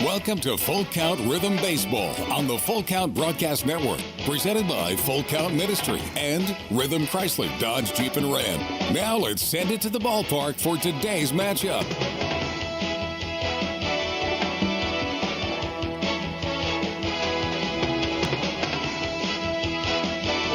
Welcome to Full Count Rhythm Baseball on the Full Count Broadcast Network, presented by Full Count Ministry and Rhythm Chrysler, Dodge, Jeep, and Ram. Now let's send it to the ballpark for today's matchup.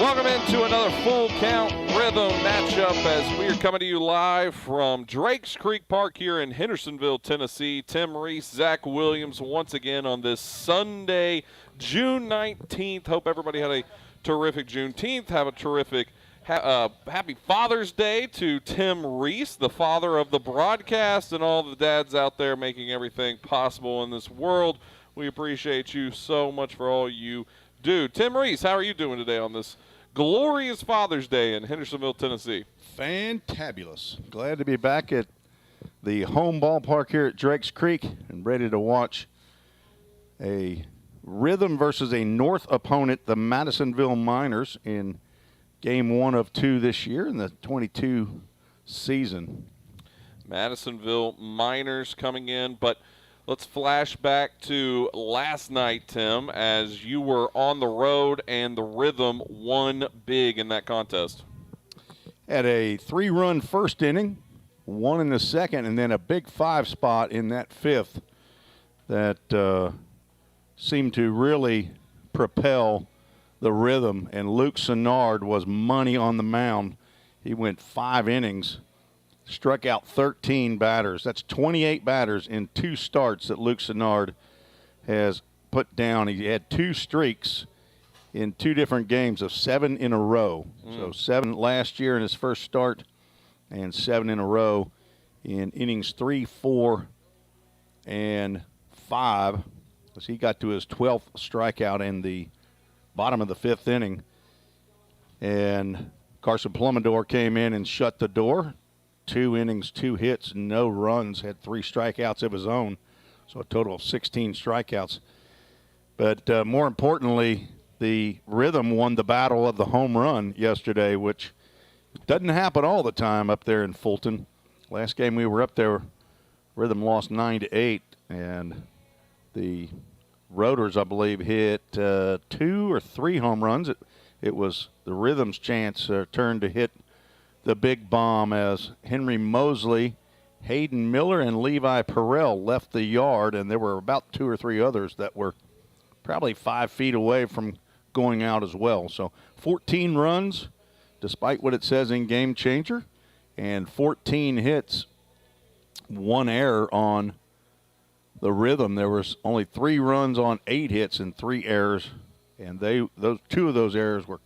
Welcome into another Full Count Rhythm matchup as we are coming to you live from Drakes Creek Park here in Hendersonville, Tennessee. Tim Reese, Zach Williams once again on this Sunday, June 19th. Hope everybody had a terrific Juneteenth. Have a terrific happy Father's Day to Tim Reese, the father of the broadcast, and all the dads out there making everything possible in this world. We appreciate you so much for all you do. Tim Reese, how are you doing today on this glorious Father's Day in Hendersonville, Tennessee? Fantabulous. Glad to be back at the home ballpark here at Drakes Creek and ready to watch a Rhythm versus a North opponent, the Madisonville Miners, in Game 1 of 2 this year in the 22 season. Madisonville Miners coming in, but let's flash back to last night, Tim, as you were on the road and the Rhythm won big in that contest. Had a 3-run first inning, 1 in the second, and then a big 5 spot in that 5th that seemed to really propel the Rhythm. And Luke Sennard was money on the mound. He went 5 innings. Struck out 13 batters. That's 28 batters in 2 starts that Luke Sennard has put down. He had 2 streaks in 2 different games of 7 in a row. So 7 last year in his first start and 7 in a row in innings 3, 4, and 5. As he got to his 12th strikeout in the bottom of the 5th inning. And Carson Plumidor came in and shut the door. 2 innings, 2 hits, no runs, had 3 strikeouts of his own, so a total of 16 strikeouts. But more importantly, the Rhythm won the battle of the home run yesterday, which doesn't happen all the time up there in Fulton. Last game we were up there, Rhythm lost 9-8, and the Rotors, I believe, hit 2 or 3 home runs. It was the Rhythm's chance turn to hit the big bomb as Henry Mosley, Hayden Miller, and Levi Perrell left the yard, and there were about 2 or 3 others that were probably 5 feet away from going out as well. So 14 runs, despite what it says in Game Changer, and 14 hits, 1 error on the Rhythm. There was only 3 runs on 8 hits and 3 errors, and those 2 of those errors were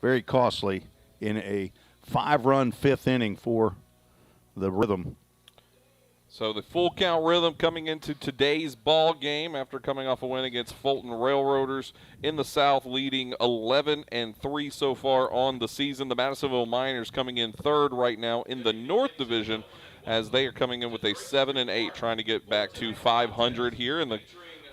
very costly in a 5-run 5th inning for the Rhythm. So the Full Count Rhythm coming into today's ball game after coming off a win against Fulton Railroaders in the South, leading 11-3 so far on the season. The Madisonville Miners coming in 3rd right now in the North Division as they are coming in with a 7-8, trying to get back to 500 here. And the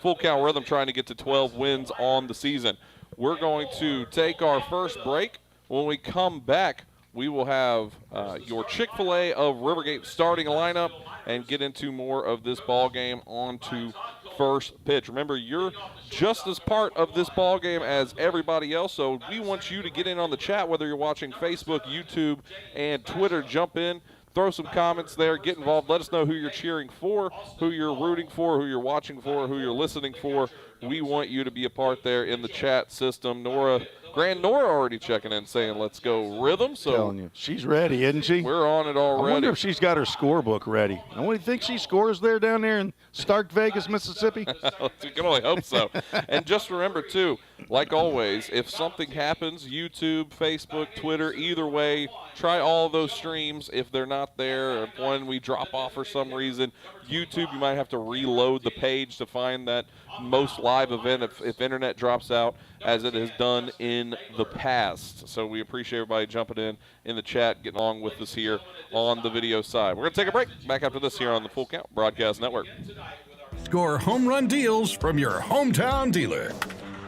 Full Count Rhythm trying to get to 12 wins on the season. We're going to take our first break. When we come back, we will have your Chick-fil-A of Rivergate starting lineup and get into more of this ball game on to first pitch. Remember, you're just as part of this ball game as everybody else, so we want you to get in on the chat, whether you're watching Facebook, YouTube, and Twitter. Jump in, throw some comments there, get involved. Let us know who you're cheering for, who you're rooting for, who you're watching for, who you're listening for. We want you to be a part there in the chat system. Grand Nora already checking in saying, let's go Rhythm. So telling you, she's ready, isn't she? We're on it already. I wonder if she's got her scorebook ready. I wonder, think she scores there down there in Stark Vegas, Mississippi? You can only hope so. And just remember, too, like always, if something happens, YouTube, Facebook, Twitter, either way, try all of those streams. If they're not there, or if when we drop off for some reason, YouTube, you might have to reload the page to find that most live event if internet drops out, as it has done in the past. So we appreciate everybody jumping in the chat, getting along with us here on the video side. We're going to take a break. Back after this here on the Full Count Broadcast Network. Score home run deals from your hometown dealer.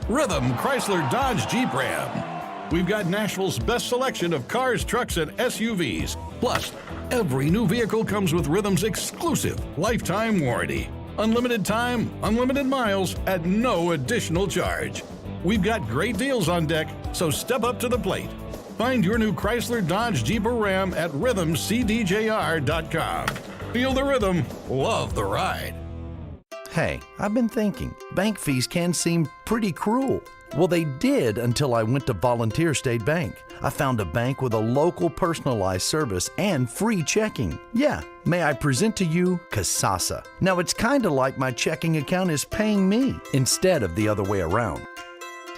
Rhythm Chrysler Dodge Jeep Ram. We've got Nashville's best selection of cars, trucks, and SUVs. Plus, every new vehicle comes with Rhythm's exclusive lifetime warranty. Unlimited time, unlimited miles at no additional charge. We've got great deals on deck, so step up to the plate. Find your new Chrysler, Dodge, Jeep, or Ram at rhythmcdjr.com. Feel the rhythm, love the ride. Hey, I've been thinking, bank fees can seem pretty cruel. Well, they did until I went to Volunteer State Bank. I found a bank with a local personalized service and free checking. Yeah, may I present to you Kasasa. Now it's kind of like my checking account is paying me instead of the other way around.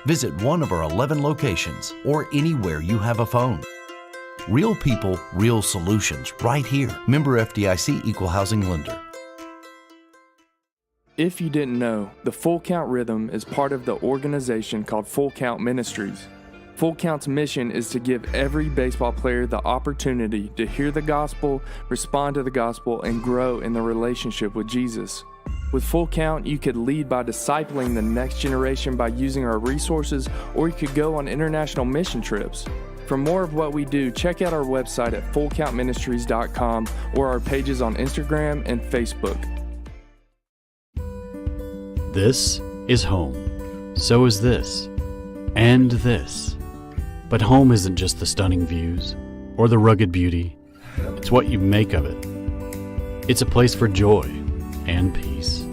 Visit one of our 11 locations or anywhere you have a phone. Real people, real solutions, right here. Member FDIC Equal Housing Lender. If you didn't know, the Full Count Rhythm is part of the organization called Full Count Ministries. Full Count's mission is to give every baseball player the opportunity to hear the gospel, respond to the gospel, and grow in the relationship with Jesus. With Full Count, you could lead by discipling the next generation by using our resources, or you could go on international mission trips. For more of what we do, check out our website at fullcountministries.com or our pages on Instagram and Facebook. This is home. So is this. And this. But home isn't just the stunning views or the rugged beauty. It's what you make of it. It's a place for joy and peace.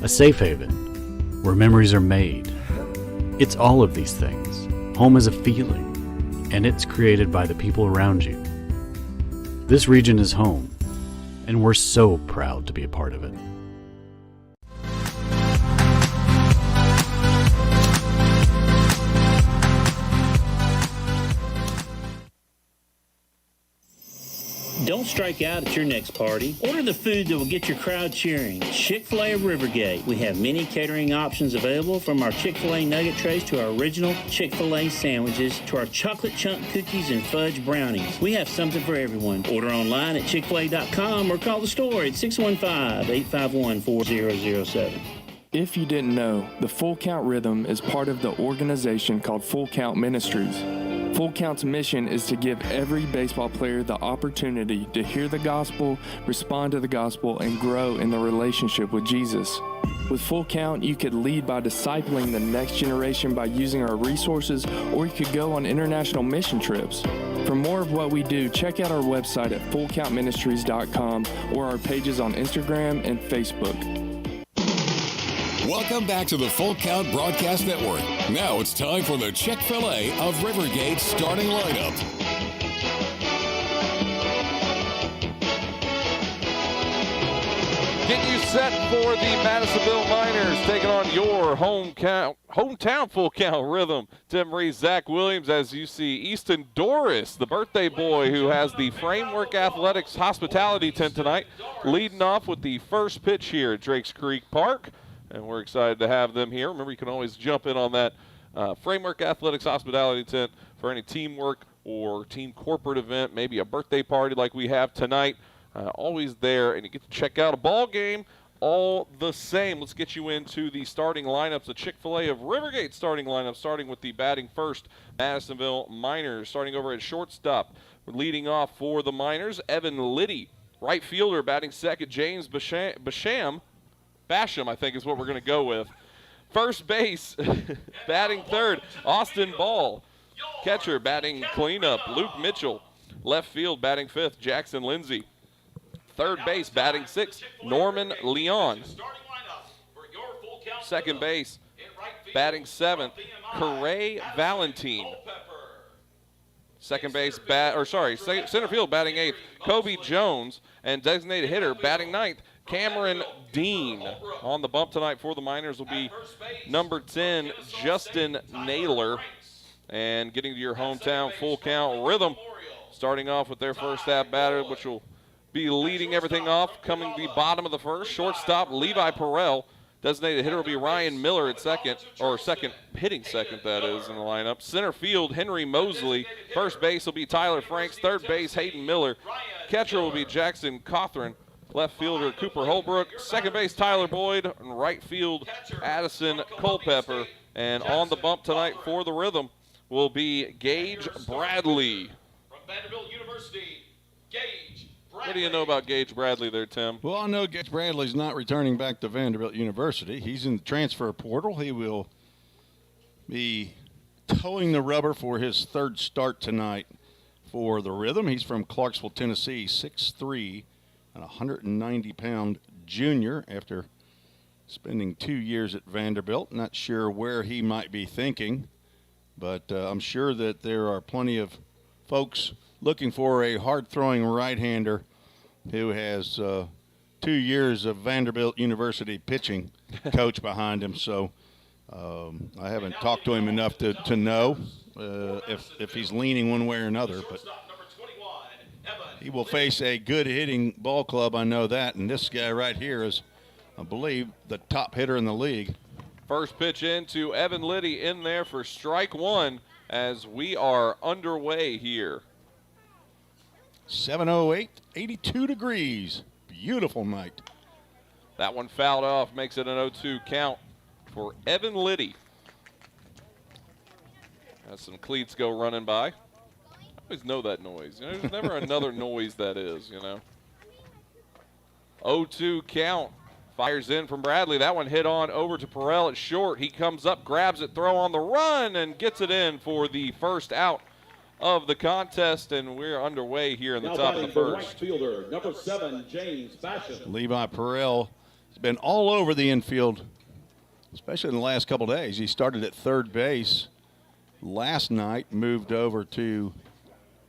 A safe haven where memories are made. It's all of these things. Home is a feeling, and it's created by the people around you. This region is home, and we're so proud to be a part of it. Don't strike out at your next party. Order the food that will get your crowd cheering. Chick-fil-A of Rivergate. We have many catering options available, from our Chick-fil-A nugget trays to our original Chick-fil-A sandwiches to our chocolate chunk cookies and fudge brownies. We have something for everyone. Order online at chickfil-a.com or call the store at 615-851-4007. If you didn't know, the Full Count Rhythm is part of the organization called Full Count Ministries. Full Count's mission is to give every baseball player the opportunity to hear the gospel, respond to the gospel, and grow in the relationship with Jesus. With Full Count, you could lead by discipling the next generation by using our resources, or you could go on international mission trips. For more of what we do, check out our website at fullcountministries.com or our pages on Instagram and Facebook. Welcome back to the Full Count Broadcast Network. Now it's time for the Chick-fil-A of Rivergate starting lineup. Getting you set for the Madisonville Miners, taking on your hometown Full Count Rhythm. Tim Reese, Zach Williams, as you see Easton Doris, the birthday boy who has the Framework Athletics hospitality tent tonight, leading off with the first pitch here at Drakes Creek Park. And we're excited to have them here. Remember, you can always jump in on that Framework Athletics hospitality tent for any teamwork or team corporate event, maybe a birthday party like we have tonight. Always there, and you get to check out a ball game all the same. Let's get you into the starting lineups, the Chick-fil-A of Rivergate starting lineup, starting with the batting first, Madisonville Miners. Starting over at shortstop, leading off for the Miners, Evan Liddy. Right fielder batting second, James Basham, I think is what we're going to go with. First base, batting third, Austin Ball. Catcher batting cleanup, Luke Mitchell. Left field batting fifth, Jackson Lindsay. Third base batting sixth, Norman Leon. Second base batting seventh, Corey Valentine. Second base center field batting eighth, Kobe Jones, and designated hitter batting ninth, Cameron Dean. On the bump tonight for the Miners will be number 10, Justin Naylor. And getting to your hometown Full Count Rhythm, starting off with their first at batter, which will be leading everything off, coming to the bottom of the first. Shortstop, Levi Perrell. Designated hitter will be Ryan Miller at hitting second, that is, in the lineup. Center field, Henry Mosley. First base will be Tyler Franks. Third base, Hayden Miller. Catcher will be Jackson Cothran. Left fielder, Cooper Holbrook. Second base, Tyler Boyd. And right field, Addison Culpepper. And on the bump tonight for the Rhythm will be Gage Bradley. From Vanderbilt University, Gage What do you know about Gage Bradley there, Tim? Well, I know Gage Bradley's not returning back to Vanderbilt University. He's in the transfer portal. He will be towing the rubber for his third start tonight for the Rhythm. He's from Clarksville, Tennessee, 6'3", and 190-pound junior after spending 2 years at Vanderbilt. Not sure where he might be thinking, but I'm sure that there are plenty of folks looking for a hard-throwing right-hander who has 2 years of Vanderbilt University pitching coach behind him. So I haven't talked to him enough to know if he's leaning one way or another. But he will face a good-hitting ball club, I know that. And this guy right here is, I believe, the top hitter in the league. First pitch into Evan Liddy in there for strike one as we are underway here. 7:08, 82 degrees. Beautiful night. That one fouled off, makes it an 0-2 count for Evan Liddy. As some cleats go running by. I always know that noise. You know, there's never another noise that is, you know. 0-2 count. Fires in from Bradley. That one hit on over to Perrell at short. He comes up, grabs it, throw on the run, and gets it in for the first out of the contest, and we're underway here in the top of the first. Right fielder, number 7, James Basham. Levi Perrell has been all over the infield, especially in the last couple of days. He started at third base last night, moved over to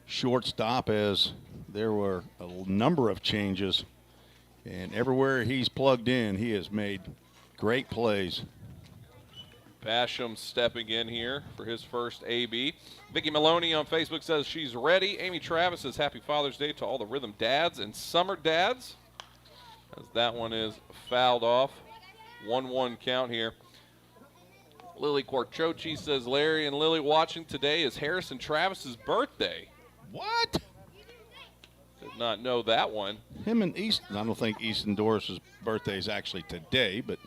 shortstop as there were a number of changes, and everywhere he's plugged in, he has made great plays. Basham stepping in here for his first AB. Vicki Maloney on Facebook says she's ready. Amy Travis says happy Father's Day to all the Rhythm dads and summer dads. As that one is fouled off. 1-1 count here. Lily Quarchochi says Larry and Lily watching today is Harrison Travis's birthday. What? Did not know that one. Him and Easton. I don't think Easton Doris's birthday is actually today, but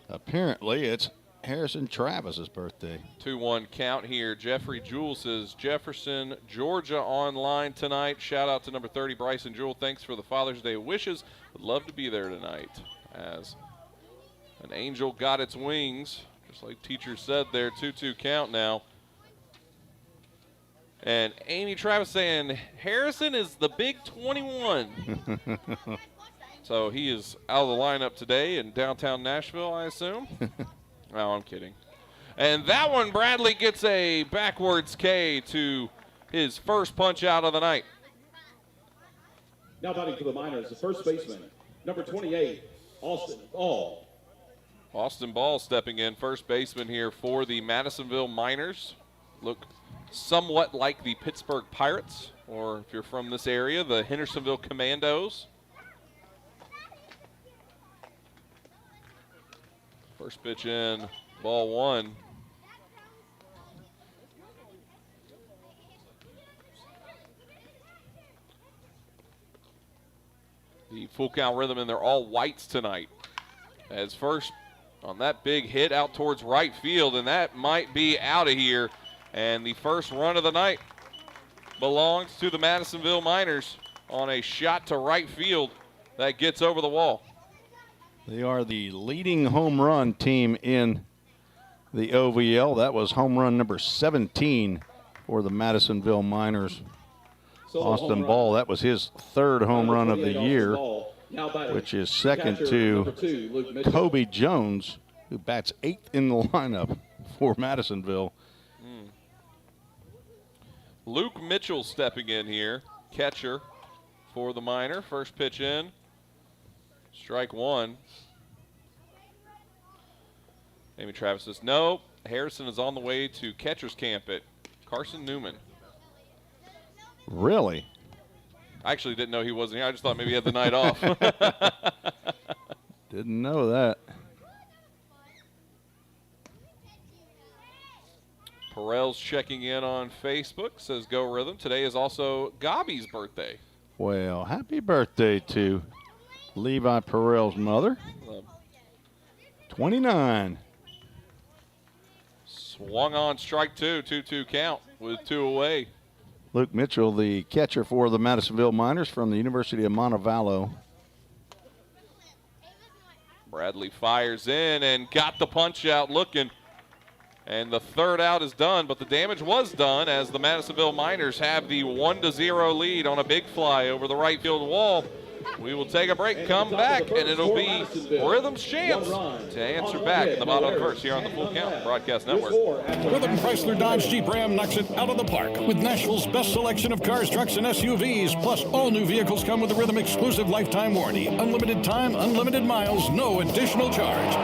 apparently it's Harrison Travis's birthday. 2-1 count here. Jeffrey Jewell says Jefferson, Georgia online tonight. Shout out to number 30, Bryson Jewell. Thanks for the Father's Day wishes. Would love to be there tonight. As an angel got its wings, just like teacher said there. 2-2 count now. And Amy Travis saying Harrison is the big 21. So he is out of the lineup today in downtown Nashville, I assume. No, I'm kidding. And that one, Bradley gets a backwards K to his first punch out of the night. Now batting for the Miners, the first baseman, number 28, Austin Ball. Austin Ball stepping in, first baseman here for the Madisonville Miners. Look somewhat like the Pittsburgh Pirates, or if you're from this area, the Hendersonville Commandos. First pitch in, ball one. The full count Rhythm, and they're all whites tonight. As first on that big hit out towards right field, and that might be out of here. And the first run of the night belongs to the Madisonville Miners on a shot to right field that gets over the wall. They are the leading home run team in the OVL. That was home run number 17 for the Madisonville Miners. Austin Ball, that was his third home run of the year, which is second to Kobe Jones, who bats 8th in the lineup for Madisonville. Luke Mitchell stepping in here, catcher for the Miner. First pitch in, strike one. Amy Travis says no. Harrison is on the way to catcher's camp at Carson Newman. Really? I actually didn't know he wasn't here. I just thought maybe he had the night off. Didn't know that. Perrell's checking in on Facebook, says Go Rhythm. Today is also Gobby's birthday. Well, happy birthday to Levi Perrell's mother. 29. Swung on strike two, 2-2 count with two away. Luke Mitchell, the catcher for the Madisonville Miners from the University of Montevallo. Bradley fires in and got the punch out looking. And the third out is done, but the damage was done as the Madisonville Miners have the 1-0 lead on a big fly over the right field wall. We will take a break, come back, and it'll be Rhythm's chance to answer back in the bottom of the first here on the Full Count Broadcast Network. Rhythm Chrysler Dodge Jeep Ram knocks it out of the park with Nashville's best selection of cars, trucks, and SUVs. Plus, all new vehicles come with a Rhythm exclusive lifetime warranty. Unlimited time, unlimited miles, no additional charge.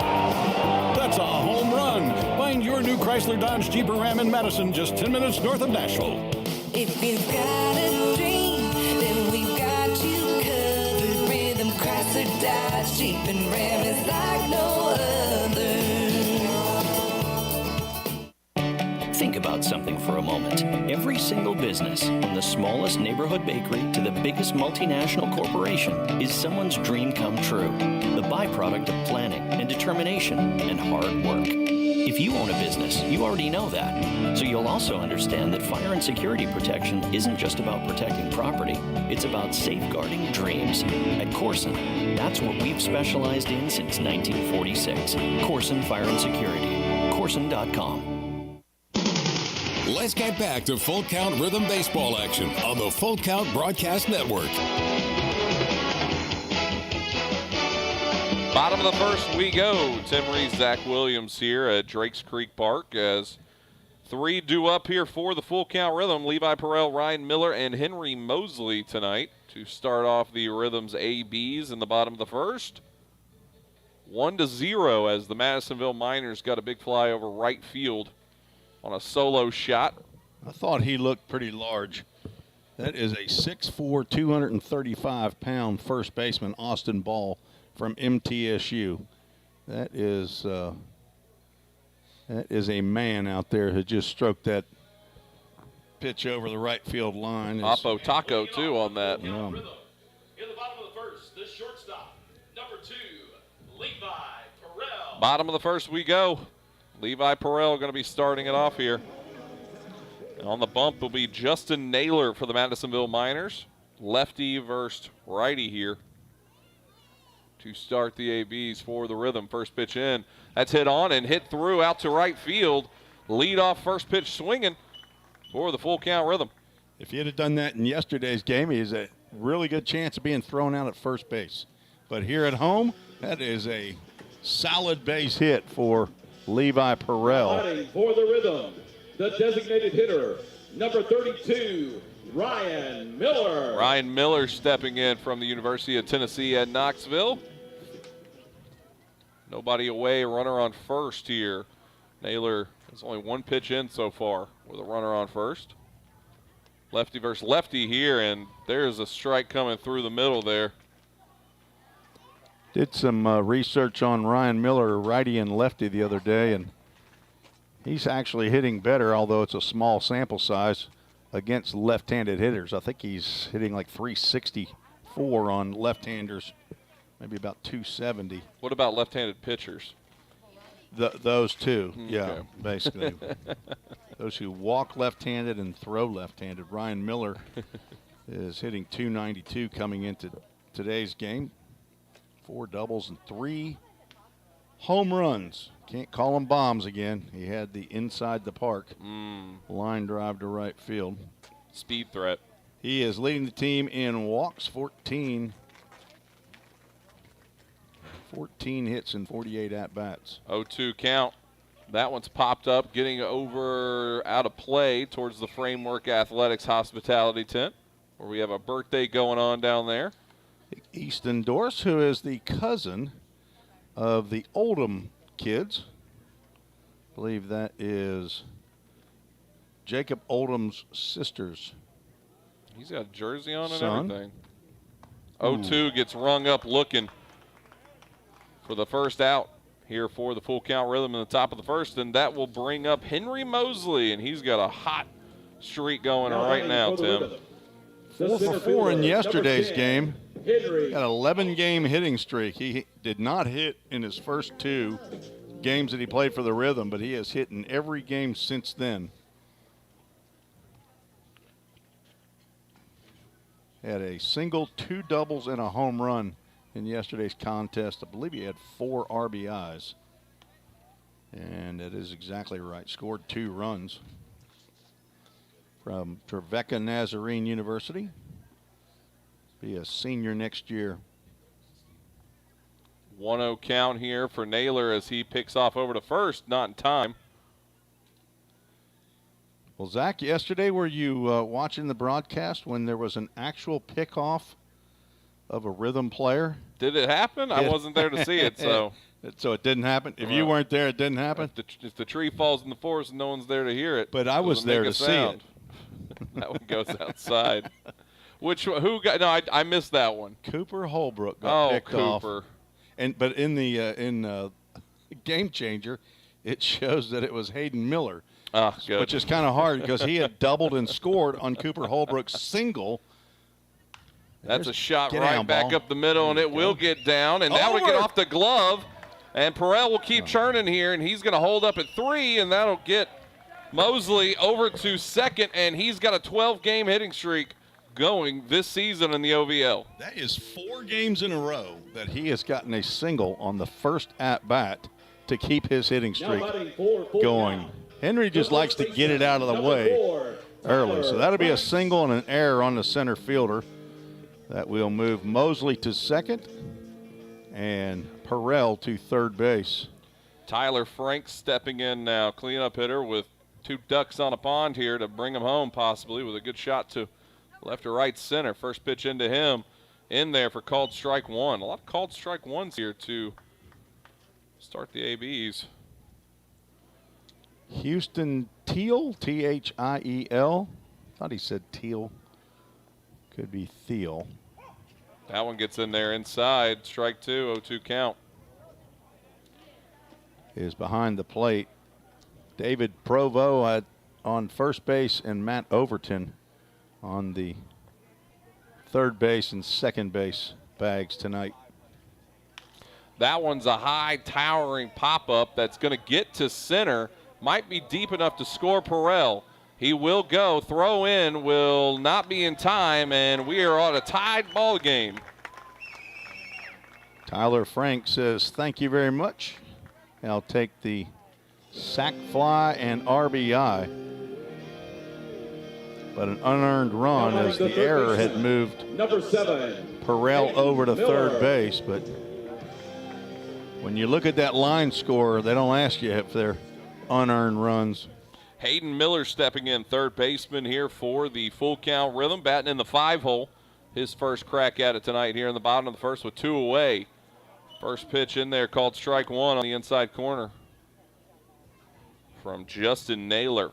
That's a home run. Find your new Chrysler Dodge Jeep Ram in Madison, just 10 minutes north of Nashville. If you've got a dream, then we've got you covered. Rhythm Chrysler Dodge Jeep and Ram is like no other. Think about something for a moment. Every single business, from the smallest neighborhood bakery to the biggest multinational corporation, is someone's dream come true. The byproduct of planning and determination and hard work. If you own a business, you already know that. So you'll also understand that fire and security protection isn't just about protecting property. It's about safeguarding dreams. At Corson, that's what we've specialized in since 1946. Corson Fire and Security. Corson.com. Let's get back to Full Count Rhythm baseball action on the Full Count Broadcast Network. Bottom of the first we go. Tim Reese, Zach Williams here at Drakes Creek Park as three due up here for the Full Count Rhythm. Levi Perrell, Ryan Miller, and Henry Mosley tonight to start off the Rhythm's ABs in the bottom of the first. 1-0 as the Madisonville Miners got a big fly over right field on a solo shot. I thought he looked pretty large. That is a 6'4", 235-pound first baseman, Austin Ball, from MTSU. That is a man out there who just stroked that pitch over the right field line. Oppo Taco, too, on that. Yeah. In the bottom of the first, the shortstop, number 2, Levi Perrell. Bottom of the first we go. Levi Perrell going to be starting it off here. And on the bump will be Justin Naylor for the Madisonville Miners. Lefty versus righty here to start the ABs for the Rhythm. First pitch in. That's hit on and hit through out to right field. Lead off first pitch swinging for the Full Count Rhythm. If he had done that in yesterday's game, he has a really good chance of being thrown out at first base. But here at home, that is a solid base hit for Levi Perrell. Batting for the Rhythm, the designated hitter, number 32, Ryan Miller. Ryan Miller stepping in from the University of Tennessee at Knoxville. Nobody away, runner on first here. Naylor has only one pitch in so far with a runner on first. Lefty versus lefty here, and there's a strike coming through the middle there. Did some research on Ryan Miller, righty and lefty, the other day, and he's actually hitting better, although it's a small sample size, against left-handed hitters. I think he's hitting like 364 on left-handers, maybe about 270. What about left-handed pitchers? Those two, Okay. yeah, basically. Those who walk left-handed and throw left-handed. Ryan Miller is hitting 292 coming into today's game. 4 doubles and 3 home runs. Can't call them bombs again. He had the inside the park line drive to right field. Speed threat. He is leading the team in walks, 14 hits and 48 at-bats. 0-2 count. That one's popped up, getting over out of play towards the Framework Athletics hospitality tent, where we have a birthday going on down there. Easton Dorse, who is the cousin of the Oldham kids. I believe that is Jacob Oldham's sister's He's got a jersey on and son. everything. 0-2 gets rung up looking for the first out here for the Full Count Rhythm in the top of the first, and that will bring up Henry Mosley, and he's got a hot streak going right now, Tim. 4 for 4 in yesterday's game. Henry. Got an 11-game hitting streak. He did not hit in his first 2 games that he played for the Rhythm, but he has hit in every game since then. Had a single, 2 doubles, and a home run in yesterday's contest. I believe he had 4 RBIs. And that is exactly right. Scored 2 runs from Trevecca Nazarene University. Be a senior next year. 1-0 count here for Naylor as he picks off over to first, not in time. Well, Zach, yesterday were you watching the broadcast when there was an actual pickoff of a Rhythm player? Did it happen? I wasn't there to see it, so. So it didn't happen? If you weren't there, it didn't happen? If the tree falls in the forest and no one's there to hear it. But I was there to see it. That one goes outside. Who got? No, I missed that one. Cooper Holbrook got picked off. Cooper. But in the Game Changer, it shows that it was Hayden Miller. Ah, good. Which is kind of hard because he had doubled and scored on Cooper Holbrook's single. That's a shot right back up the middle, and it will get down. And that would Over. get off the glove. And Perrell will keep churning here, and he's going to hold up at 3, and that'll get Mosley over to second, and he's got a 12-game hitting streak going this season in the OVL. That is 4 games in a row that he has gotten a single on the first at-bat to keep his hitting streak going. Henry just likes to get it out of the way early. So that'll be a single and an error on the center fielder. That will move Mosley to second and Perrell to third base. Tyler Frank stepping in now, cleanup hitter with 2 ducks on a pond here to bring him home possibly with a good shot to left or right center. First pitch into him in there for called strike 1. A lot of called strike 1s here to start the ABs. Houston Thiel, Thiel. Thought he said Teal. Could be Thiel. That one gets in there inside. Strike 2, 0-2 count. Is behind the plate. David Provo on first base and Matt Overton on the third base and second base bags tonight. That one's a high towering pop-up that's going to get to center. Might be deep enough to score Perrell. He will go. Throw in will not be in time, and we are on a tied ball game. Tyler Frank says, thank you very much. I'll take the sac fly and RBI. But an unearned run as the error had moved number 7, Perrell over to third base. But when you look at that line score, they don't ask you if they're unearned runs. Hayden Miller stepping in, third baseman here for the full count Rhythm, batting in the 5-hole. His first crack at it tonight here in the bottom of the first with 2 away. First pitch in there called strike 1 on the inside corner from Justin Naylor.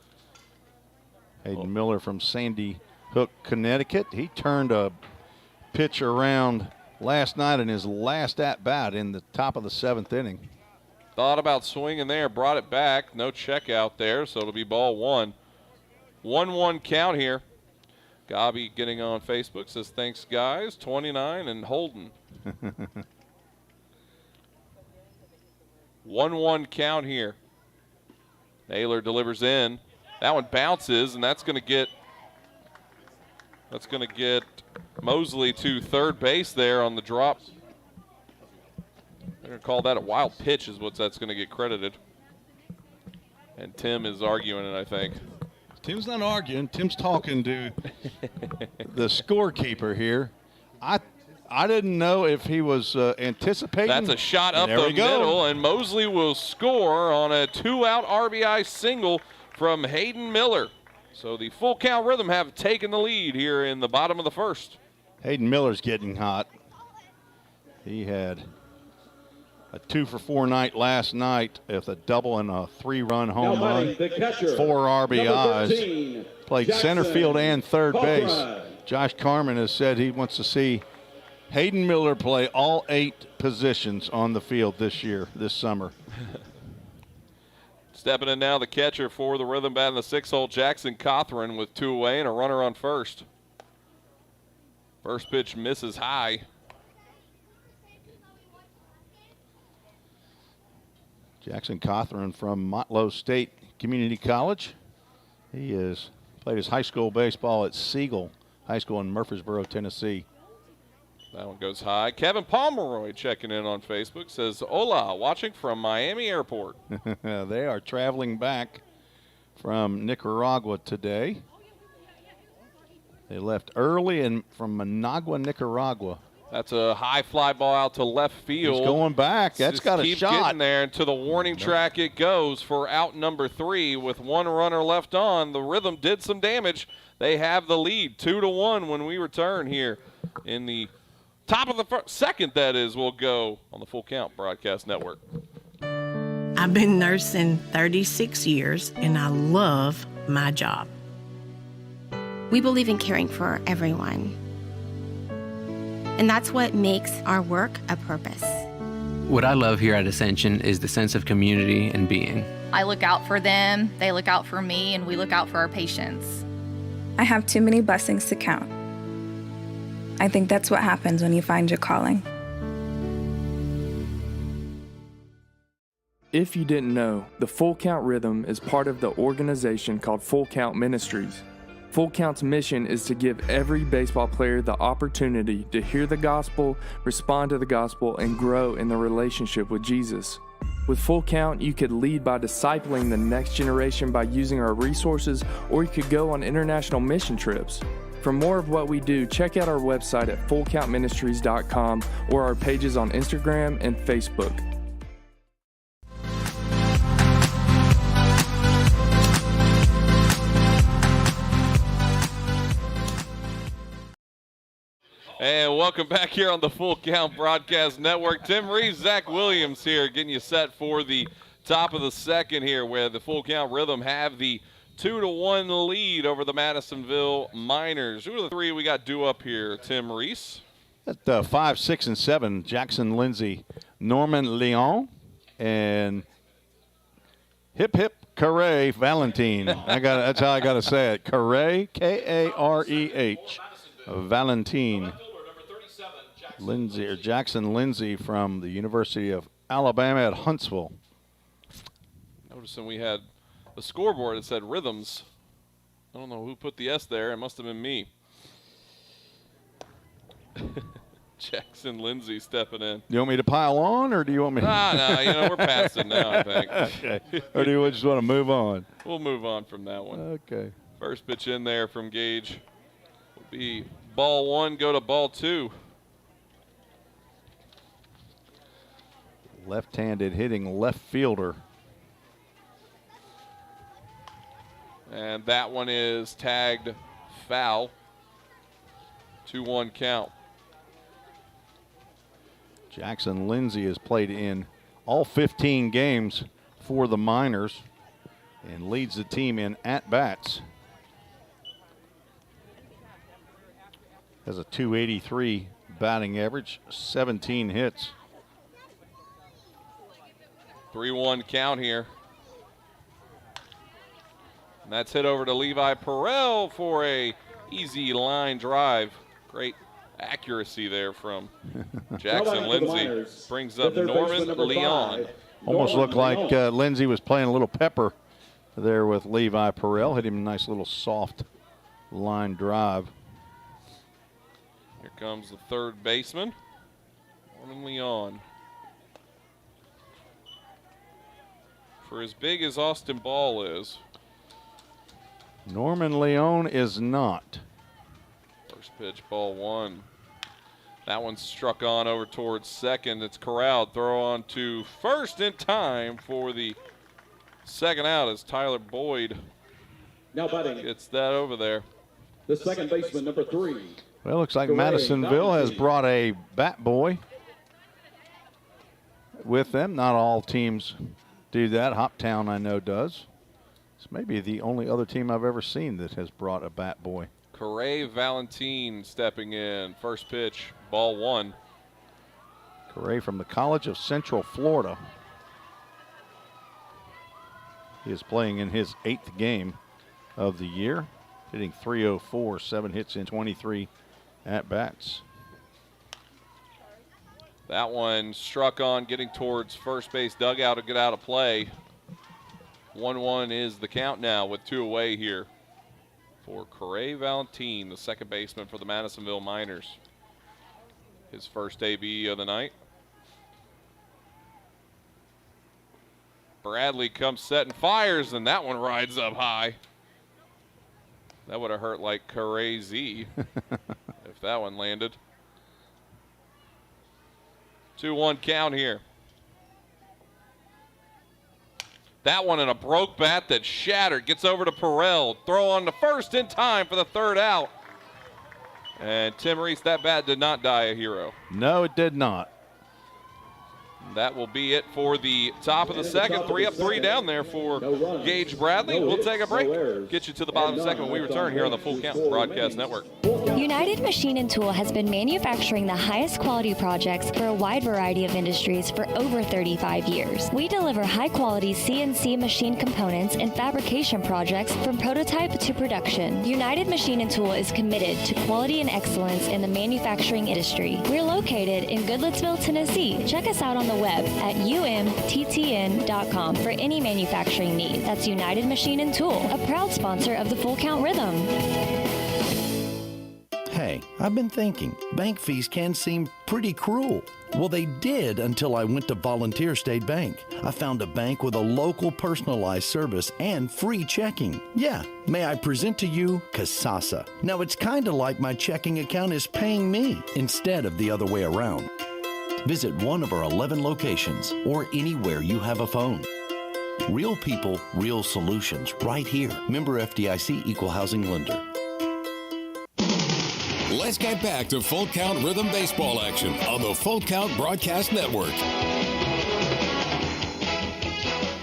Hayden Miller from Sandy Hook, Connecticut. He turned a pitch around last night in his last at-bat in the top of the 7th inning. Thought about swinging there, brought it back. No check out there, so it'll be ball 1. 1-1 count here. Gabi getting on Facebook says, thanks, guys. 29 and Holden. 1-1 count here. Naylor delivers in. That one bounces, and that's going to get Mosley to third base there on the drop. They're going to call that a wild pitch is what that's going to get credited. And Tim is arguing it, I think. Tim's not arguing. Tim's talking to the scorekeeper here. I didn't know if he was anticipating. That's a shot up the middle, and Mosley will score on a 2-out RBI single from Hayden Miller. So the full count Rhythm have taken the lead here in the bottom of the first. Hayden Miller's getting hot. He had a 2-for-4 night last night with a double and a 3-run home run, 4 RBIs. Played center field and third base. Josh Carman has said he wants to see Hayden Miller play all 8 positions on the field this summer. Stepping in now, the catcher for the Rhythm bat in the 6-hole, Jackson Cothran with 2 away and a runner on first. First pitch misses high. Jackson Cothran from Motlow State Community College. He has played his high school baseball at Siegel High School in Murfreesboro, Tennessee. That one goes high. Kevin Pomeroy checking in on Facebook says, "Hola, watching from Miami Airport." They are traveling back from Nicaragua today. They left early and from Managua, Nicaragua. That's a high fly ball out to left field. He's going back. That's got a keep shot. Getting there, and to the warning track it goes for out number 3 with one runner left on. The Rhythm did some damage. They have the lead, 2-1 when we return here in the top of the second. That is, will go on the Full Count Broadcast Network. I've been nursing 36 years, and I love my job. We believe in caring for everyone. And that's what makes our work a purpose. What I love here at Ascension is the sense of community and being. I look out for them, they look out for me, and we look out for our patients. I have too many blessings to count. I think that's what happens when you find your calling. If you didn't know, the Full Count Rhythm is part of the organization called Full Count Ministries. Full Count's mission is to give every baseball player the opportunity to hear the gospel, respond to the gospel, and grow in the relationship with Jesus. With Full Count, you could lead by discipling the next generation by using our resources, or you could go on international mission trips. For more of what we do, check out our website at fullcountministries.com or our pages on Instagram and Facebook. And welcome back here on the Full Count Broadcast Network. Tim Reeves, Zach Williams here getting you set for the top of the second here, where the Full Count Rhythm have the 2-1 lead over the Madisonville Miners. Who are the three we got due up here, Tim Reese? At 5, 6, and 7, Jackson Lindsay, Norman Leon, and Hip Hip Carre Valentine. That's how I got to say it. Carre, K-A-R-E-H, Valentine. Lindsay or Jackson Lindsay from the University of Alabama at Huntsville. Noticing we had a scoreboard that said Rhythms. I don't know who put the S there. It must have been me. Jackson Lindsay stepping in. You want me to pile on, or do you want me? No, we're past it now, I think. Okay. Or do you just want to move on? We'll move on from that one. Okay. First pitch in there from Gage will be ball 1, go to ball 2. Left-handed hitting left fielder. And that one is tagged foul. 2-1 count. Jackson Lindsay has played in all 15 games for the Miners and leads the team in at-bats. Has a .283 batting average, 17 hits. 3-1 count here. And that's hit over to Levi Perrell for a easy line drive. Great accuracy there from Jackson Lindsay. Brings up Norman Leon. Almost looked like Lindsay was playing a little pepper there with Levi Perrell. Hit him a nice little soft line drive. Here comes the third baseman, Norman Leon. For as big as Austin Ball is, Norman Leon is not. First pitch, ball 1. That one struck on over towards second. It's corralled. Throw on to first in time for the second out as Tyler Boyd now batting gets that over there. The second baseman, number 3. Well, it looks like Madisonville has brought a bat boy with them. Not all teams do that. Hoptown, I know, does. It's maybe the only other team I've ever seen that has brought a bat boy. Carre Valentine stepping in. First pitch, ball 1. Carre from the College of Central Florida. He is playing in his 8th game of the year, hitting .304, 7 hits in 23 at-bats. That one struck on, getting towards first base dugout to get out of play. 1-1 is the count now with 2 away here for Corey Valentin, the second baseman for the Madisonville Miners. His first AB of the night. Bradley comes set and fires, and that one rides up high. That would have hurt like crazy if that one landed. 2-1 count here. That one in a broke bat that shattered. Gets over to Perrell. Throw on the first in time for the third out. And Tim Reese, that bat did not die a hero. No, it did not. That will be it for the top of the second. 3 up, 3 down there for Gage Bradley. We'll take a break. Get you to the bottom of the second when we return here on the Full Count Broadcast Network. United Machine and Tool has been manufacturing the highest quality projects for a wide variety of industries for over 35 years. We deliver high-quality CNC machine components and fabrication projects from prototype to production. United Machine and Tool is committed to quality and excellence in the manufacturing industry. We're located in Goodlettsville, Tennessee. Check us out on the web at umttn.com for any manufacturing need. That's United Machine and Tool, a proud sponsor of the Full Count Rhythm. Hey, I've been thinking, bank fees can seem pretty cruel. Well, they did until I went to Volunteer State Bank. I found a bank with a local personalized service and free checking. Yeah, may I present to you Kasasa. Now, it's kind of like my checking account is paying me instead of the other way around. Visit one of our 11 locations or anywhere you have a phone. Real people, real solutions, right here. Member FDIC Equal Housing Lender. Let's get back to Full Count Rhythm Baseball action on the Full Count Broadcast Network.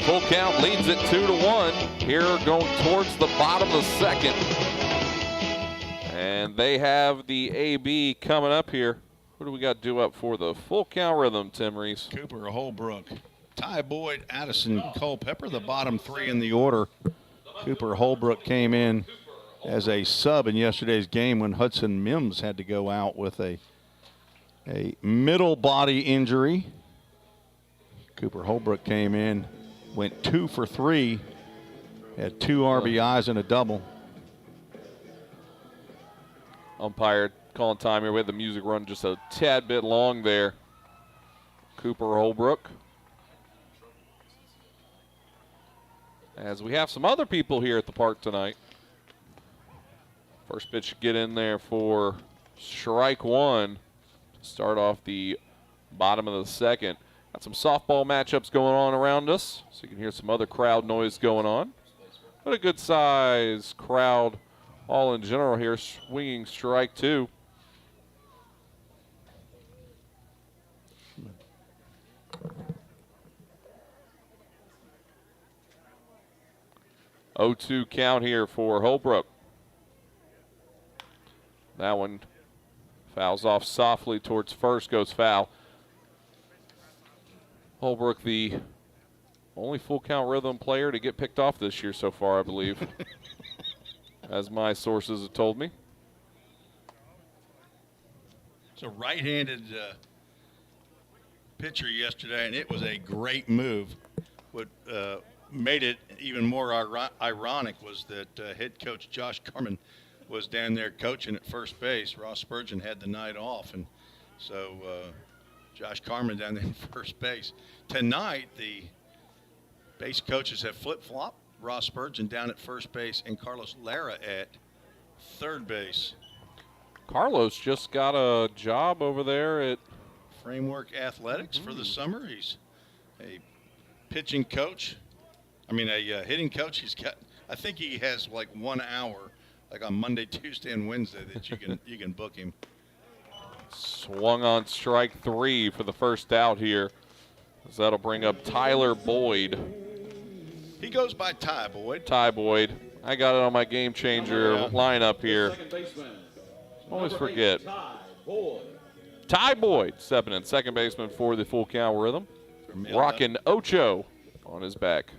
Full Count leads it 2-1. Here going towards the bottom of the second. And they have the AB coming up here. Who do we got due up for the Full Count Rhythm, Tim Reese? Cooper Holbrook, Ty Boyd, Addison Culpepper, the bottom 3 in the order. Cooper Holbrook came in as a sub in yesterday's game when Hudson Mims had to go out with a middle body injury. Cooper Holbrook came in, went 2 for 3, had 2 RBIs and a double. Umpire calling time here. We had the music run just a tad bit long there. Cooper Holbrook. As we have some other people here at the park tonight. First pitch get in there for strike 1. Start off the bottom of the second. Got some softball matchups going on around us, so you can hear some other crowd noise going on. But a good size crowd all in general here, swinging strike 2. (0-2) count here for Holbrook. That one fouls off softly towards first, goes foul. Holbrook, the only Full Count Rhythm player to get picked off this year so far, I believe, as my sources have told me. It's a right-handed pitcher yesterday, and it was a great move. What made it even more ironic was that head coach Josh Carman was down there coaching at first base. Ross Spurgeon had the night off, and so Josh Carman down there in first base. Tonight, the base coaches have flip-flopped. Ross Spurgeon down at first base and Carlos Lara at third base. Carlos just got a job over there at Framework Athletics for the summer. He's a pitching coach. A hitting coach. He's got, I think he has like 1 hour, like on Monday, Tuesday, and Wednesday that you can book him. Swung on strike 3 for the first out here. So that'll bring up Tyler Boyd. He goes by Ty Boyd. Ty Boyd. I got it on my game changer lineup here. Always forget. Ty Boyd stepping in, second baseman for the Full Count Rhythm. Rocking Ocho on his back.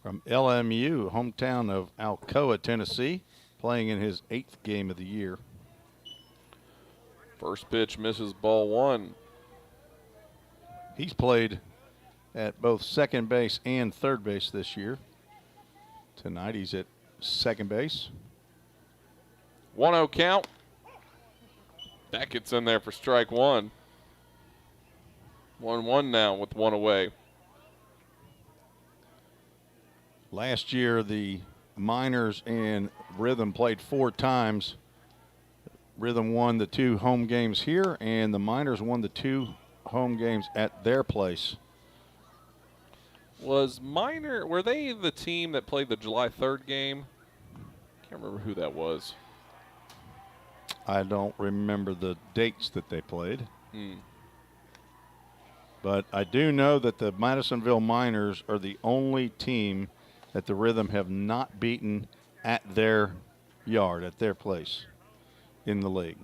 From LMU, hometown of Alcoa, Tennessee, playing in his 8th game of the year. First pitch misses, ball 1. He's played at both second base and third base this year. Tonight he's at second base. 1-0 count. That gets in there for strike one. 1-1 now with one away. Last year, the Miners and Rhythm played 4 times. Rhythm won the 2 home games here, and the Miners won the 2 home games at their place. Were they the team that played the July 3rd game? Can't remember who that was. I don't remember the dates that they played. But I do know that the Madisonville Miners are the only team that the Rhythm have not beaten at their yard, at their place in the league.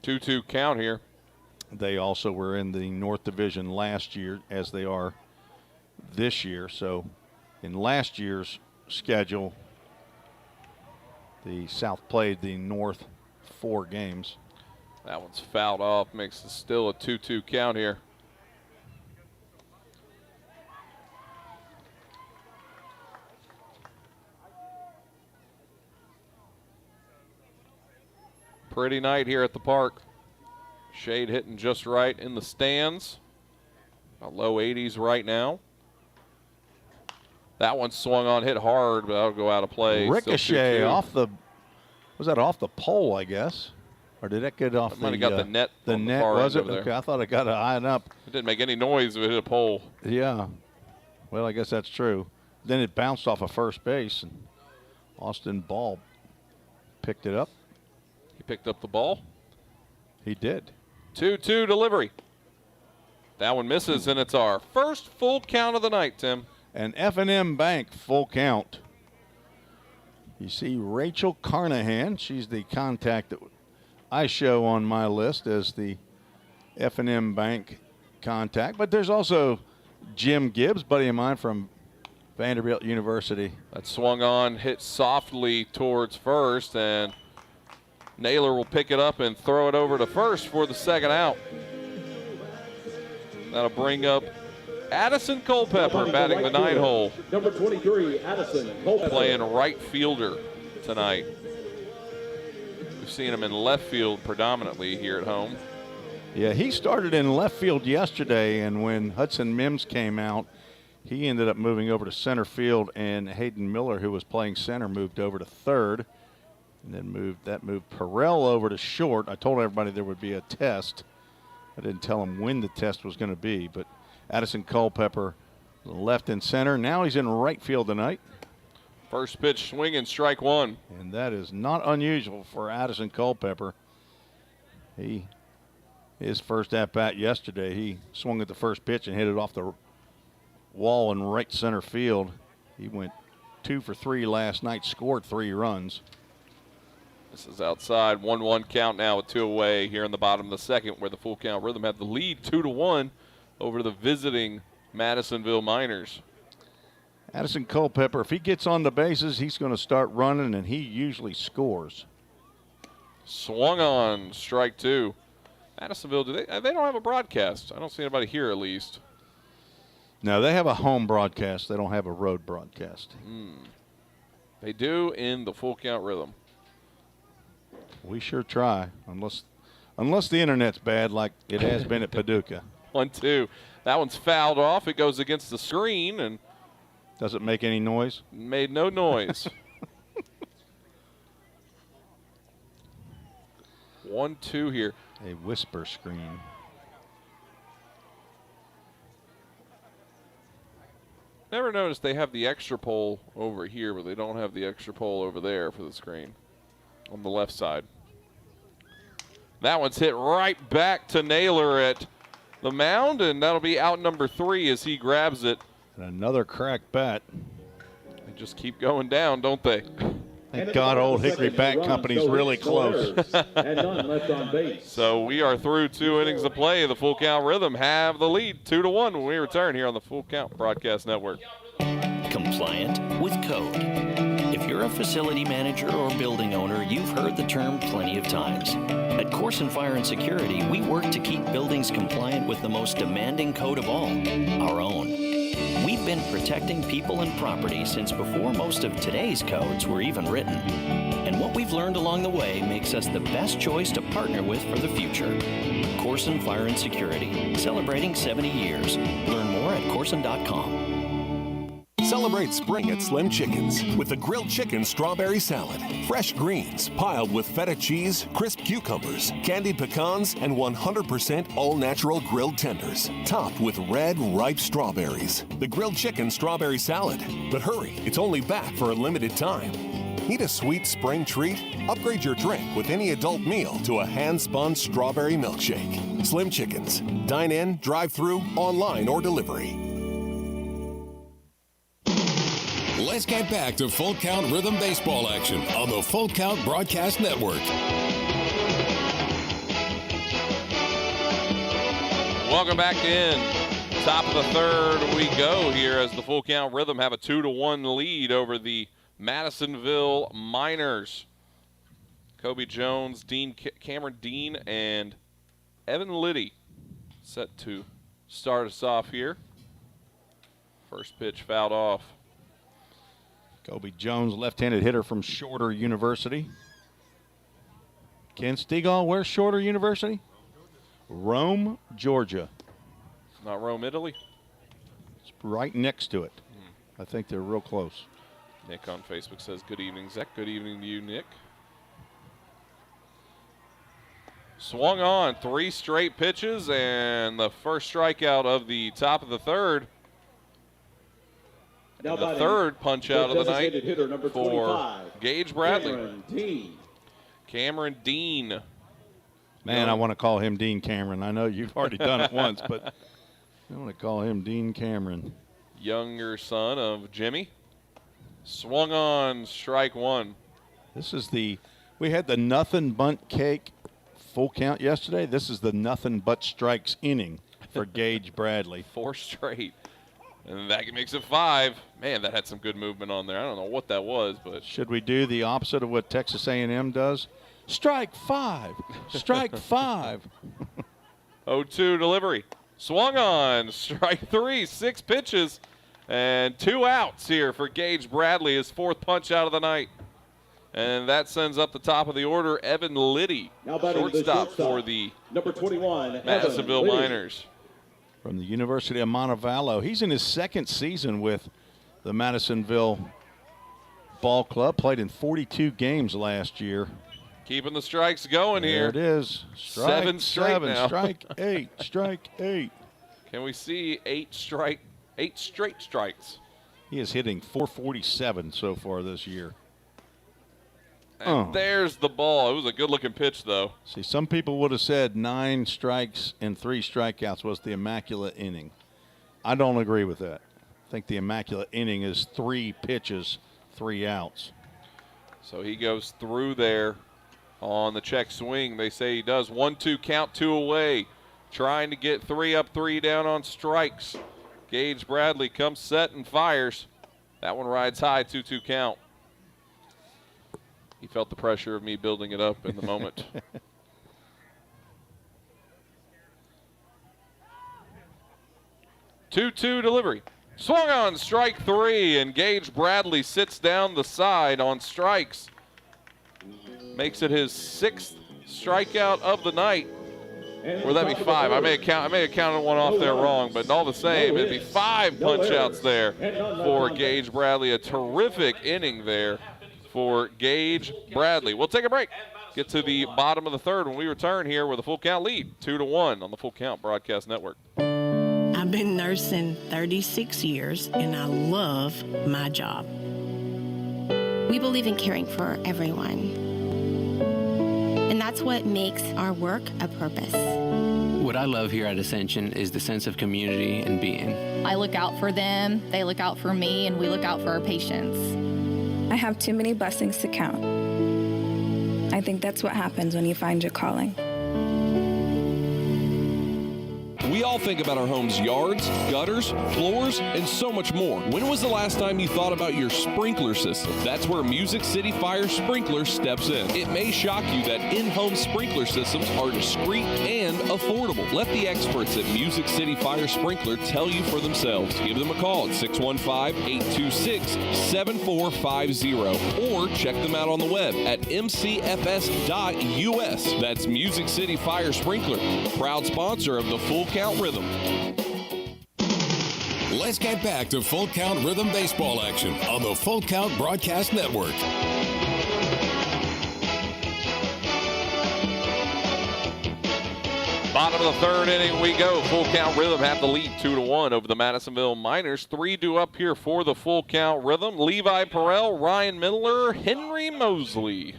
2-2 count here. They also were in the North Division last year, as they are this year. So in last year's schedule, the South played the North 4 games. That one's fouled off, makes it still a 2-2 count here. Pretty night here at the park. Shade hitting just right in the stands. About low 80s right now. That one swung on, hit hard, but that'll go out of play. Ricochet off the, was that off the pole, I guess? Or did that get off might have got the net. The net, was it? Okay, I thought it got high up. It didn't make any noise if it hit a pole. Yeah. Well, I guess that's true. Then it bounced off of first base, and Austin Ball picked it up. He picked up the ball. He did. 2-2 delivery. That one misses, and it's our first full count of the night, Tim. And F&M Bank full count. You see Rachel Carnahan. She's the contact that I show on my list as the F&M Bank contact. But there's also Jim Gibbs, buddy of mine from Vanderbilt University. That swung on, hit softly towards first, and Naylor will pick it up and throw it over to first for the second out. That'll bring up Addison Culpepper batting the 9 hole. Number 23, Addison Culpepper. Playing right fielder tonight. We've seen him in left field predominantly here at home. Yeah, he started in left field yesterday, and when Hudson Mims came out, he ended up moving over to center field, and Hayden Miller, who was playing center, moved over to third. And then moved Perrell over to short. I told everybody there would be a test. I didn't tell him when the test was going to be, but Addison Culpepper left and center. Now he's in right field tonight. First pitch swinging, strike one. And that is not unusual for Addison Culpepper. His first at-bat yesterday, he swung at the first pitch and hit it off the wall in right center field. He went 2 for 3 last night, scored 3 runs. This is outside. 1-1 count now with 2 away here in the bottom of the second, where the full count Rhythm had the lead 2-1 over the visiting Madisonville Miners. Addison Culpepper, if he gets on the bases, he's going to start running, and he usually scores. Swung on, strike 2. Madisonville, they don't have a broadcast. I don't see anybody here at least. No, they have a home broadcast. They don't have a road broadcast. They do in the full count Rhythm. We sure try, unless the internet's bad like it has been at Paducah. 1-2. That one's fouled off. It goes against the screen, and does it make any noise? Made no noise. 1-2 here. A whisper screen. Never noticed they have the extra pole over here, but they don't have the extra pole over there for the screen on the left side. That one's hit right back to Naylor at the mound, and that'll be out number 3 as he grabs it. And another cracked bat. They just keep going down, don't they? Thank God old Hickory Bat Company's really close. And none left on base. So we are through 2 innings of play. The full count Rhythm have the lead 2-1 when we return here on the Full Count Broadcast Network. Compliant with code. If you're a facility manager or building owner, you've heard the term plenty of times. At Corson Fire and Security, we work to keep buildings compliant with the most demanding code of all, our own. We've been protecting people and property since before most of today's codes were even written. And what we've learned along the way makes us the best choice to partner with for the future. Corson Fire and Security, celebrating 70 years. Learn more at corson.com. Celebrate spring at Slim Chickens with the grilled chicken strawberry salad. Fresh greens piled with feta cheese, crisp cucumbers, candied pecans, and 100% all-natural grilled tenders. Topped with red, ripe strawberries. The grilled chicken strawberry salad. But hurry, it's only back for a limited time. Need a sweet spring treat? Upgrade your drink with any adult meal to a hand-spun strawberry milkshake. Slim Chickens. Dine in, drive-through, online, or delivery. Let's get back to Full Count Rhythm Baseball action on the Full Count Broadcast Network. Welcome back in. Top of the third we go here as the Full Count Rhythm have a 2-1 lead over the Madisonville Miners. Kobe Jones, Cameron Dean, and Evan Liddy set to start us off here. First pitch fouled off. Kobe Jones, left-handed hitter from Shorter University. Ken Stegall, where's Shorter University? Rome, Georgia. It's not Rome, Italy? It's right next to it. I think they're real close. Nick on Facebook says, good evening, Zach. Good evening to you, Nick. Swung on 3 straight pitches, and the first strikeout of the top of the third. And the third punch out of the night for Gage Bradley. Cameron Dean. Man, I want to call him Dean Cameron. I know you've already done it once, but I want to call him Dean Cameron. Younger son of Jimmy. Swung on strike one. This is we had the nothing bunt cake full count yesterday. This is the nothing but strikes inning for Gage Bradley. 4 straight. And that makes it 5. Man, that had some good movement on there. I don't know what that was, but should we do the opposite of what Texas A&M does? Strike 5. Strike 5. 0-2 delivery. Swung on. Strike 3. 6 pitches. And 2 outs here for Gage Bradley, his 4th punch out of the night. And that sends up the top of the order Evan Liddy, shortstop for the number 21 Madisonville Miners. From the University of Montevallo. He's in his 2nd season with the Madisonville Ball Club. Played in 42 games last yeyear. Keeping the strikes going here. There it is. Strike 7 straight now. Strike 8. Strike 8. Can we see 8 straight strikes? He is hitting .447 so far this year. And there's the ball. It was a good-looking pitch, though. See, some people would have said 9 strikes and 3 strikeouts was the immaculate inning. I don't agree with that. I think the immaculate inning is 3 pitches, 3 outs. So he goes through there on the check swing. They say he does. 1-2 count, 2 away. Trying to get 3 up, 3 down on strikes. Gage Bradley comes set and fires. That one rides high, 2-2 count. He felt the pressure of me building it up in the moment. 2-2 delivery. Swung on strike 3, and Gage Bradley sits down the side on strikes. Makes it his 6th strikeout of the night. Or that'd be 5. I may have counted one off there wrong, but all the same, it'd be 5 punch-outs there for Gage Bradley. A terrific inning there for Gage Bradley. We'll take a break. Get to the bottom of the third when we return here with a Full Count lead, 2-1 on the Full Count Broadcast Network. I've been nursing 36 years, and I love my job. We believe in caring for everyone. And that's what makes our work a purpose. What I love here at Ascension is the sense of community and being. I look out for them, they look out for me, and we look out for our patients. I have too many blessings to count. I think that's what happens when you find your calling. We all think about our home's yards, gutters, floors, and so much more. When was the last time you thought about your sprinkler system? That's where Music City Fire Sprinkler steps in. It may shock you that in-home sprinkler systems are discreet and affordable. Let the experts at Music City Fire Sprinkler tell you for themselves. Give them a call at 615-826-7450 or check them out on the web at mcfs.us. That's Music City Fire Sprinkler, proud sponsor of the Full Count Rhythm. Let's get back to Full Count Rhythm baseball action on the Full Count Broadcast Network. Bottom of the third inning we go. Full Count Rhythm have the lead 2-1 over the Madisonville Miners. 3-2 up here for the Full Count Rhythm. Levi Perrell, Ryan Miller, Henry Mosley.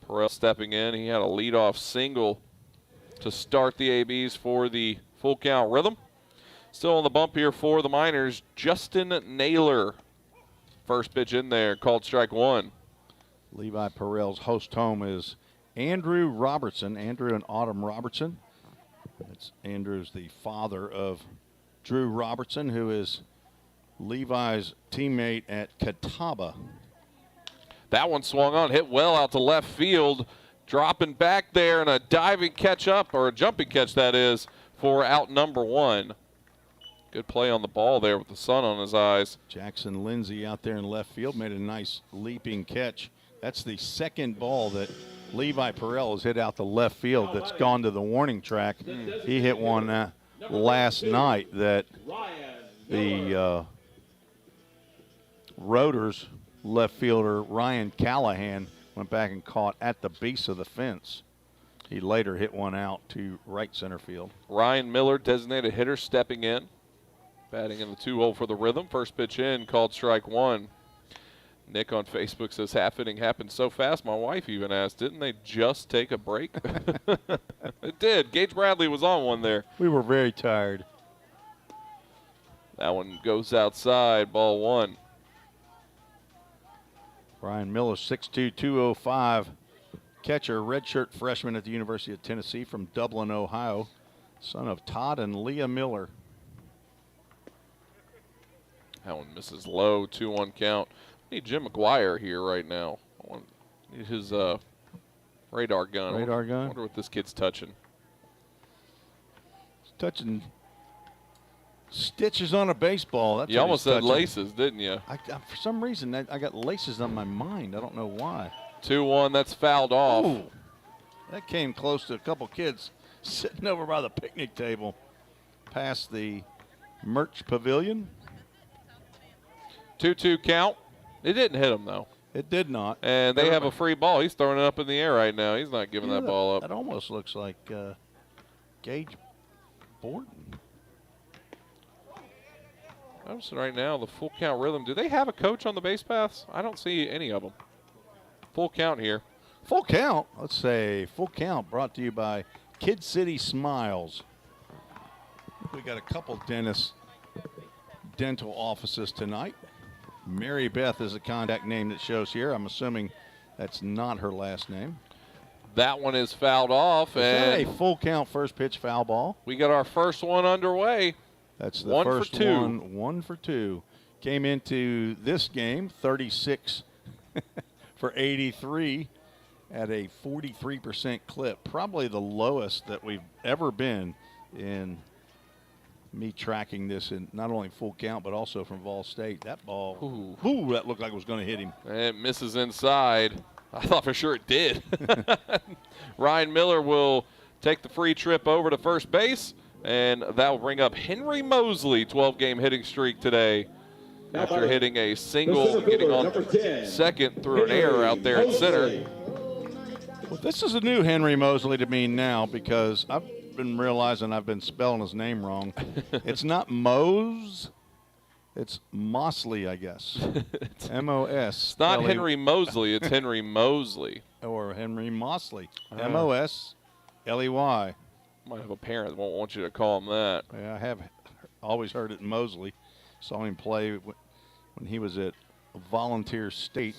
Perrell stepping in. He had a leadoff single to start the ABs for the Full Count Rhythm. Still on the bump here for the Miners, Justin Naylor. First pitch in there, called strike one. Levi Perrell's host home is Andrew Robertson, Andrew and Autumn Robertson. Andrew's the father of Drew Robertson, who is Levi's teammate at Catawba. That one swung on, hit well out to left field, dropping back there, and a diving catch up, or a jumping catch that is, for out number one. Good play on the ball there with the sun on his eyes. Jackson Lindsay out there in left field made a nice leaping catch. That's the second ball that Levi Perrell has hit out the left field that's gone to the warning track. He hit one last night that the Rotors left fielder Ryan Callahan went back and caught at the base of the fence. He later hit one out to right center field. Ryan Miller, designated hitter, stepping in. Batting in the 2-hole for the Rhythm. First pitch in, called strike one. Nick on Facebook says half inning happened so fast, my wife even asked, didn't they just take a break? It did. Gage Bradley was on one there. We were very tired. That one goes outside, ball one. Ryan Miller, 6'2", 205. Catcher, redshirt freshman at the University of Tennessee from Dublin, Ohio. Son of Todd and Leah Miller. That one misses low, 2-1 count. Need Jim McGuire here right now. Need his radar gun. Radar gun? I wonder what this kid's touching. He's touching stitches on a baseball. That's you almost said laces, didn't you? For some reason, I got laces on my mind. I don't know why. 2-1, that's fouled off. Ooh, that came close to a couple kids sitting over by the picnic table past the merch pavilion. 2-2 count. It didn't hit him, though. It did not. And they have a free ball. He's throwing it up in the air right now. He's not giving that ball up. That almost looks like Gage Borden. Notice right now, the Full Count Rhythm. Do they have a coach on the base paths? I don't see any of them. Full count here. Full count. Let's say full count brought to you by Kid City Smiles. We got a couple dental offices tonight. Mary Beth is a contact name that shows here. I'm assuming that's not her last name. That one is fouled off. Is that a full count first pitch foul ball? We got our first one underway. That's the first one. 1 for 2. Came into this game 36 for 83 at a 43% clip. Probably the lowest that we've ever been in me tracking this in not only full count but also from Vol State. That ball, that looked like it was going to hit him. It misses inside. I thought for sure it did. Ryan Miller will take the free trip over to first base, and that will bring up Henry Mosley, 12-game hitting streak today. After hitting a single, getting on second through an error out there at center. Well, this is a new Henry Mosley to me now because I've been realizing I've been spelling his name wrong. It's not Mose, it's Mosley, I guess. M-O-S. It's not Henry Mosley, it's Henry Mosley. Or Henry Mosley. M-O-S-L-E-Y. Might have a parent that won't want you to call him that. Yeah, I have always heard it Mosley. Saw him play when he was at Volunteer State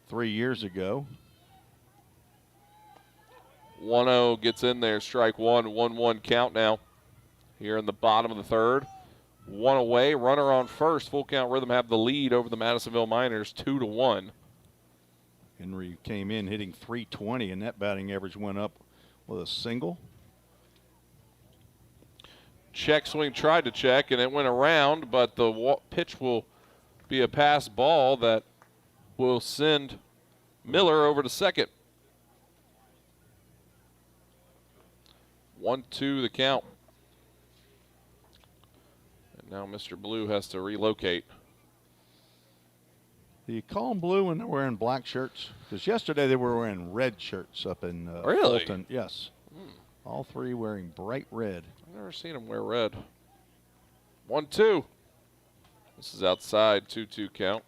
3 years ago. 1-0 gets in there, strike one, 1-1 count now. Here in the bottom of the third. One away, runner on first. Full Count Rhythm have the lead over the Madisonville Miners, 2-1. Henry came in hitting .320, and that batting average went up, with a single. Check swing tried to check, and it went around, but the pitch will be a pass ball that will send Miller over to second. 1-2 the count. And now Mr. Blue has to relocate. Do you call them blue when they're wearing black shirts? Because yesterday they were wearing red shirts up in really? Fulton. Yes. All three wearing bright red. I've never seen them wear red. 1-2. This is outside, 2-2 count.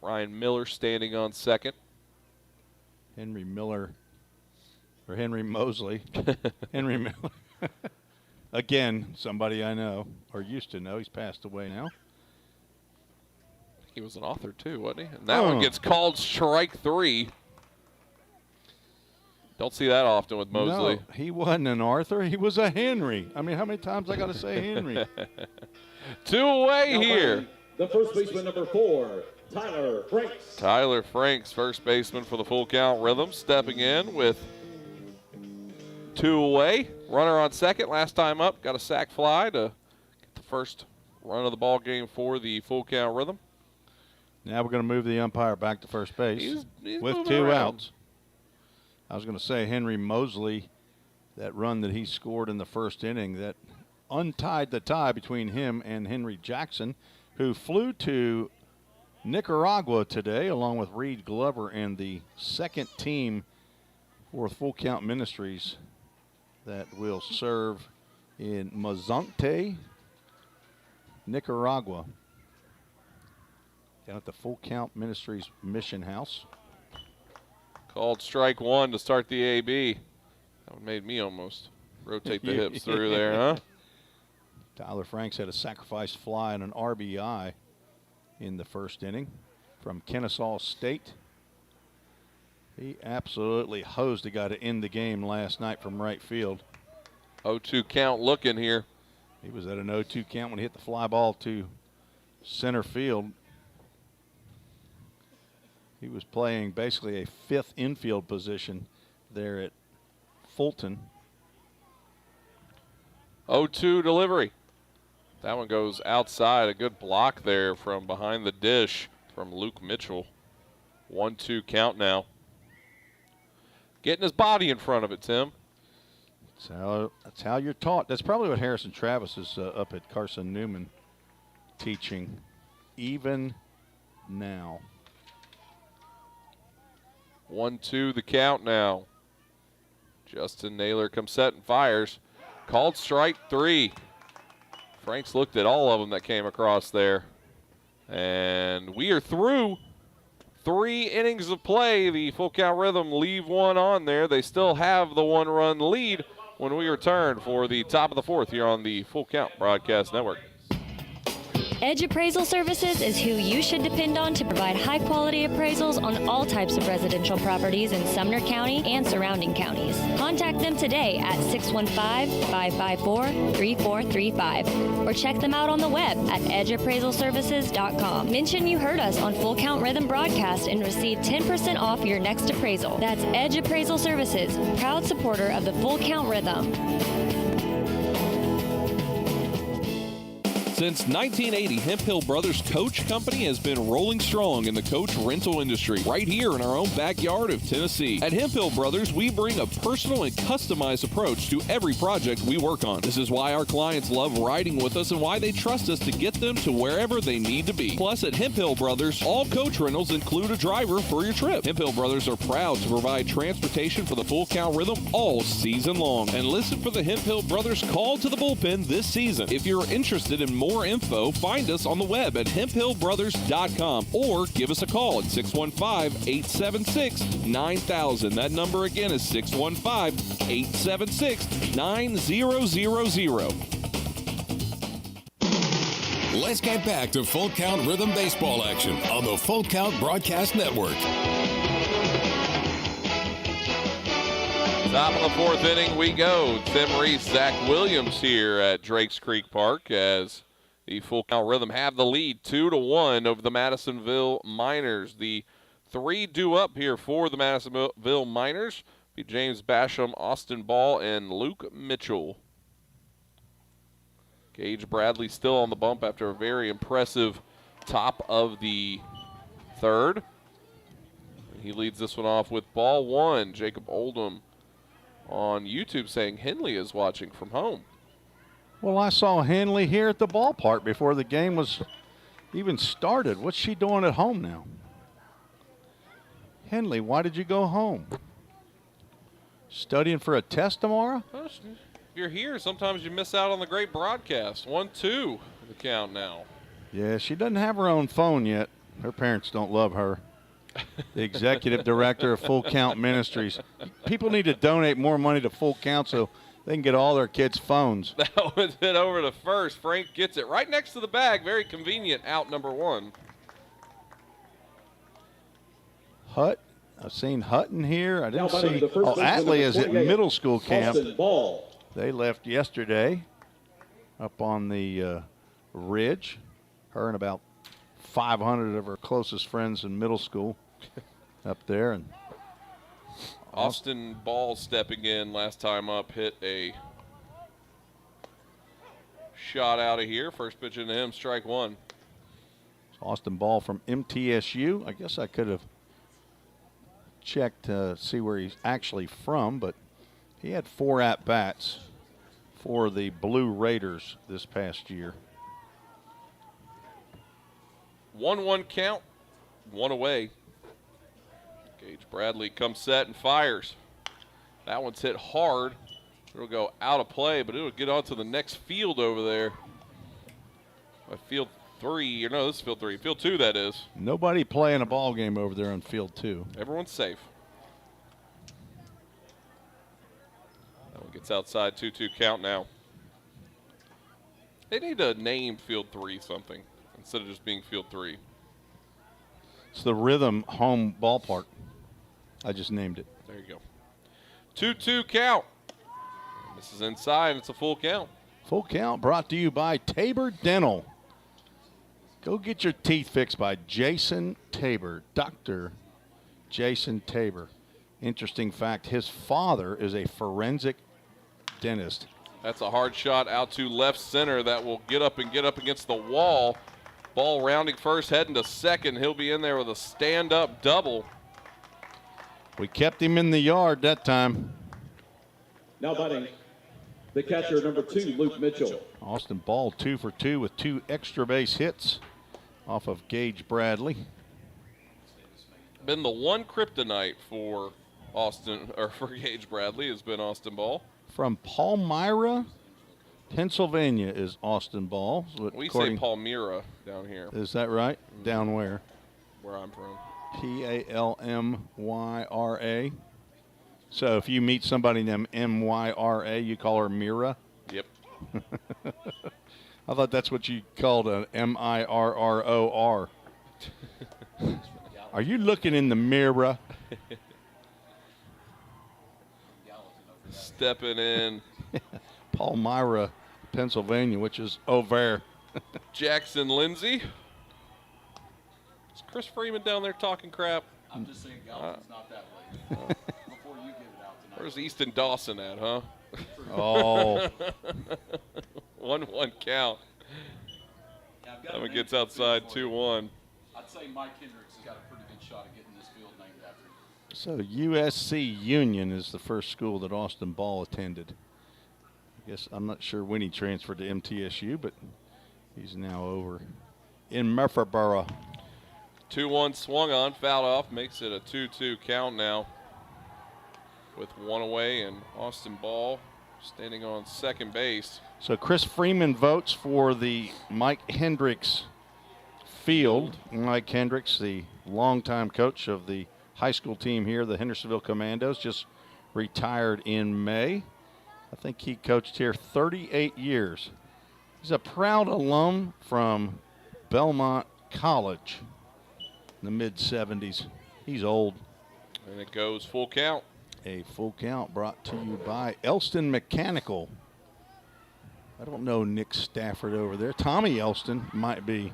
Ryan Miller standing on second. Henry Miller, or Henry Mosley. Henry Miller. Again, somebody I know, or used to know. He's passed away now. He was an author too, wasn't he? And that one gets called strike 3. Don't see that often with Mosley. No, he wasn't an Arthur. He was a Henry. I mean, how many times I got to say Henry? 2 away Now here. The first baseman, number 4, Tyler Franks. Tyler Franks, first baseman for the Full Count Rhythm, stepping in with 2 away. Runner on second, last time up, got a sac fly to get the first run of the ball game for the Full Count Rhythm. Now we're going to move the umpire back to first base He's with moving 2 around. outs. I was going to say Henry Mosley, that run that he scored in the first inning, that untied the tie between him and Henry Jackson, who flew to Nicaragua today, along with Reed Glover and the second team for Full Count Ministries that will serve in Mazante, Nicaragua, down at the Full Count Ministries Mission House. Called strike 1 to start the AB. That one made me almost rotate the hips through there, huh? Tyler Franks had a sacrifice fly and an RBI in the first inning from Kennesaw State. He absolutely hosed a guy to end the game last night from right field. 0-2 count looking here. He was at an 0-2 count when he hit the fly ball to center field. He was playing basically a 5th infield position there at Fulton. 0-2 delivery. That one goes outside. A good block there from behind the dish from Luke Mitchell. 1-2 count now. Getting his body in front of it, Tim. That's how you're taught. That's probably what Harrison Travis is up at Carson Newman teaching even now. 1-2 the count now. Justin Naylor comes set and fires. Called strike 3. Franks looked at all of them that came across there. And we are through 3 innings of play. The Full Count Rhythm leave one on there. They still have the 1-run lead when we return for the top of the 4th here on the Full Count Broadcast Network. Edge Appraisal Services is who you should depend on to provide high-quality appraisals on all types of residential properties in Sumner County and surrounding counties. Contact them today at 615-554-3435 or check them out on the web at edgeappraisalservices.com. Mention you heard us on Full Count Rhythm Broadcast and receive 10% off your next appraisal. That's Edge Appraisal Services, proud supporter of the Full Count Rhythm. Since 1980, Hemp Hill Brothers Coach Company has been rolling strong in the coach rental industry right here in our own backyard of Tennessee. At Hemp Hill Brothers, we bring a personal and customized approach to every project we work on. This is why our clients love riding with us and why they trust us to get them to wherever they need to be. Plus, at Hemp Hill Brothers, all coach rentals include a driver for your trip. Hemp Hill Brothers are proud to provide transportation for the Full Count Rhythm all season long. And listen for the Hemp Hill Brothers call to the bullpen this season. If you're interested in more info, find us on the web at hemphillbrothers.com or give us a call at 615-876-9000. That number again is 615-876-9000. Let's get back to Full Count Rhythm baseball action on the Full Count Broadcast Network. Top of the 4th inning we go. Tim Reese, Zach Williams here at Drakes Creek Park as the Full Count Rhythm have the lead 2-1 over the Madisonville Miners. The 3 due up here for the Madisonville Miners. Be James Basham, Austin Ball, and Luke Mitchell. Gage Bradley still on the bump after a very impressive top of the third. He leads this one off with ball 1. Jacob Oldham on YouTube saying Henley is watching from home. Well, I saw Henley here at the ballpark before the game was even started. What's she doing at home now? Henley, why did you go home? Studying for a test tomorrow? Well, if you're here, sometimes you miss out on the great broadcast. 1-2 the count now. Yeah, she doesn't have her own phone yet. Her parents don't love her. The executive director of Full Count Ministries. People need to donate more money to Full Count so they can get all their kids' phones. That was hit over to first. Frank gets it right next to the bag. Very convenient. Out number 1. Hutt. I've seen Hutton here. I didn't see. Oh, Atlee is at middle school camp. They left yesterday up on the ridge. Her and about 500 of her closest friends in middle school up there. And Austin Ball stepping in last time up, hit a shot out of here. First pitch into him, strike 1. Austin Ball from MTSU. I guess I could have checked to see where he's actually from, but he had 4 at-bats for the Blue Raiders this past year. 1-1 count, 1 away. Gage Bradley comes set and fires. That one's hit hard. It'll go out of play, but it'll get on to the next field over there. Field 3, or no, this is field 3. Field 2, that is. Nobody playing a ball game over there on field 2. Everyone's safe. That one gets outside, 2-2 count now. They need to name field 3 something instead of just being field 3. It's the Rhythm home ballpark. I just named it. There you go. 2-2 count. This is inside. It's a full count. Full count brought to you by Tabor Dental. Go get your teeth fixed by Jason Tabor, Dr. Jason Tabor. Interesting fact, his father is a forensic dentist. That's a hard shot out to left center that will get up against the wall. Ball rounding first, heading to second. He'll be in there with a stand-up double. We kept him in the yard that time. Now batting, the catcher, number 2, Luke Mitchell. Austin Ball 2 for 2 with 2 extra base hits off of Gage Bradley. Been the one kryptonite for Gage Bradley has been Austin Ball. From Palmyra, Pennsylvania is Austin Ball. We say Palmyra down here. Is that right? Mm-hmm. Down where? Where I'm from. Palmyra. So if you meet somebody named Myra, you call her Mira? Yep. I thought that's what you called an Mirror. Are you looking in the mirror? Stepping in. Palmyra, Pennsylvania, which is over. Jackson Lindsay. Is Chris Freeman down there talking crap? I'm just saying Gallatin's not that late. Before you give it out tonight. Where's Easton Dawson at, huh? Oh. 1-1 count. That one gets outside 2-1. I'd say Mike Hendricks has got a pretty good shot at getting this field named after him. So USC Union is the first school that Austin Ball attended. I guess I'm not sure when he transferred to MTSU, but he's now over in Murfreesboro. 2-1 swung on, fouled off, makes it a 2-2 count now with 1 away, and Austin Ball standing on second base. So Chris Freeman votes for the Mike Hendricks field. Mike Hendricks, the longtime coach of the high school team here, the Hendersonville Commandos, just retired in May. I think he coached here 38 years. He's a proud alum from Belmont College in the mid-'70s. He's old. And it goes full count. A full count brought to you by Elston Mechanical. I don't know Nick Stafford over there. Tommy Elston might be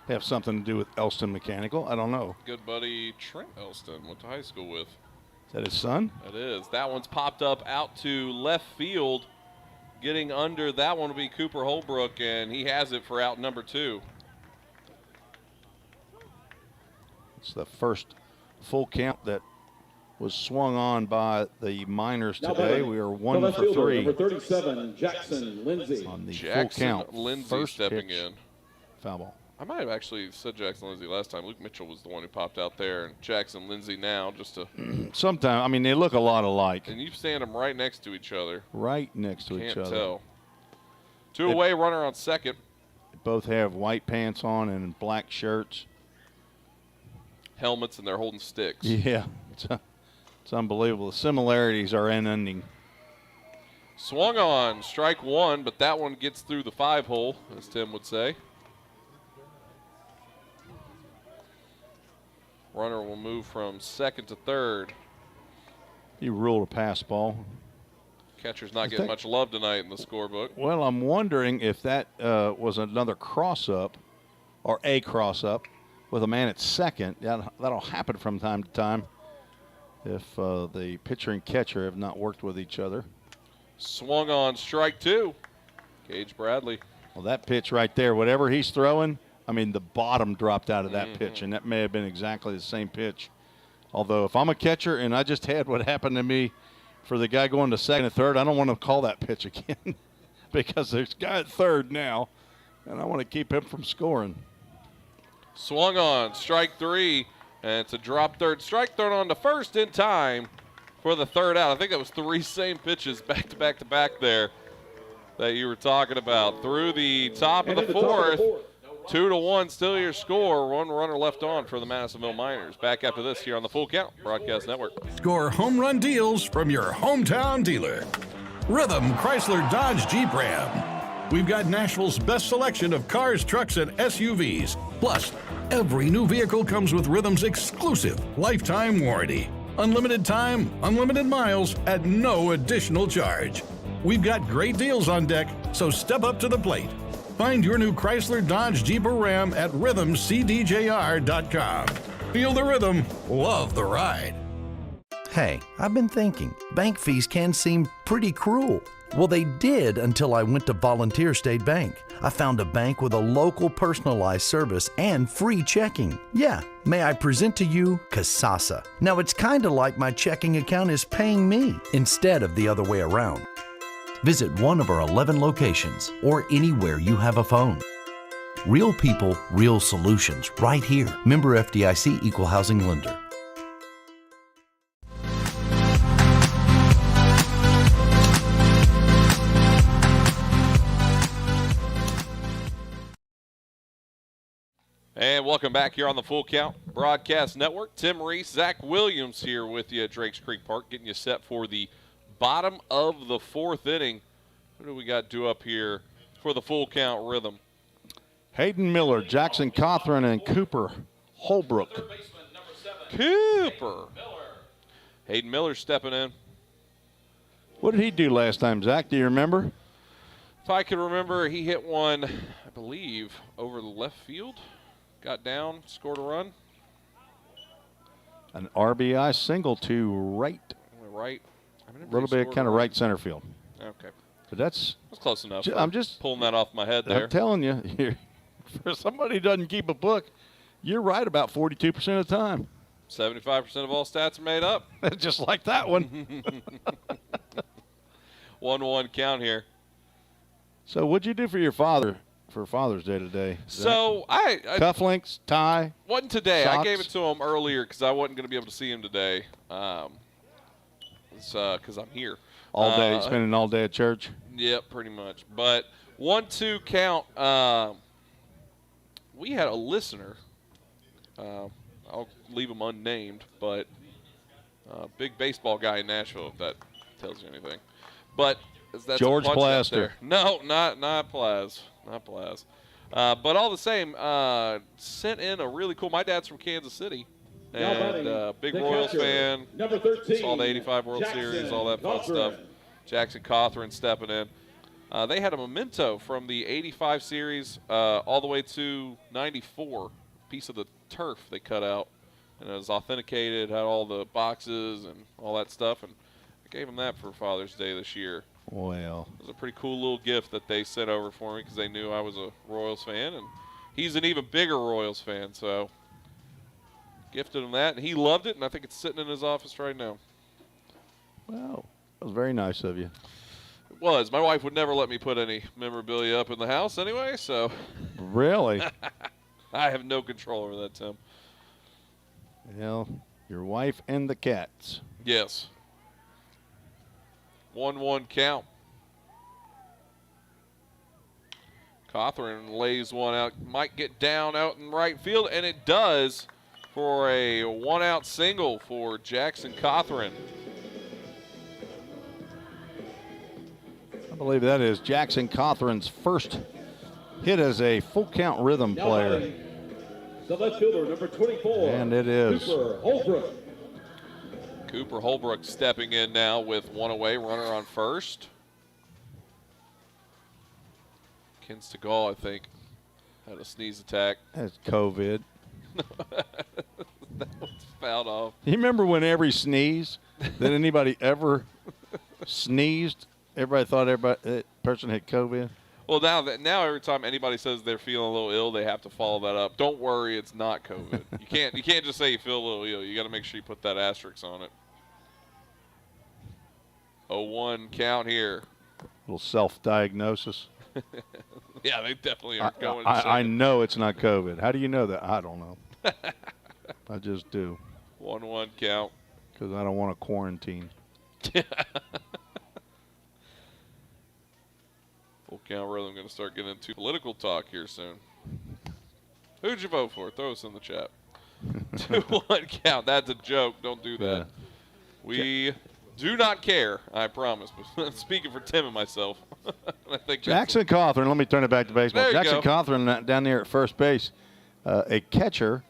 have something to do with Elston Mechanical. I don't know. Good buddy Trent Elston went to high school with. Is that his son? It is. That one's popped up out to left field. Getting under that one will be Cooper Holbrook, and he has it for out number 2. It's the first full count that was swung on by the Miners today. We are 1 for 3. Number 37, Jackson Lindsay. On the Jackson full count. Lindsay First stepping pitch, in. Foul ball. I might have actually said Jackson Lindsay last time. Luke Mitchell was the one who popped out there, and Jackson Lindsay now just to. Sometimes, I mean, they look a lot alike. And you stand them right next to each other. Right next to each Can't other. tell. 2 away, runner on second. They both have white pants on and black shirts. Helmets, and they're holding sticks. Yeah, it's unbelievable. The similarities are unending. Swung on, strike 1, but that one gets through the 5-hole, as Tim would say. Runner will move from second to third. He ruled a pass ball. Catcher's not getting much love tonight in the scorebook. Well, I'm wondering if that was another cross-up or a cross-up with a man at second. That'll happen from time to time if the pitcher and catcher have not worked with each other. Swung on, strike 2. Gage Bradley. Well, that pitch right there, whatever he's throwing, I mean, the bottom dropped out of that pitch, and that may have been exactly the same pitch. Although, if I'm a catcher and I just had what happened to me for the guy going to second and third, I don't want to call that pitch again because there's a guy at third now, and I want to keep him from scoring. Swung on, strike 3, and it's a drop third. Strike third on to first in time for the third out. I think that was 3 same pitches back to back to back there that you were talking about. Through the top of the fourth. 2-1, still your score. 1 runner left on for the Madisonville Miners. Back after this here on the Full Count Broadcast Network. Score home run deals from your hometown dealer. Rhythm Chrysler Dodge Jeep Ram. We've got Nashville's best selection of cars, trucks, and SUVs. Plus, every new vehicle comes with Rhythm's exclusive lifetime warranty. Unlimited time, unlimited miles at no additional charge. We've got great deals on deck, so step up to the plate. Find your new Chrysler, Dodge, Jeep, or Ram at rhythmcdjr.com. Feel the rhythm, love the ride. Hey, I've been thinking, bank fees can seem pretty cruel. Well, they did until I went to Volunteer State Bank. I found a bank with a local personalized service and free checking. Yeah, may I present to you Kasasa. Now, it's kind of like my checking account is paying me instead of the other way around. Visit one of our 11 locations or anywhere you have a phone. Real people, real solutions, right here. Member FDIC Equal Housing Lender. And welcome back here on the Full Count Broadcast Network. Tim Reese, Zach Williams here with you at Drakes Creek Park, getting you set for the bottom of the 4th inning. What do we got due up here for the Full Count Rhythm? Hayden Miller, Jackson Cothran, and Cooper Holbrook. Cooper. Hayden Miller stepping in. What did he do last time, Zach? Do you remember? If I can remember, he hit one, I believe, over the left field. Got down, scored a run. An RBI single to right. Right. A little bit kind of right center field. Okay. But that's close enough. I'm just pulling that off my head there. I'm telling you, for somebody who doesn't keep a book, you're right about 42% of the time. 75% of all stats are made up. Just like that one. 1-1 count here. So what'd you do for your father for Father's Day today? So I cufflinks, tie. Wasn't today. Socks? I gave it to him earlier because I wasn't going to be able to see him today. Because I'm here. All day, spending all day at church? Yep, pretty much. But 1-2 count. We had a listener. I'll leave him unnamed, but big baseball guy in Nashville, if that tells you anything. But that's George Plaster. No, not Plaz. Not Plaz. But all the same, sent in a really cool. My dad's from Kansas City. And big Royals fan. Number 13, saw the 85 World Series, all that fun stuff. Jackson Cothran stepping in. They had a memento from the 85 series all the way to 94, piece of the turf they cut out. And it was authenticated, had all the boxes and all that stuff. And I gave them that for Father's Day this year. Well, it was a pretty cool little gift that they sent over for me because they knew I was a Royals fan. And he's an even bigger Royals fan, so gifted him that. And he loved it, and I think it's sitting in his office right now. Well, that was very nice of you. It was. My wife would never let me put any memorabilia up in the house anyway, so. Really? I have no control over that, Tim. Well, your wife and the cats. Yes. 1-1 count. Cawthorn lays one out. Might get down out in right field, and it does for a one-out single for Jackson Cawthorn. I believe that is Jackson Cawthorn's first hit as a full count rhythm player. The left fielder, number 24. And it is. Cooper Holbrook. Cooper Holbrook stepping in now with one away, runner on first. Ken Stegall, I think, had a sneeze attack. That's COVID. That one's fouled off. You remember when every sneeze that anybody ever sneezed, everybody thought that person had COVID? Well, now every time anybody says they're feeling a little ill, they have to follow that up. Don't worry, it's not COVID. You can't just say you feel a little ill. You got to make sure you put that asterisk on it. 0-1 count here. A little self-diagnosis. Yeah, they definitely are going. I know it's not COVID. How do you know that? I don't know. I just do. 1-1 count. Because I don't want to quarantine. Full count rhythm. Going to start getting into political talk here soon. Who'd you vote for? Throw us in the chat. 2-1 count. That's a joke. Don't do that. Yeah. We do not care, I promise. But speaking for Tim and myself, I think Jackson Cawthorn. Let me turn it back to baseball. There you Jackson go. Cawthorn down there at first base, a catcher,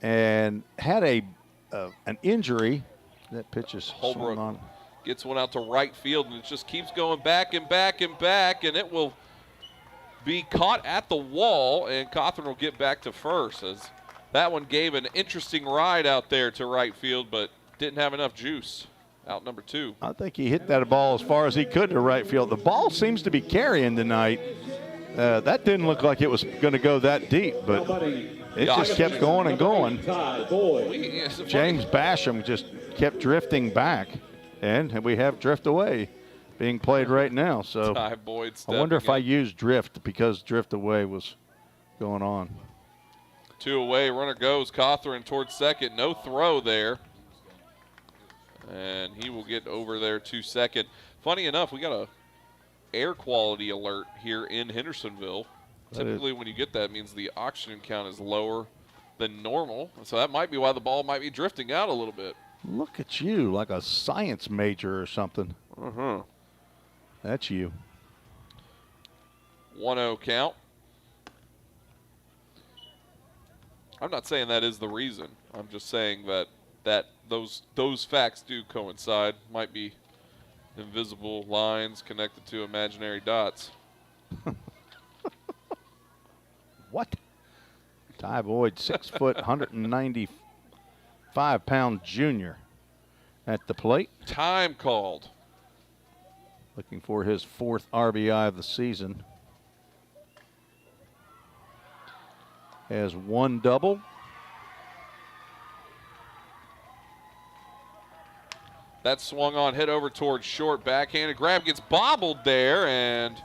and had an injury. That pitch is swung on. Gets one out to right field, and it just keeps going back and back and back, and it will be caught at the wall, and Cawthorn will get back to first, as that one gave an interesting ride out there to right field, but didn't have enough juice. Out number 2. I think he hit that ball as far as he could to right field. The ball seems to be carrying tonight. That didn't look like it was going to go that deep, but it just kept going and going. James Basham just kept drifting back, and we have Drift Away being played right now. So Ty Boyd I wonder if I stepping used Drift because Drift Away was going on. 2 away, runner goes. Cawthorn towards second. No throw there. And he will get over there to second. Funny enough, we got a air quality alert here in Hendersonville. Typically when you get that, it means the oxygen count is lower than normal. So that might be why the ball might be drifting out a little bit. Look at you, like a science major or something. Uh-huh. That's you. 1-0 count. I'm not saying that is the reason. I'm just saying that those facts do coincide. Might be invisible lines connected to imaginary dots. What? Ty Boyd, 6 foot, 195-pound junior at the plate. Time called. Looking for his 4th RBI of the season. Has 1 double. That swung on, hit over towards short, backhanded grab, gets bobbled there, and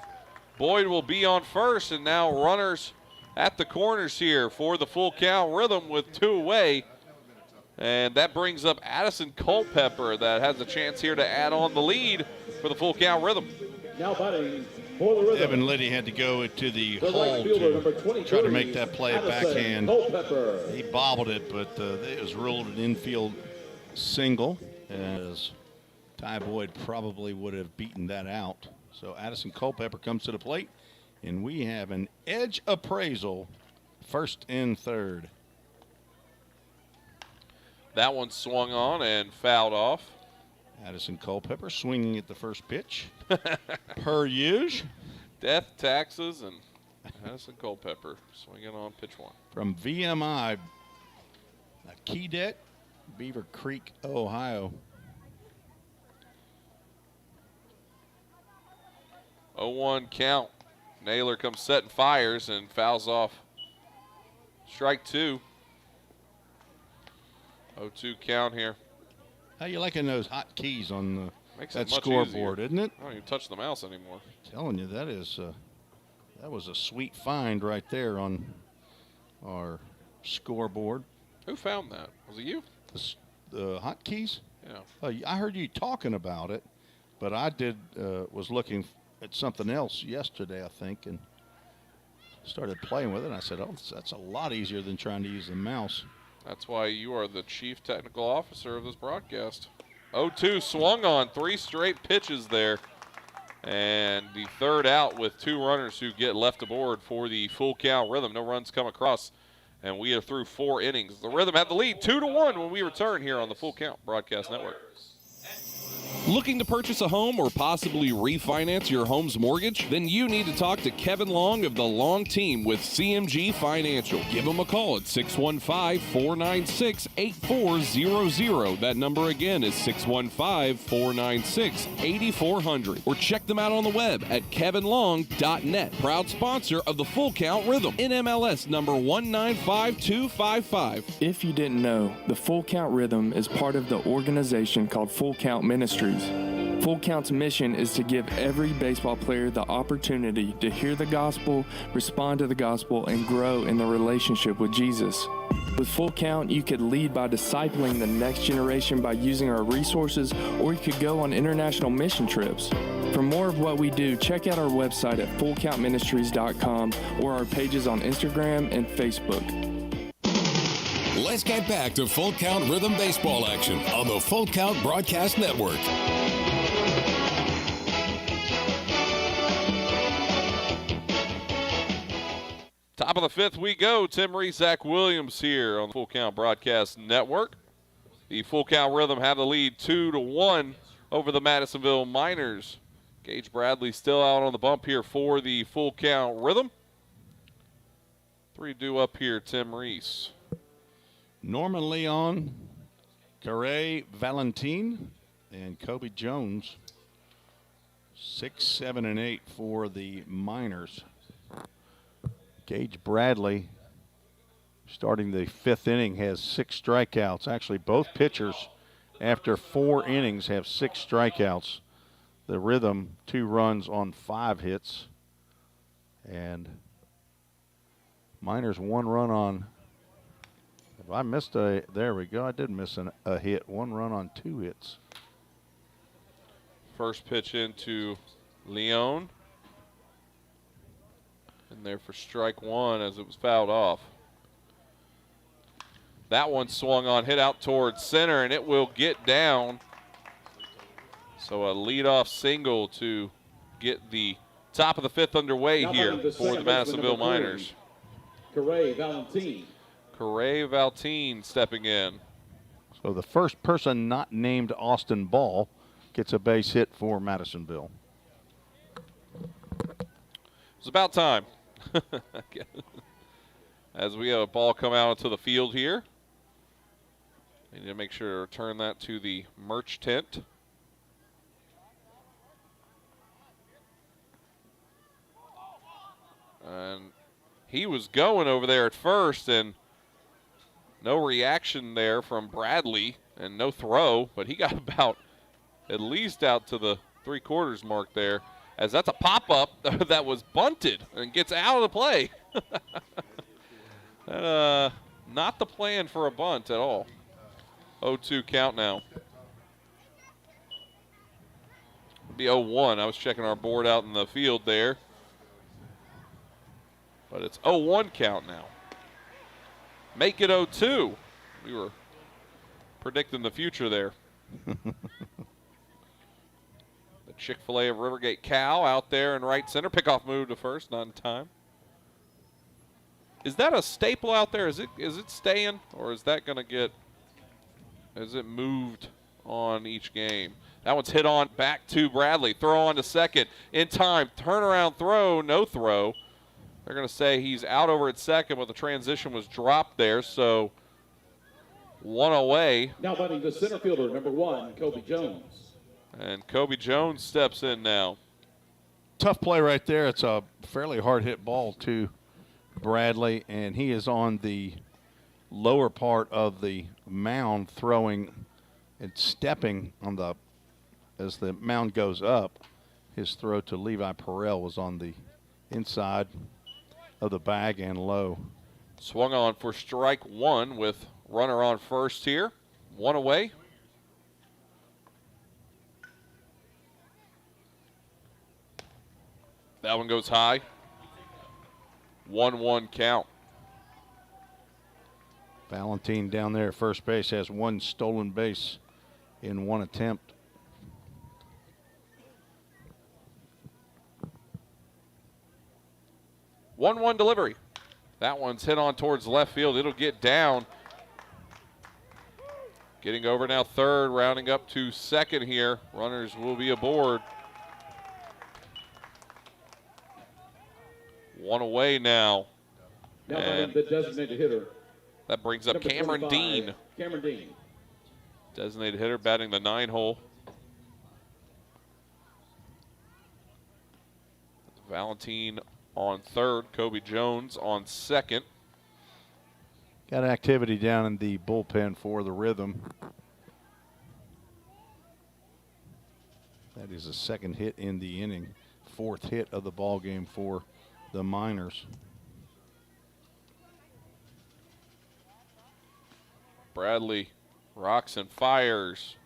Boyd will be on first, and now runners at the corners here for the full count rhythm with 2 away. And that brings up Addison Culpepper that has a chance here to add on the lead for the full count rhythm. Now batting for the rhythm. Evan Liddy had to go to the The hole right fielder, number to 23, try to make that play at Addison backhand. Culpepper. He bobbled it, but it was ruled an infield single, as Ty Boyd probably would have beaten that out. So Addison Culpepper comes to the plate, and we have an edge appraisal, 1st and 3rd. That one swung on and fouled off. Addison Culpepper swinging at the first pitch, per usual. Death, Taxes, and Addison Culpepper swinging on pitch 1. From VMI, Keydek, Beaver Creek, Ohio. 0-1 count. Naylor comes set and fires and fouls off. Strike 2. 0-2 count here. How you liking those hot keys on Makes that it much scoreboard, easier. isn't it? I don't even touch the mouse anymore. I'm telling you, that was a sweet find right there on our scoreboard. Who found that? Was it you? The hot keys? Yeah. I heard you talking about it, but I was looking at something else yesterday, I think, and started playing with it. And I said, oh, that's a lot easier than trying to use the mouse. That's why you are the chief technical officer of this broadcast. 0-2 swung on, 3 straight pitches there. And the third out with 2 runners who get left aboard for the full count Rhythm. No runs come across, and we are through 4 innings. The Rhythm have the lead 2-1 when we return here on the Full Count Broadcast Network. Looking to purchase a home or possibly refinance your home's mortgage? Then you need to talk to Kevin Long of the Long Team with CMG Financial. Give him a call at 615-496-8400. That number again is 615-496-8400. Or check them out on the web at kevinlong.net. Proud sponsor of the Full Count Rhythm. NMLS number 195255. If you didn't know, the Full Count Rhythm is part of the organization called Full Count Ministries. Full Count's mission is to give every baseball player the opportunity to hear the gospel, respond to the gospel, and grow in the relationship with Jesus. With Full Count, you could lead by discipling the next generation by using our resources, or you could go on international mission trips. For more of what we do, check out our website at fullcountministries.com or our pages on Instagram and Facebook. Let's get back to Full Count Rhythm baseball action on the Full Count Broadcast Network. Top of the 5th we go. Tim Reese, Zach Williams here on the Full Count Broadcast Network. The Full Count Rhythm have the lead 2-1 over the Madisonville Miners. Gage Bradley still out on the bump here for the Full Count Rhythm. 3 due up here, Tim Reese. Norman Leon, Garay Valentin, and Kobe Jones. 6, 7, and 8 for the Miners. Gage Bradley, starting the 5th inning, has 6 strikeouts. Actually, both pitchers, after 4 innings, have 6 strikeouts. The Rhythm, 2 runs on 5 hits. And Miners, 1 run on. I missed there we go. I did miss a hit. 1 run on 2 hits. First pitch into Leon. And there for strike 1 as it was fouled off. That one swung on, hit out towards center, and it will get down. So a leadoff single to get the top of the 5th underway here for the Madisonville Miners. Garay Valentin. Garay Valentin stepping in. So the first person not named Austin Ball gets a base hit for Madisonville. It's about time. As we have a ball come out into the field here. We need to make sure to return that to the merch tent. And he was going over there at first, and no reaction there from Bradley and no throw, but he got about at least out to the 3/4 mark there, as that's a pop-up that was bunted and gets out of the play. Not the plan for a bunt at all. 0-2 count now. It'll be 0-1. I was checking our board out in the field there. But it's 0-1 count now. Make it 0-2. We were predicting the future there. The Chick-fil-A of Rivergate Cow out there in right center. Pickoff move to first, not in time. Is that a staple out there? Is it staying, or is that going to get, is it moved on each game? That one's hit on back to Bradley. Throw on to second. In time, turnaround throw, no throw. They're going to say he's out over at second, but the transition was dropped there, so one away. Now batting the center fielder, number 1, Kobe Jones. And Kobe Jones steps in now. Tough play right there. It's a fairly hard hit ball to Bradley, and he is on the lower part of the mound throwing and stepping on the as the mound goes up. His throw to Levi Perrell was on the inside of the bag and low. Swung on for strike one with runner on first here. One away. That one goes high. 1-1 count. Valentine down there at first base has one stolen base in one attempt. One delivery. That one's hit on towards left field. It'll get down. Getting over now third, rounding up to second here. Runners will be aboard. One away now. Now batting the designated hitter. That brings up Number Cameron 25, Dean. Cameron Dean. Designated hitter batting the 9-hole. Valentine on third, Kobe Jones on second. Got activity down in the bullpen for the Rhythm. That is the second hit in the inning, fourth hit of the ball game for the Miners. Bradley rocks and fires.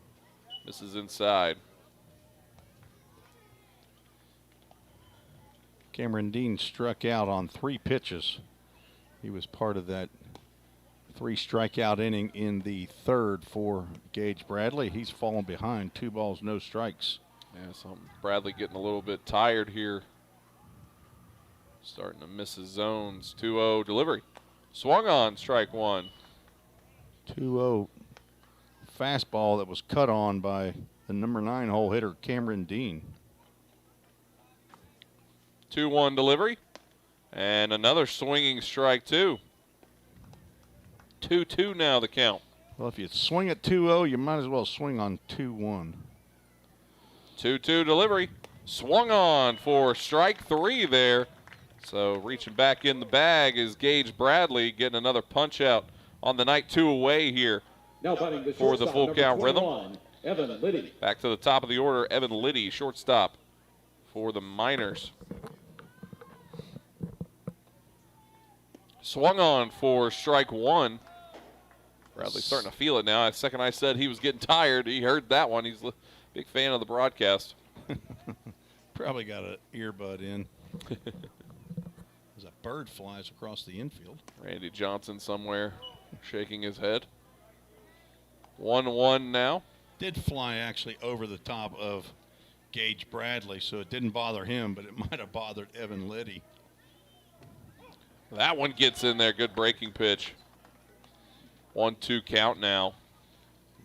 Misses inside. Cameron Dean struck out on 3 pitches. He was part of that 3 strikeout inning in the third for Gage Bradley. He's fallen behind, 2 balls, no strikes. Yeah, so Bradley getting a little bit tired here. Starting to miss his zones. 2-0 delivery. Swung on, strike one. 2-0 fastball that was cut on by the number 9 hole hitter, Cameron Dean. 2-1 delivery. And another swinging strike, too. 2-2 now the count. Well, if you swing at 2-0, you might as well swing on 2-1. 2-2 delivery. Swung on for strike 3 there. So reaching back in the bag is Gage Bradley getting another punch out on the night. 2 away here now the for the full count Rhythm. Evan Liddy. Back to the top of the order, Evan Liddy, shortstop for the Miners. Swung on for strike 1. Bradley's starting to feel it now. The second I said he was getting tired, he heard that one. He's a big fan of the broadcast. Probably got an earbud in. As a bird flies across the infield. Randy Johnson somewhere shaking his head. 1-1 now. Did fly actually over the top of Gage Bradley, so it didn't bother him, but it might have bothered Evan Liddy. That one gets in there. Good breaking pitch. 1-2 count now.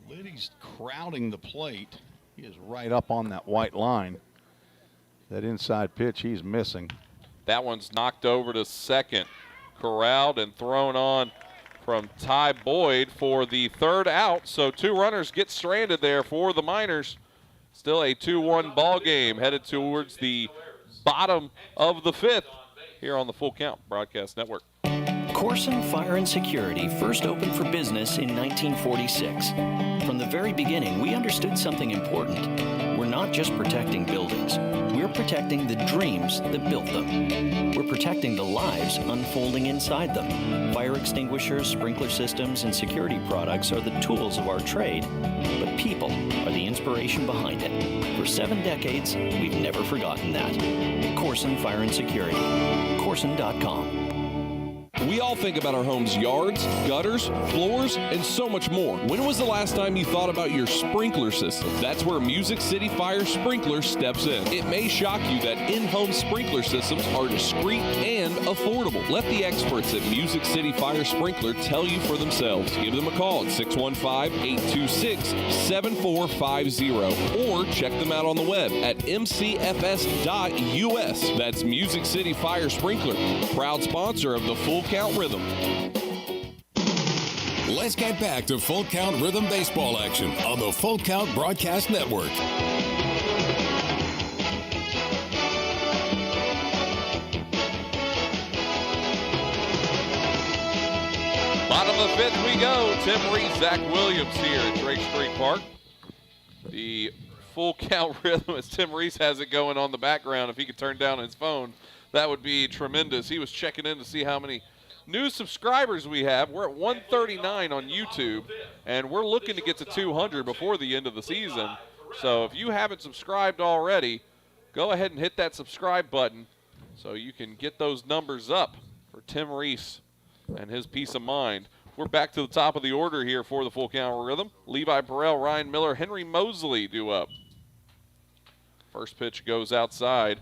Liddy's crowding the plate. He is right up on that white line. That inside pitch he's missing. That one's knocked over to second. Corralled and thrown on from Ty Boyd for the third out. So 2 runners get stranded there for the Miners. Still a 2-1 ball game headed towards the bottom of the 5th here on the Full Count Broadcast Network. Corson Fire and Security first opened for business in 1946. From the very beginning, we understood something important. We're not just protecting buildings. We're protecting the dreams that built them. We're protecting the lives unfolding inside them. Fire extinguishers, sprinkler systems, and security products are the tools of our trade, but people are the inspiration behind it. For 7 decades, we've never forgotten that. Corson Fire and Security. Corson.com. We all think about our home's yards, gutters, floors, and so much more. When was the last time you thought about your sprinkler system? That's where Music City Fire Sprinkler steps in. It may shock you that in-home sprinkler systems are discreet and affordable. Let the experts at Music City Fire Sprinkler tell you for themselves. Give them a call at 615-826-7450 or check them out on the web at mcfs.us. That's Music City Fire Sprinkler, proud sponsor of the Full Count Rhythm. Let's get back to Full Count Rhythm baseball action on the Full Count Broadcast Network. Bottom of the fifth we go. Tim Reese, Zach Williams here at Drake Street Park. The Full Count Rhythm as Tim Reese has it going on the background. If he could turn down his phone, that would be tremendous. He was checking in to see how many new subscribers we have. We're at 139 on YouTube, and we're looking to get to 200 before the end of the season. So if you haven't subscribed already, go ahead and hit that subscribe button so you can get those numbers up for Tim Reese and his peace of mind. We're back to the top of the order here for the Full Count Rhythm. Levi Burrell, Ryan Miller, Henry Mosley due up. First pitch goes outside.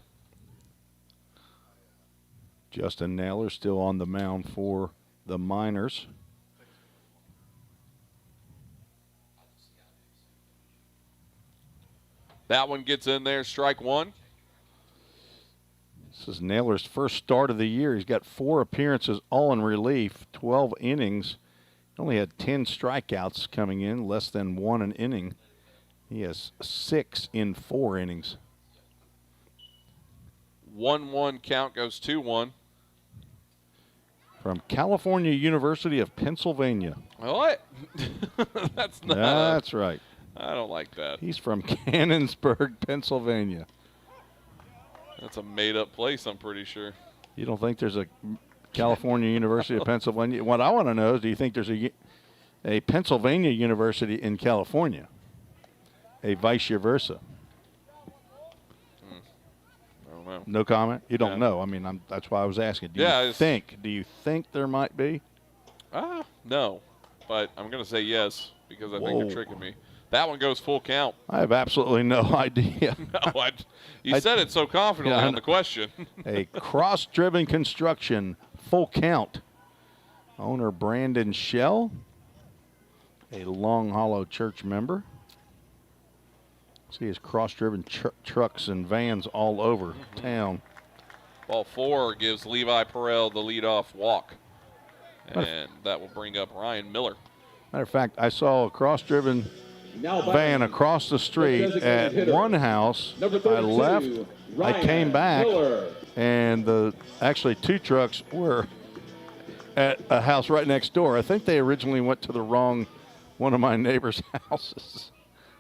Justin Naylor still on the mound for the Miners. That one gets in there, strike one. This is Naylor's first start of the year. He's got 4 appearances, all in relief, 12 innings. He only had 10 strikeouts coming in, less than 1 an inning. He has 6 in 4 innings. 1-1 count goes 2-1. From California University of Pennsylvania. What? That's not. That's right. I don't like that. He's from Cannonsburg, Pennsylvania. That's a made-up place, I'm pretty sure. You don't think there's a California University of Pennsylvania? What I want to know is, do you think there's a Pennsylvania University in California? A vice versa? I don't know. No comment? You don't know. I mean, that's why I was asking. Do you think there might be? No. But I'm going to say yes because I think you're tricking me. That one goes full count. I have absolutely no idea. No, you said it so confidently on the question. A cross-driven construction, full count. Owner Brandon Shell, a Long Hollow Church member. See his cross-driven trucks and vans all over town. Ball 4 gives Levi Perel the leadoff walk. And that will bring up Ryan Miller. Matter of fact, I saw a cross-driven van across the street at one house. I left, I came back, and actually 2 trucks were at a house right next door. I think they originally went to the wrong one of my neighbor's houses.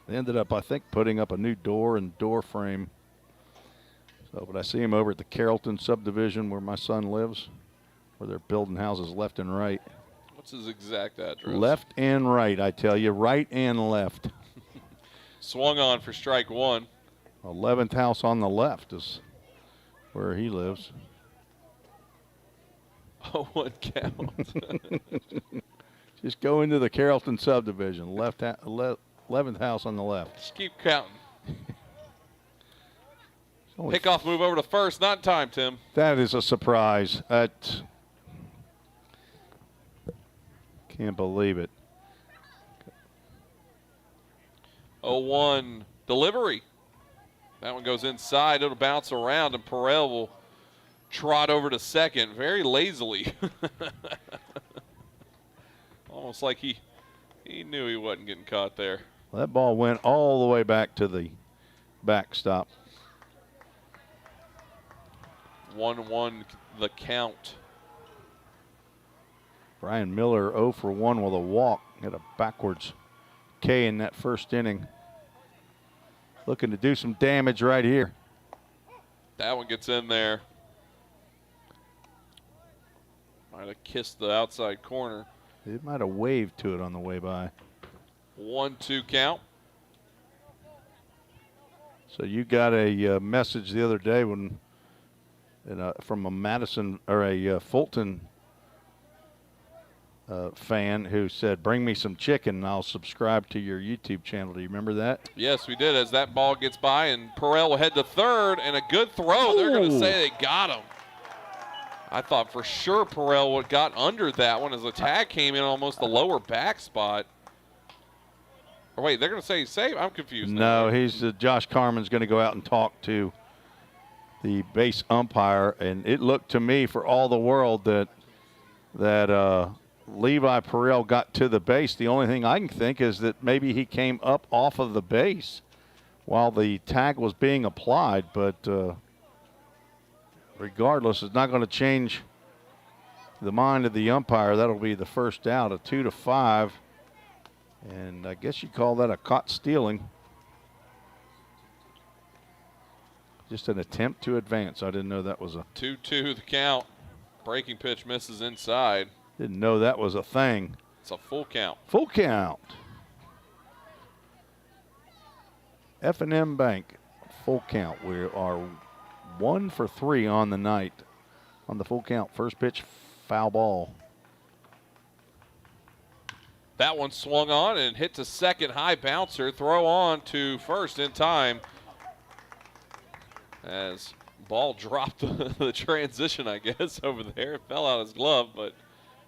They ended up, I think, putting up a new door and door frame. So, but I see him over at the Carrollton subdivision where my son lives, where they're building houses left and right. What's his exact address? Left and right, I tell you. Right and left. Swung on for strike 1. 11th house on the left is where he lives. 0-1 count. Just go into the Carrollton subdivision. 11th house on the left. Just keep counting. Pickoff move over to first. Not in time, Tim. That is a surprise. Can't believe it. 0-1 delivery. That one goes inside. It'll bounce around, and Perel will trot over to second very lazily. Almost like he knew he wasn't getting caught there. Well, that ball went all the way back to the backstop. 1-1 the count. Brian Miller 0 for 1 with a walk. Had a backwards K in that first inning. Looking to do some damage right here. That one gets in there. Might have kissed the outside corner. It might have waved to it on the way by. 1-2 count. So you got a message the other day from a Madison or a Fulton fan who said, "Bring me some chicken and I'll subscribe to your YouTube channel." Do you remember that? Yes, we did, as that ball gets by, and Perel will head to third, and a good throw. They're going to say they got him. I thought for sure Perel would got under that one as the tag came in almost the lower back spot. Or wait, they're going to say he's safe? I'm confused. No, Josh Carman's going to go out and talk to the base umpire, and it looked to me for all the world that Levi Perel got to the base. The only thing I can think is that maybe he came up off of the base while the tag was being applied, but regardless, it's not going to change the mind of the umpire. That'll be the first out, a 2-5, and I guess you call that a caught stealing. Just an attempt to advance. I didn't know that was a 2-2 the count. Breaking pitch misses inside. Didn't know that was a thing. It's a full count. Full count. F&M Bank, full count. We are 1 for 3 on the night on the full count. First pitch, foul ball. That one swung on and hit to second, high bouncer. Throw on to first in time. As ball dropped the transition, I guess, over there. It fell out of his glove, but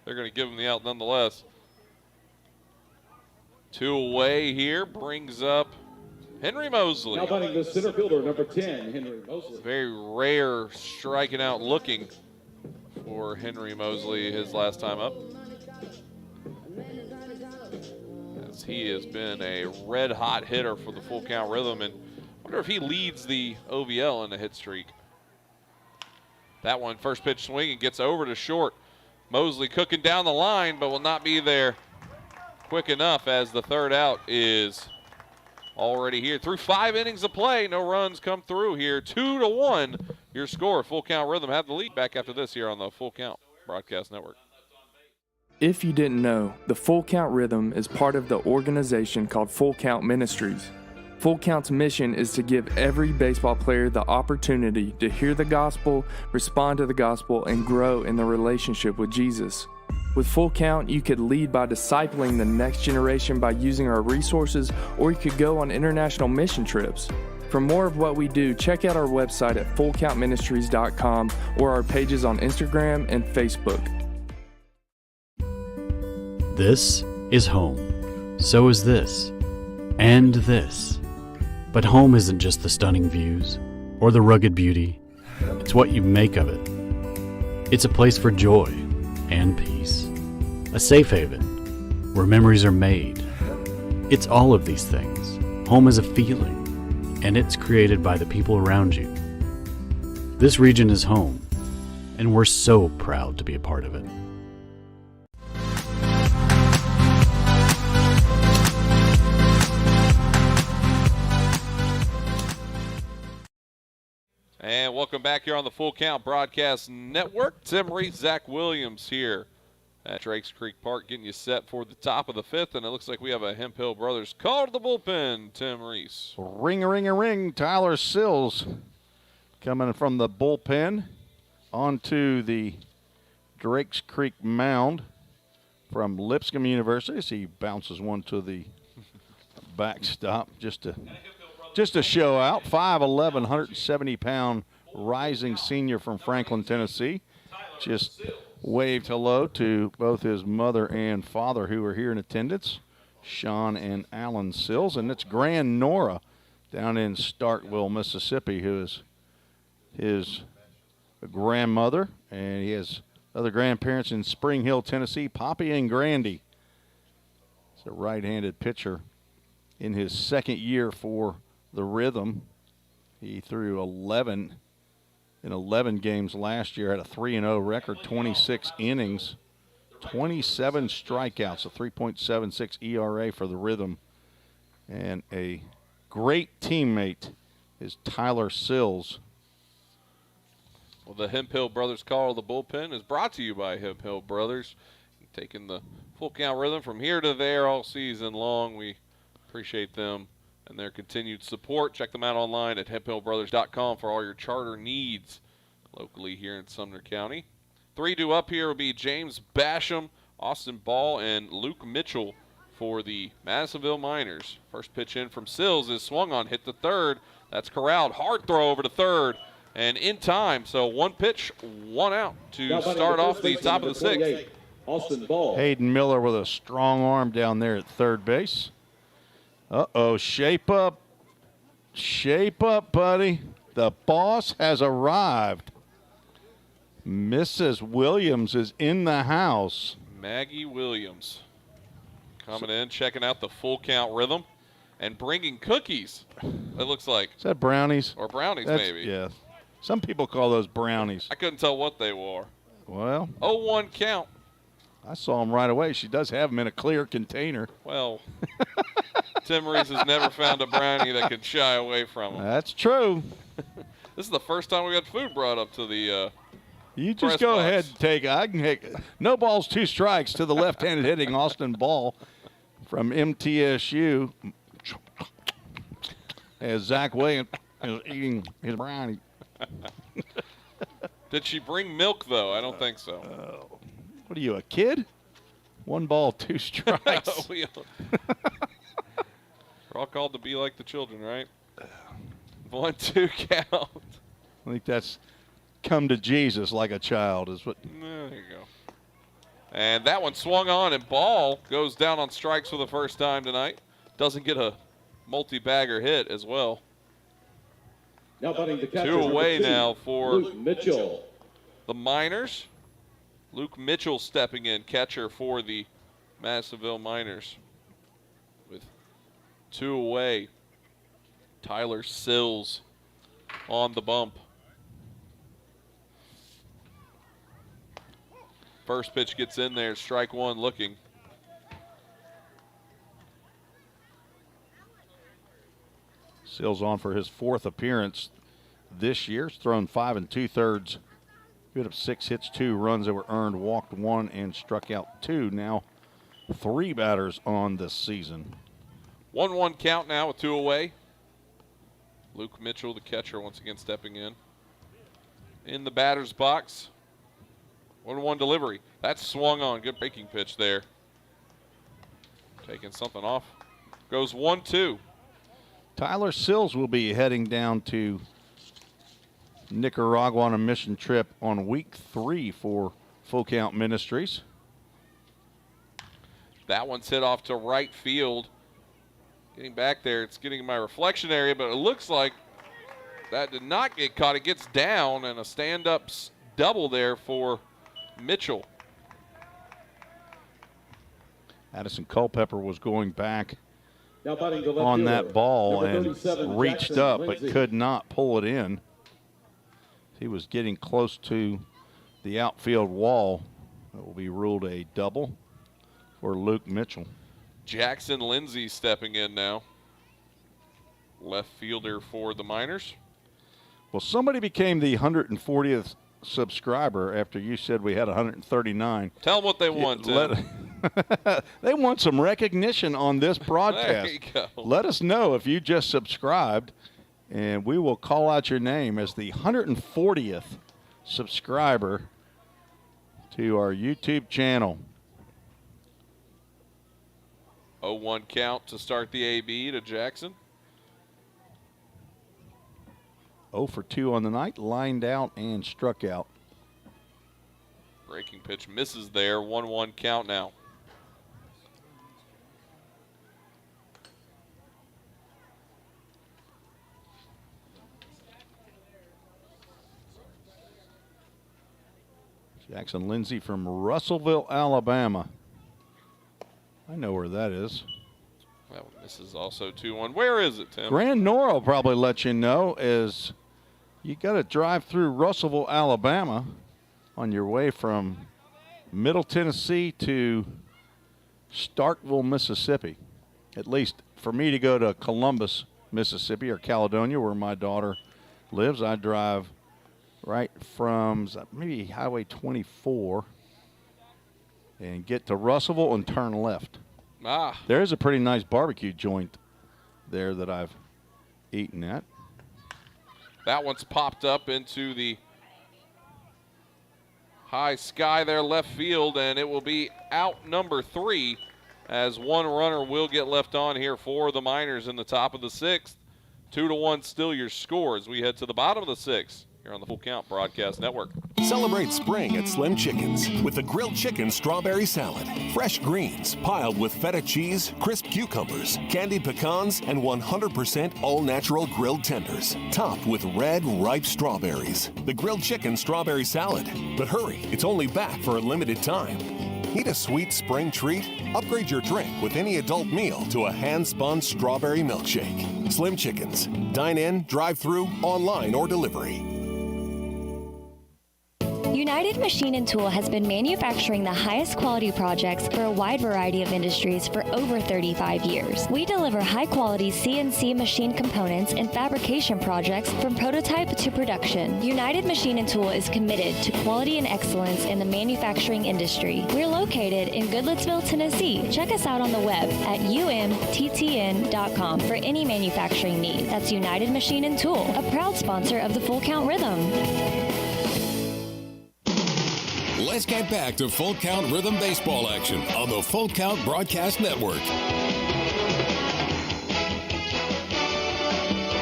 they're going to give him the out nonetheless. 2 away here brings up Henry Mosley. Now batting the center fielder, number 10, Henry Mosley. Very rare striking out looking for Henry Mosley his last time up, as he has been a red-hot hitter for the full count rhythm, and I wonder if he leads the OVL in the hit streak. That one, first pitch swing, and gets over to short. Mosley cooking down the line, but will not be there quick enough, as the third out is already here. Through 5 innings of play, no runs come through here. 2-1, your score. Full count rhythm have the lead. Back after this here on the Full Count Broadcast Network. If you didn't know, the Full Count Rhythm is part of the organization called Full Count Ministries. Full Count's mission is to give every baseball player the opportunity to hear the gospel, respond to the gospel, and grow in the relationship with Jesus. With Full Count, you could lead by discipling the next generation by using our resources, or you could go on international mission trips. For more of what we do, check out our website at fullcountministries.com or our pages on Instagram and Facebook. This is home. So is this. And this. But home isn't just the stunning views or the rugged beauty. It's what you make of it. It's a place for joy and peace. A safe haven where memories are made. It's all of these things. Home is a feeling, and it's created by the people around you. This region is home, and we're so proud to be a part of it. And welcome back here on the Full Count Broadcast Network. Tim Reese, Zach Williams here at Drakes Creek Park, getting you set for the top of the 5th. And it looks like we have a Hemphill Brothers call to the bullpen. Tim Reese. Ring-a-ring-a-ring. Tyler Sills coming from the bullpen onto the Drakes Creek mound from Lipscomb University. So he bounces one to the backstop just to show out. 5'11", 170-pound rising senior from Franklin, Tennessee. Just waved hello to both his mother and father who are here in attendance, Sean and Alan Sills. And it's Grand Nora down in Starkville, Mississippi, who is his grandmother. And he has other grandparents in Spring Hill, Tennessee, Poppy and Grandy. It's a right-handed pitcher in his second year for the Rhythm. He threw 11 games last year, had a 3-0 record, 26 innings, 27 strikeouts, a 3.76 ERA for the Rhythm. And a great teammate is Tyler Sills. Well, the Hemphill Brothers call of the bullpen is brought to you by Hemphill Brothers. Taking the Full Count Rhythm from here to there all season long. We appreciate them and their continued support. Check them out online at hemphillbrothers.com for all your charter needs locally here in Sumner County. 3 due up here will be James Basham, Austin Ball and Luke Mitchell for the Madisonville Miners. First pitch in from Sills is swung on, hit the third. That's corralled. Hard throw over to third. And in time, so one pitch, one out to start off the top of the sixth. Austin Ball. Hayden Miller with a strong arm down there at third base. Uh-oh, shape up. Shape up, buddy. The boss has arrived. Mrs. Williams is in the house. Maggie Williams coming in, checking out the full count rhythm and bringing cookies, it looks like. Is that brownies? Or brownies, maybe. Yeah. Some people call those brownies. I couldn't tell what they were. Well. 0-1 count. I saw them right away. She does have them in a clear container. Well, Tim Reese has never found a brownie that can shy away from them. That's true. This is the first time we got food brought up to the You just go ahead and take it. I can take it. No balls, 2 strikes to the left-handed hitting Austin Ball from MTSU. As Zach Williams is eating his brownie. Did she bring milk, though? I don't think so. What are you, a kid? 1 ball, 2 strikes. We're all called to be like the children, right? 1-2 count. I think that's come to Jesus like a child is what. There you go. And that one swung on, and Ball goes down on strikes for the first time tonight. Doesn't get a multi-bagger hit as well. Now batting the catcher, 2 away 2, now for Luke Mitchell. The Miners. Luke Mitchell stepping in, catcher for the Madisonville Miners. With 2 away, Tyler Sills on the bump. First pitch gets in there, strike 1 looking. Sills on for his 4th appearance this year. He's thrown 5 2/3. Good up 6 hits, 2 runs that were earned, walked 1, and struck out 2. Now 3 batters on this season. 1-1 count now with 2 away. Luke Mitchell, the catcher, once again stepping in. In the batter's box. 1-1 delivery. That's swung on. Good breaking pitch there. Taking something off. Goes 1-2. Tyler Sills will be heading down to Nicaragua on a mission trip on week 3 for Full Count Ministries. That one's hit off to right field. Getting back there, it's getting in my reflection area, but it looks like that did not get caught. It gets down, and a stand-up double there for Mitchell. Addison Culpepper was going back Now batting the left on fielder, that ball number and 37, reached Jackson up Lindsay. but could not pull it in. He was getting close to the outfield wall. That will be ruled a double for Luke Mitchell. Jackson Lindsay stepping in now. Left fielder for the Miners. Well, somebody became the 140th subscriber after you said we had 139. Tell them what they want, Tim. They want some recognition on this broadcast. There you go. Let us know if you just subscribed, and we will call out your name as the 140th subscriber to our YouTube channel. 0-1 count to start the AB to Jackson. 0 for 2 on the night, lined out and struck out. Breaking pitch misses there. 1-1 count now. Jackson Lindsay from Russellville, Alabama. I know where that is. That one misses also 2-1. Where is it, Tim? Grand Nora will probably let you know is you got to drive through Russellville, Alabama on your way from Middle Tennessee to Starkville, Mississippi. At least for me to go to Columbus, Mississippi, or Caledonia, where my daughter lives, I drive right from maybe Highway 24 and get to Russellville and turn left. Ah. There's a pretty nice barbecue joint there that I've eaten at. That one's popped up into the High sky there left field, and it will be out number 3 as one runner will get left on here for the Miners in the top of the 6th. 2-1 still your score as we head to the bottom of the 6th here on the Full Count Broadcast Network. Celebrate spring at Slim Chickens with the grilled chicken strawberry salad. Fresh greens piled with feta cheese, crisp cucumbers, candied pecans, and 100% all-natural grilled tenders. Topped with red, ripe strawberries. The grilled chicken strawberry salad. But hurry, it's only back for a limited time. Need a sweet spring treat? Upgrade your drink with any adult meal to a hand-spun strawberry milkshake. Slim Chickens. Dine in, drive-through, online, or delivery. United Machine & Tool has been manufacturing the highest quality projects for a wide variety of industries for over 35 years. We deliver high-quality CNC machine components and fabrication projects from prototype to production. United Machine & Tool is committed to quality and excellence in the manufacturing industry. We're located in Goodlettsville, Tennessee. Check us out on the web at umttn.com for any manufacturing need. That's United Machine & Tool, a proud sponsor of the Full Count Rhythm. Let's get back to Full Count Rhythm baseball action on the Full Count Broadcast Network.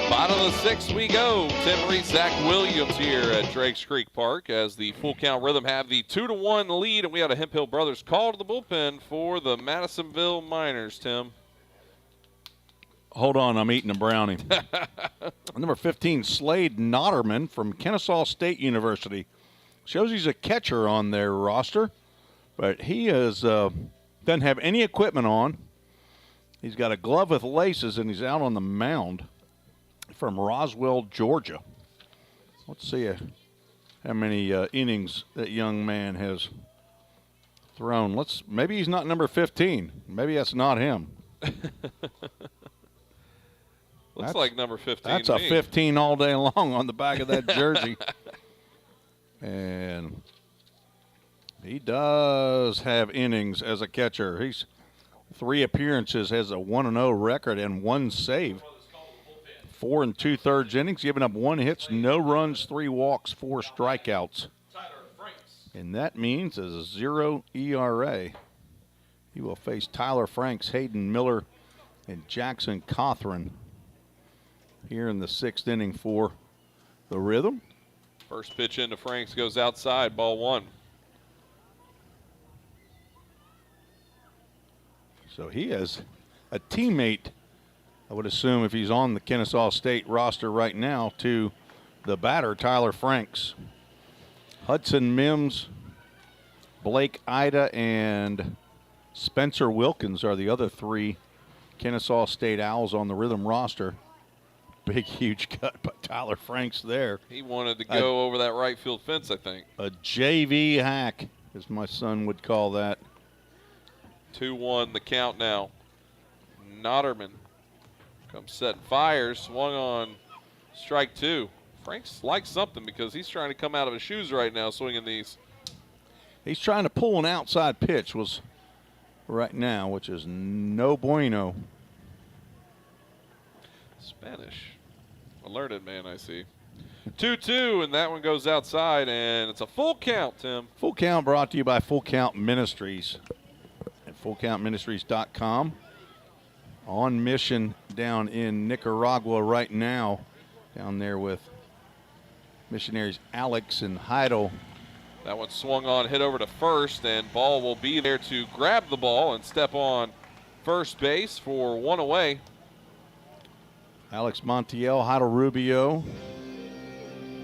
Bottom of the 6th we go. Tim Reese, Zach Williams here at Drakes Creek Park as the Full Count Rhythm have the 2-1 lead, and we had a Hemp Hill Brothers call to the bullpen for the Madisonville Miners, Tim. Hold on, I'm eating a brownie. Number 15, Slade Notterman from Kennesaw State University. Shows he's a catcher on their roster, but he doesn't have any equipment on. He's got a glove with laces, and he's out on the mound from Roswell, Georgia. Let's see how many innings that young man has thrown. Maybe he's not number 15. Maybe that's not him. Looks like number 15. That's a 15 all day long on the back of that jersey. And he does have innings as a catcher. He's 3 appearances, has a 1-0 record and 1 save. 4 2/3 innings, giving up 1 hit, no runs, 3 walks, 4 strikeouts. And that means a 0 ERA. He will face Tyler Franks, Hayden Miller, and Jackson Cothran here in the 6th inning for the Rhythm. First pitch into Franks goes outside, ball 1. So he has a teammate, I would assume, if he's on the Kennesaw State roster right now, to the batter, Tyler Franks. Hudson Mims, Blake Ida, and Spencer Wilkins are the other 3 Kennesaw State Owls on the Rhythm roster. Big, huge cut by Tyler Franks there. He wanted to go over that right field fence, I think. A JV hack, as my son would call that. 2-1 the count now. Notterman comes set and fires. Swung on strike 2. Franks likes something because he's trying to come out of his shoes right now swinging these. He's trying to pull an outside pitch right now, which is no bueno. Spanish. Alerted man, I see. 2-2, and that one goes outside, and it's a full count, Tim. Full Count brought to you by Full Count Ministries at fullcountministries.com. On mission down in Nicaragua right now, down there with missionaries Alex and Heidel. That one swung on, hit over to first, and Ball will be there to grab the ball and step on first base for 1 away. Alex Montiel, Heidel Rubio,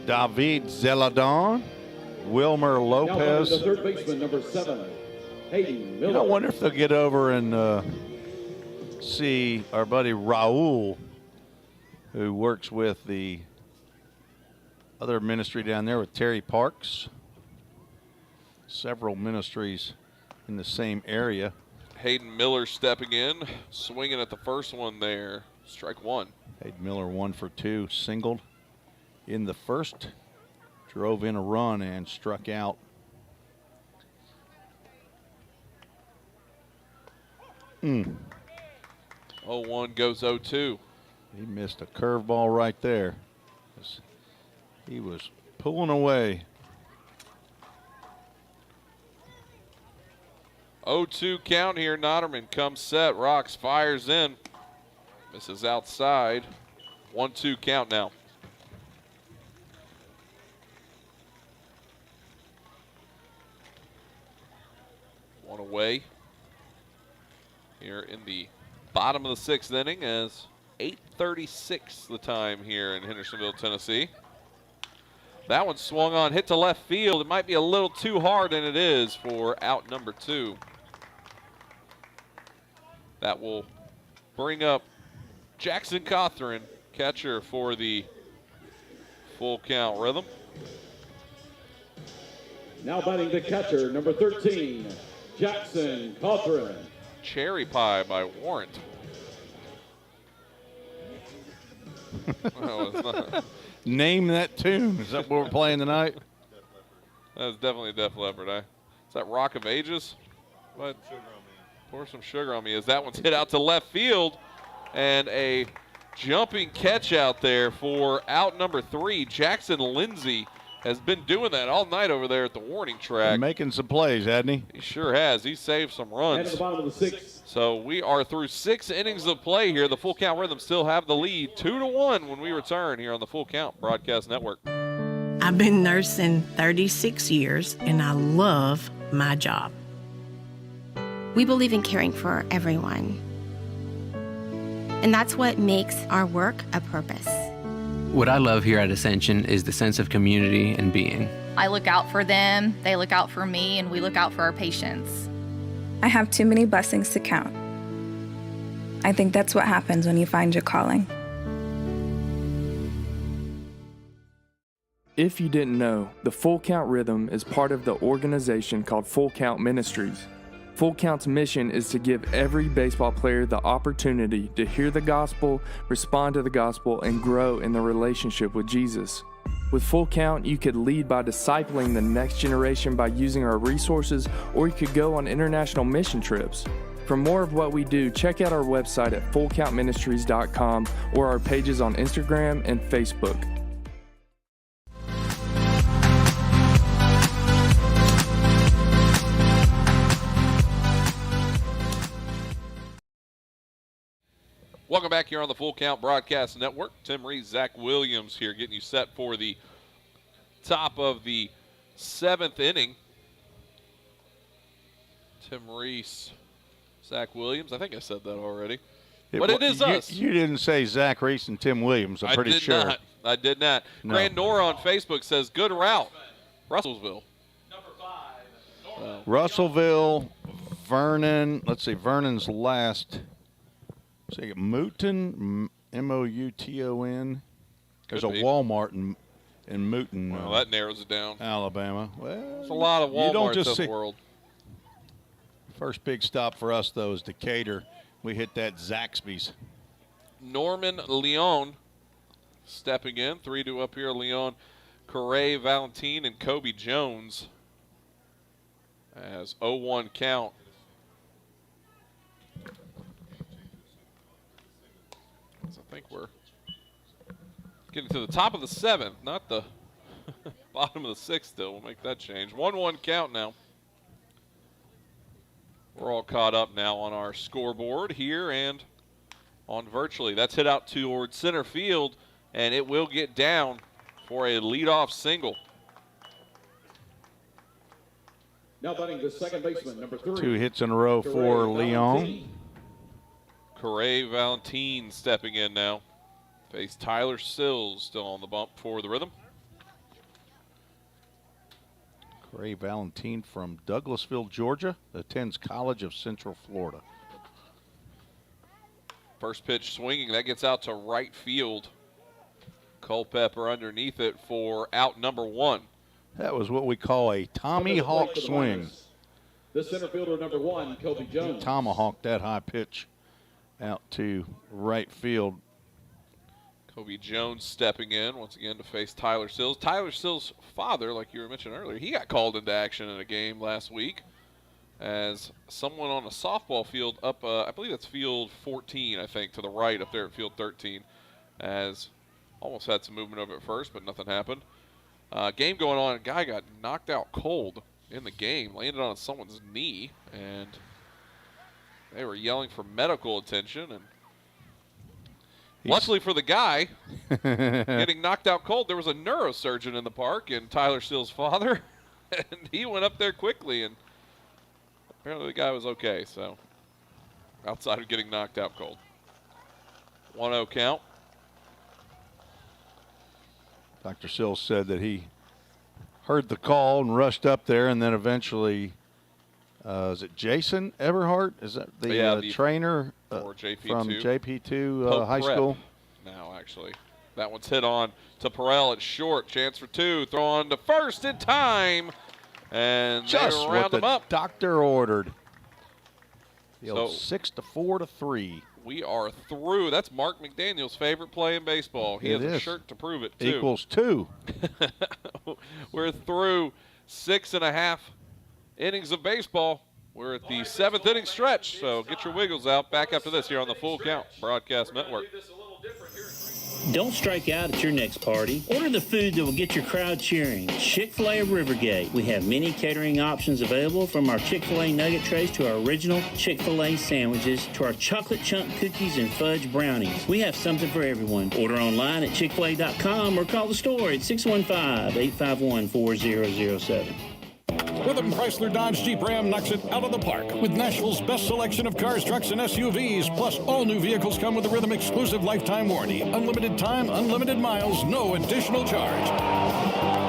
David Zeladon, Wilmer Lopez. Now the third baseman, number 7, Hayden Miller. I wonder if they'll get over and see our buddy Raul, who works with the other ministry down there with Terry Parks. Several ministries in the same area. Hayden Miller stepping in, swinging at the first one there. Strike 1. Hayden Miller 1 for 2, singled in the first, drove in a run and struck out. Mm. 0-1 goes 0-2. He missed a curveball right there. He was pulling away. 0-2 count here. Notterman comes set. Rocks fires in. Misses outside. 1-2 count now. One away here in the bottom of the sixth inning as 8:36 the time here in Hendersonville, Tennessee. That one swung on, hit to left field. It might be a little too hard, and it is for out number 2. That will bring up Jackson Cothran, catcher for the full count rhythm. Now batting the catcher, number 13, Jackson Cothran. Cherry Pie by Warrant. No, it's not. Name that tune. Is that what we're playing tonight? That's definitely Def Leppard. Is that Rock of Ages? What? Pour some sugar on me as that one's hit out to left field. And a jumping catch out there for out number 3. Jackson Lindsay has been doing that all night over there at the warning track. Making some plays, hasn't he? He sure has. He saved some runs. And at the bottom of the 6th. So we are through 6 innings of play here. The Full Count Rhythm still have the lead 2-1 when we return here on the Full Count Broadcast Network. I've been nursing 36 years, and I love my job. We believe in caring for everyone. And that's what makes our work a purpose. What I love here at Ascension is the sense of community and being. I look out for them, they look out for me, and we look out for our patients. I have too many blessings to count. I think that's what happens when you find your calling. If you didn't know, the Full Count Rhythm is part of the organization called Full Count Ministries. Full Count's mission is to give every baseball player the opportunity to hear the gospel, respond to the gospel, and grow in the relationship with Jesus. With Full Count, you could lead by discipling the next generation by using our resources, or you could go on international mission trips. For more of what we do, check out our website at fullcountministries.com or our pages on Instagram and Facebook. Welcome back here on the Full Count Broadcast Network. Tim Reese, Zach Williams here getting you set for the top of the 7th inning. Tim Reese, Zach Williams. I think I said that already. It is us. You didn't say Zach Reese and Tim Williams, I'm pretty sure. I did not. No. Grand Nora on Facebook says, good route. Russellville. Russellville, Vernon. Let's see, Vernon's last. See, Mooton, M-O-U-T-O-N. There's a Walmart in Mooton. Well, that narrows it down. Alabama. Well, there's a lot of Walmarts in the world. First big stop for us, though, is Decatur. We hit that Zaxby's. Norman Leon stepping in. 3-2 up here. Leon, Correa, Valentine, and Kobe Jones as 0-1 count. I think we're getting to the top of the 7th, not the bottom of the 6th still. We'll make that change. 1-1 count now. We're all caught up now on our scoreboard here and on virtually. That's hit out toward center field, and it will get down for a leadoff single. Now batting the second baseman, number 3. 2 hits in a row for Leon. Correa Valentine stepping in now. Face Tyler Sills still on the bump for the Rhythm. Correa Valentine from Douglasville, Georgia, attends College of Central Florida. First pitch swinging. That gets out to right field. Culpepper underneath it for out number 1. That was what we call a Tommy Hawk swing. The center fielder, number 1, Kobe Jones. Tomahawked that high pitch out to right field. Kobe Jones stepping in once again to face Tyler Sills. Tyler Sills' father, like you were mentioning earlier, he got called into action in a game last week as someone on a softball field up, I believe that's field 14, I think, to the right up there at field 13, as almost had some movement over at first, but nothing happened. Game going on, a guy got knocked out cold in the game. Landed on someone's knee, and they were yelling for medical attention. And luckily for the guy getting knocked out cold, there was a neurosurgeon in the park, and Tyler Steele's father, and he went up there quickly, and apparently the guy was okay. So outside of getting knocked out cold. 1-0 count. Dr. Sills said that he heard the call and rushed up there, and then eventually, is it Jason Everhart? Is that the trainer for JP2. From JP2 High School? Now, actually. That one's hit on to Perel at short. Chance for two. Throw on to first in time. And just they what round the them up. doctor ordered. So 6-4-3. We are through. That's Mark McDaniel's favorite play in baseball. He has a shirt to prove it, too. Equals 2. We're through 6.5 innings of baseball. We're at the 7th inning stretch, so get your wiggles out. Back after this here on the Full Count Broadcast Network. Don't strike out at your next party. Order the food that will get your crowd cheering. Chick-fil-A of Rivergate. We have many catering options available, from our Chick-fil-A nugget trays to our original Chick-fil-A sandwiches to our chocolate chunk cookies and fudge brownies. We have something for everyone. Order online at chickfil-a.com or call the store at 615-851-4007. Rhythm Chrysler Dodge Jeep Ram knocks it out of the park with Nashville's best selection of cars, trucks, and SUVs. Plus, all new vehicles come with a Rhythm exclusive lifetime warranty. Unlimited time, unlimited miles, no additional charge.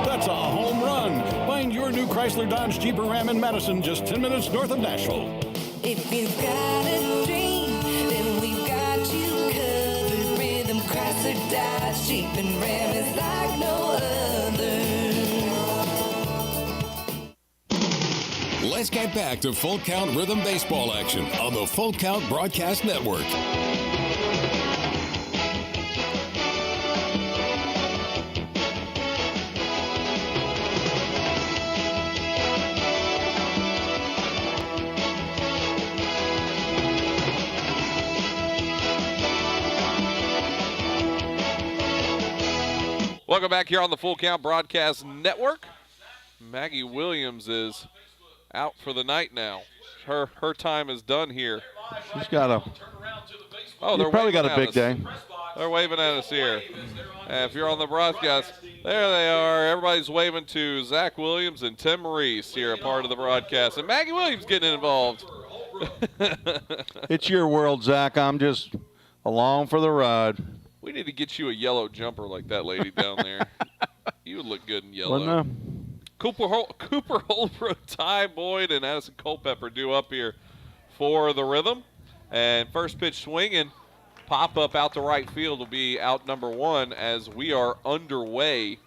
That's a home run. Find your new Chrysler Dodge Jeep Ram in Madison, just 10 minutes north of Nashville. If you've got a dream, then we've got you covered. Rhythm Chrysler Dodge Jeep and Ram is like no other. Let's get back to Full Count Rhythm Baseball action on the Full Count Broadcast Network. Welcome back here on the Full Count Broadcast Network. Maggie Williams is out for the night now. Her time is done here. She's got a. Oh, they're probably got a big us. day. They're waving at us here. If you're on the broadcast, there they are. Everybody's waving to Zach Williams and Tim Reese here, a part of the broadcast. And Maggie Williams getting involved. It's your world, Zach. I'm just along for the ride. We need to get you a yellow jumper like that lady down there. You would look good in yellow. Well, no. Cooper Holbrook, Ty Boyd, and Addison Culpepper due up here for the Rhythm. And first pitch swinging, pop up out to right field will be out number 1 as we are underway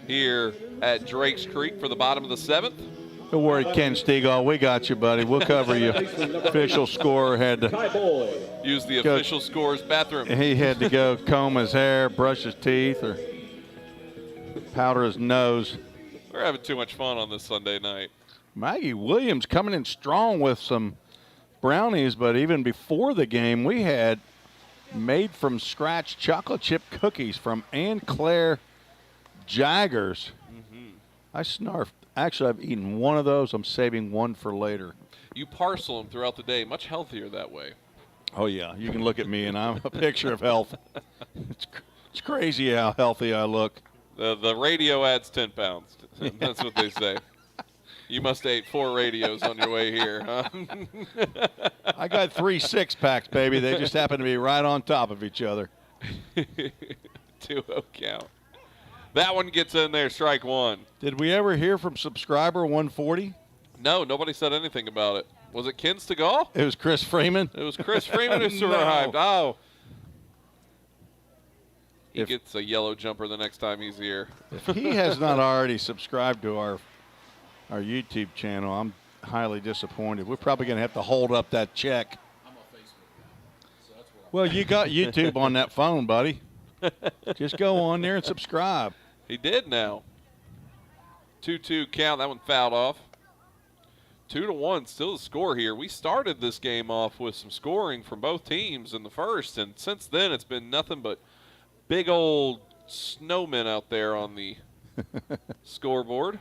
here at Drakes Creek for the bottom of the 7th. Don't worry, Ken Stegall. We got you, buddy. We'll cover you. Official scorer had to use the official scorer's bathroom. He had to go comb his hair, brush his teeth, or powder his nose. We're having too much fun on this Sunday night. Maggie Williams coming in strong with some brownies, but even before the game, we had made from scratch chocolate chip cookies from Ann Claire Jaggers. I snarfed. Actually, I've eaten one of those. I'm saving one for later. You parcel them throughout the day. Much healthier that way. Oh, yeah. You can look at me, and I'm a picture of health. It's crazy how healthy I look. The radio adds 10 pounds. That's what they say. You must have ate 4 radios on your way here, huh? I got 3 6-packs, baby. They just happen to be right on top of each other. 2-0 count. That one gets in there, strike 1. Did we ever hear from subscriber 140? No, nobody said anything about it. Was it Ken Stegall? It was Chris Freeman. It was Chris Freeman who survived. No. Oh. He gets a yellow jumper the next time he's here. If he has not already subscribed to our YouTube channel, I'm highly disappointed. We're probably going to have to hold up that check. I'm on Facebook, so that's where Well, you got YouTube on that phone, buddy. Just go on there and subscribe. He did now. 2-2 count. That one fouled off. 2-1, still the score here. We started this game off with some scoring from both teams in the first, and since then it's been nothing but big old snowmen out there on the scoreboard.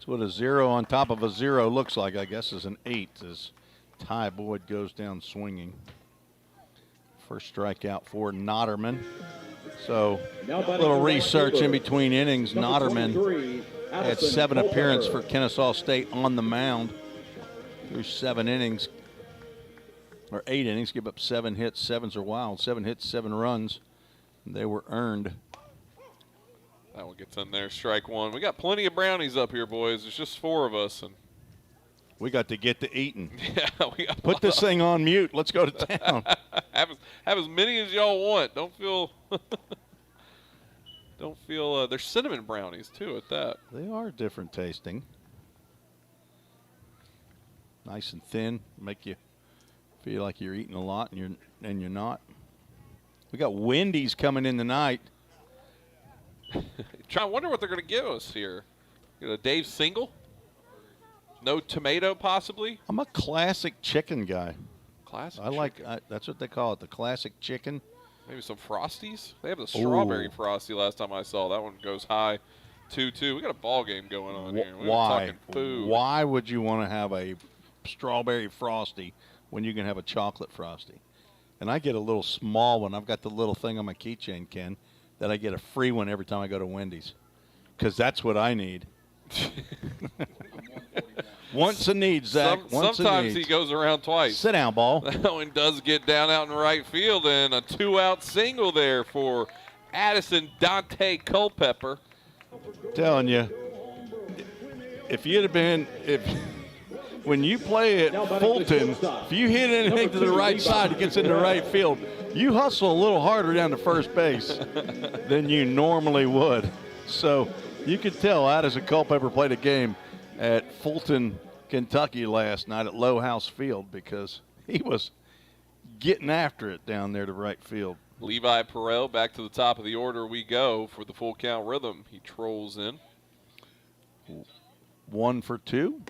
That's what a 0 on top of a 0 looks like, I guess, is an 8 as Ty Boyd goes down swinging. First strikeout for Notterman. So a little research in between innings. Notterman had 7 appearances for Kennesaw State on the mound through 7 innings, or 8 innings, give up 7 hits. 7s are wild. 7 hits, 7 runs. They were earned. That one gets in there, strike one. We got plenty of brownies up here, boys. There's just 4 of us, and we got to get to eating. Yeah, we got put this thing on mute. Let's go to town. have as many as y'all want. Don't feel there's cinnamon brownies too at that. They are different tasting. Nice and thin, make you feel like you're eating a lot and you're not. We got Wendy's coming in tonight. I wonder what they're going to give us here. Get a Dave single? No tomato, possibly? I'm a classic chicken guy. Classic. That's what they call it, the classic chicken. Maybe some Frosties? They have the strawberry Frosty last time I saw. That one goes high, 2-2. We got a ball game going on here. We're talking food. Why would you want to have a strawberry Frosty when you can have a chocolate Frosty? And I get a little small one. I've got the little thing on my keychain, Ken, that I get a free one every time I go to Wendy's, because that's what I need. Once a need, Zach. Sometimes he goes around twice. Sit down, ball. That one does get down out in right field, and a 2-out single there for Addison Dante Culpepper. Telling you, if you'd have been, when you play at Fulton, if you hit anything to the right side, it gets into right field. You hustle a little harder down to first base than you normally would. So you could tell Addison Culpepper played a game at Fulton, Kentucky last night at Low House Field, because he was getting after it down there to right field. Levi Perel, back to the top of the order we go for the full count rhythm. He trolls in. 1 for 2.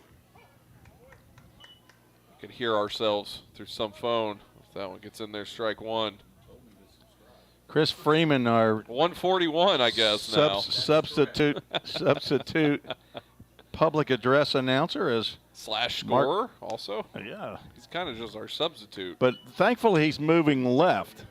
We can hear ourselves through some phone. If that one gets in there, strike one. Chris Freeman, our 141, I guess now. Substitute public address announcer is / scorer also. Yeah, he's kind of just our substitute. But thankfully he's moving left.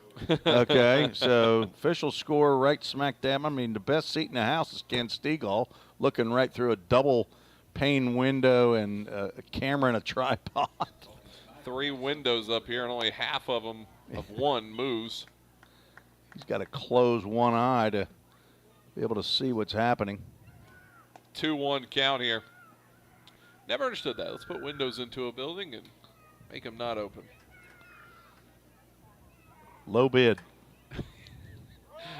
Okay, so official scorer right smack dab. I mean, the best seat in the house is Ken Stegall, looking right through a double pane window and a camera and a tripod. 3 windows up here, and only half of them of one moves. He's got to close one eye to be able to see what's happening. 2-1 count here. Never understood that. Let's put windows into a building and make them not open. Low bid.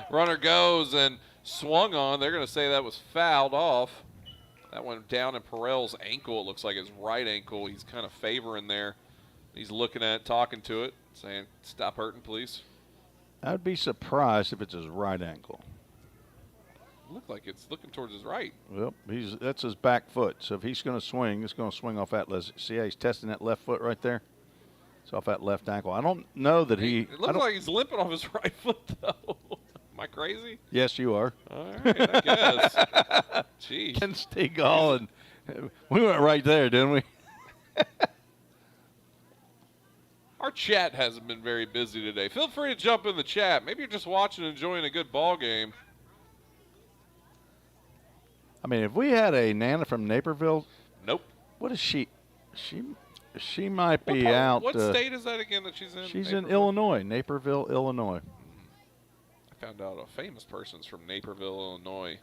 Runner goes and swung on. They're going to say that was fouled off. That went down in Perel's ankle. It looks like his right ankle. He's kind of favoring there. He's looking at it, talking to it, saying, "Stop hurting, please." I'd be surprised if it's his right ankle. Look like it's looking towards his right. Well, that's his back foot. So if he's going to swing, it's going to swing off that. See how he's testing that left foot right there? It's off that left ankle. I don't know that he. It looks like he's limping off his right foot, though. Am I crazy? Yes, you are. All right, I guess. Jeez. Ken Stegall, and we went right there, didn't we? Our chat hasn't been very busy today. Feel free to jump in the chat. Maybe you're just watching and enjoying a good ball game. I mean, if we had a Nana from Naperville. Nope. What is she? She might be out. What state is that again that she's in? She's in Illinois, Naperville, Illinois. I found out a famous person's from Naperville, Illinois.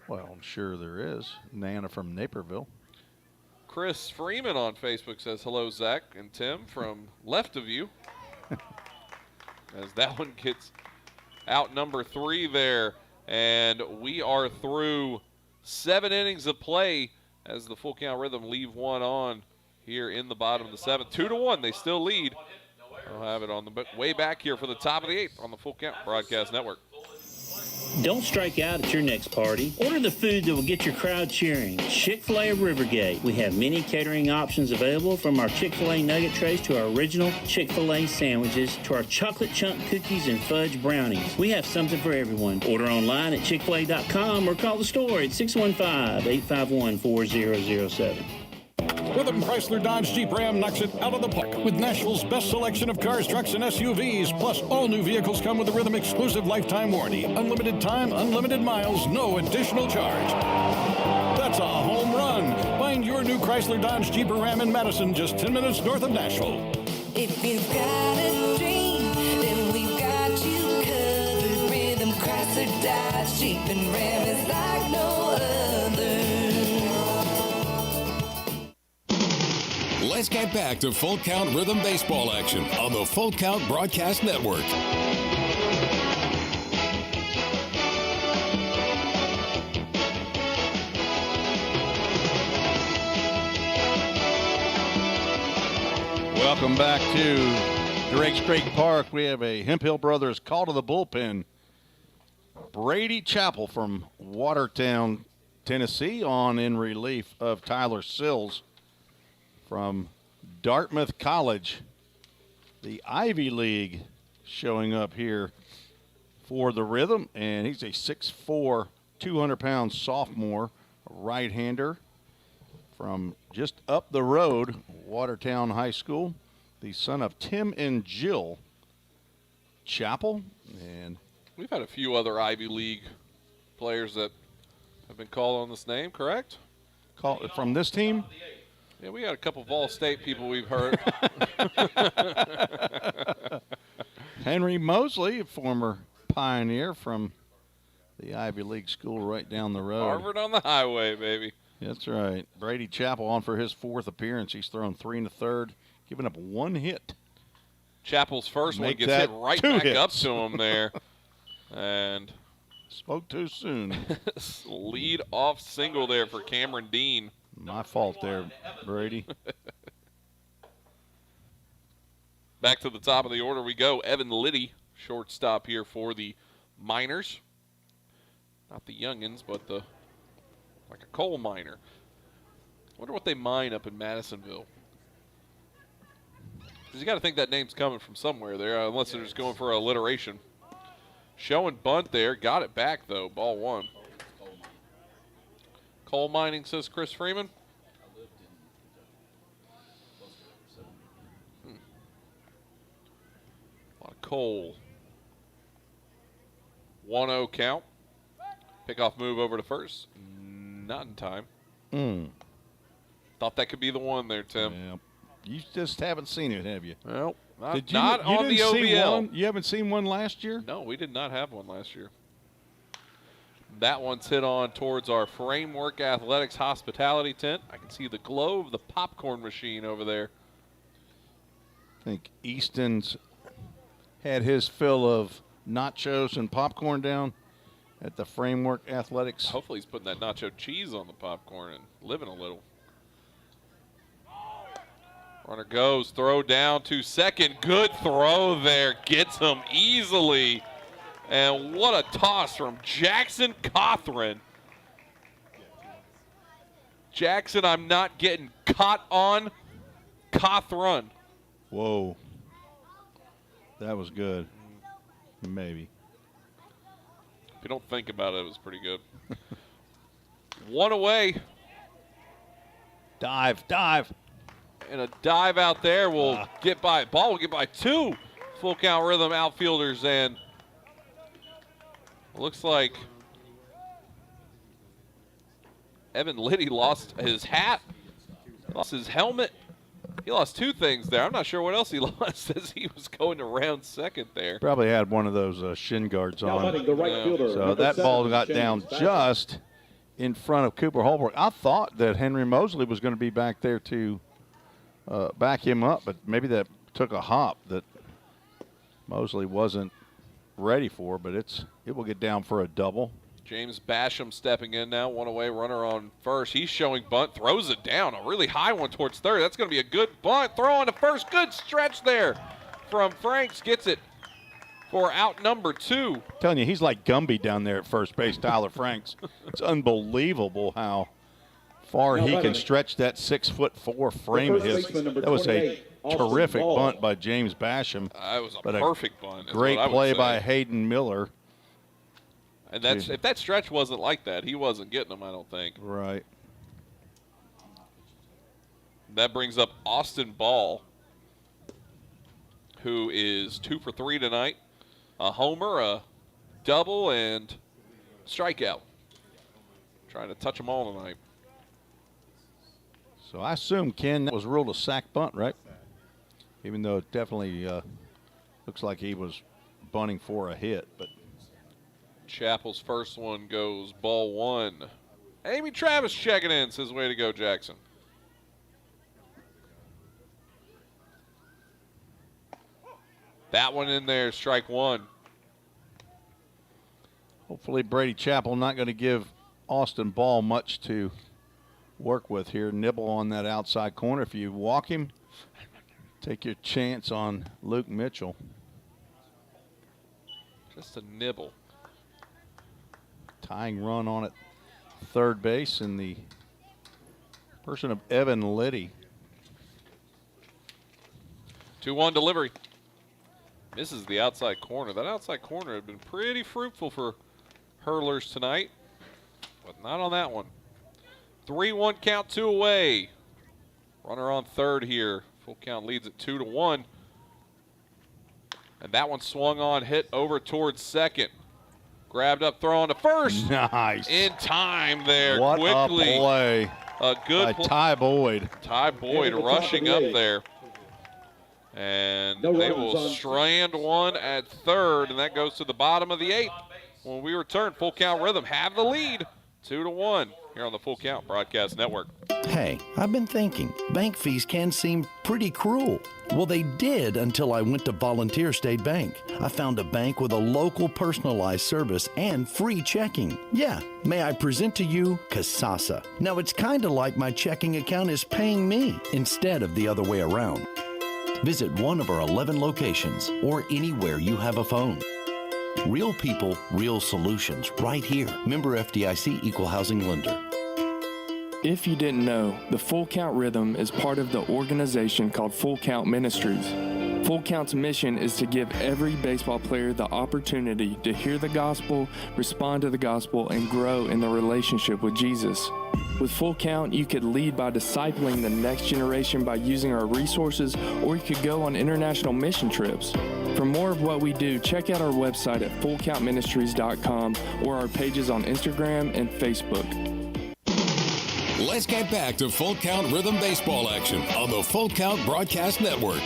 Well, I'm sure there is. Nana from Naperville. Chris Freeman on Facebook says, "Hello, Zach and Tim from left of you." As that one gets out number 3 there. And we are through 7 innings of play as the full count rhythm leave one on here in the bottom of the 7th. 2-1, they still lead. I'll have it on the way back here for the top of the 8th on the Full Count Broadcast Network. Don't strike out at your next party. Order the food that will get your crowd cheering. Chick-fil-A of Rivergate. We have many catering options available, from our Chick-fil-A nugget trays to our original Chick-fil-A sandwiches to our chocolate chunk cookies and fudge brownies. We have something for everyone. Order online at chickfil-a.com or call the store at 615-851-4007. Rhythm Chrysler Dodge Jeep Ram knocks it out of the park with Nashville's best selection of cars, trucks, and SUVs. Plus, all new vehicles come with a Rhythm exclusive lifetime warranty. Unlimited time, unlimited miles, no additional charge. That's a home run. Find your new Chrysler Dodge Jeep Ram in Madison, just 10 minutes north of Nashville. If you've got a dream, then we've got you covered. Rhythm Chrysler Dodge Jeep and Ram is like no other. Let's get back to Full Count Rhythm Baseball action on the Full Count Broadcast Network. Welcome back to Drake Strait Park. We have a Hemphill Brothers call to the bullpen. Brady Chappell from Watertown, Tennessee, on in relief of Tyler Sills from Dartmouth College. The Ivy League showing up here for the Rhythm, and he's a 6'4", 200-pound sophomore right-hander from just up the road, Watertown High School, the son of Tim and Jill Chappell. And we've had a few other Ivy League players that have been called on this name, correct? From this team? Yeah, we got a couple of Vol State people we've heard. Henry Mosley, a former Pioneer from the Ivy League school right down the road. Harvard on the highway, baby. That's right. Brady Chappell on for his fourth appearance. He's thrown 3 1/3, giving up 1 hit. Chappell's first one gets hit right back up to him there. And spoke too soon. Lead off single there for Cameron Dean. My fault there, Brady. Back to the top of the order we go. Evan Liddy, shortstop here for the Miners. Not the youngins, but the like a coal miner. Wonder what they mine up in Madisonville. Because you got to think that name's coming from somewhere there, unless they're just going for alliteration. Showing bunt there. Got it back, though. Ball 1. Coal mining, says Chris Freeman. A lot of coal. 1-0 count. Pickoff move over to first. Not in time. Thought that could be the one there, Tim. Yeah. You just haven't seen it, have you? Well, not on the OVL. You haven't seen one last year? No, we did not have one last year. That one's hit on towards our Framework Athletics hospitality tent. I can see the glow of the popcorn machine over there. I think Easton's had his fill of nachos and popcorn down at the Framework Athletics. Hopefully he's putting that nacho cheese on the popcorn and living a little. Runner goes, throw down to second. Good throw there. Gets him easily. And what a toss from Jackson Cothran. Jackson, I'm not getting caught on. Cothran. Whoa. That was good. Maybe. If you don't think about it, it was pretty good. 1 away. Dive. And a dive out there will get by. Ball will get by 2 Full Count Rhythm outfielders, and looks like Evan Liddy lost his hat, lost his helmet. He lost 2 things there. I'm not sure what else he lost as he was going to round second there. Probably had one of those shin guards on. The right fielder, so that ball got down just in front of Cooper Holbrook. I thought that Henry Mosley was going to be back there to back him up, but maybe that took a hop that Mosley wasn't ready for, but it will get down for a double. James Basham stepping in now, 1 away, runner on first. He's showing bunt, throws it down, a really high one towards third. That's going to be a good bunt. Throw on to first, good stretch there from Franks. Gets it for out number 2. Telling you, he's like Gumby down there at first base, Tyler Franks. It's unbelievable how far he can stretch that 6'4" frame of his. That was a terrific bunt by James Basham. It was a perfect bunt. Great play by Hayden Miller. And if that stretch wasn't like that, he wasn't getting them, I don't think. Right. That brings up Austin Ball, who is 2 for 3 tonight. A homer, a double, and strikeout. Trying to touch them all tonight. So I assume, Ken, that was ruled a sac bunt, right? Even though it definitely looks like he was bunting for a hit. But Chappell's first one goes ball 1. Amy Travis checking in, says way to go, Jackson. That one in there, strike 1. Hopefully Brady Chappell not going to give Austin Ball much to work with here. Nibble on that outside corner. If you walk him, take your chance on Luke Mitchell. Just a nibble. Tying run on at third base in the person of Evan Liddy. 2-1 delivery. Misses the outside corner. That outside corner had been pretty fruitful for hurlers tonight, but not on that one. 3-1 count, 2 away. Runner on third here. Full count leads at 2-1. And that one swung on, hit over towards second. Grabbed up, throwing to first. Nice. In time there, what quickly. A play. A good play. Ty Boyd. Ty Boyd rushing up there. And they will strand one at third, and that goes to the bottom of the 8th. When we return, Full Count Rhythm have the lead, 2-1, here on the Full Count Broadcast Network. Hey, I've been thinking, bank fees can seem pretty cruel. Well, they did until I went to Volunteer State Bank. I found a bank with a local personalized service and free checking. Yeah, may I present to you Kasasa. Now, it's kind of like my checking account is paying me instead of the other way around. Visit one of our 11 locations or anywhere you have a phone. Real people, real solutions, right here. Member FDIC Equal Housing Lender. If you didn't know, the Full Count Rhythm is part of the organization called Full Count Ministries. Full Count's mission is to give every baseball player the opportunity to hear the gospel, respond to the gospel, and grow in the relationship with Jesus. With Full Count, you could lead by discipling the next generation by using our resources, or you could go on international mission trips. For more of what we do, check out our website at fullcountministries.com or our pages on Instagram and Facebook. Let's get back to Full Count Rhythm Baseball action on the Full Count Broadcast Network.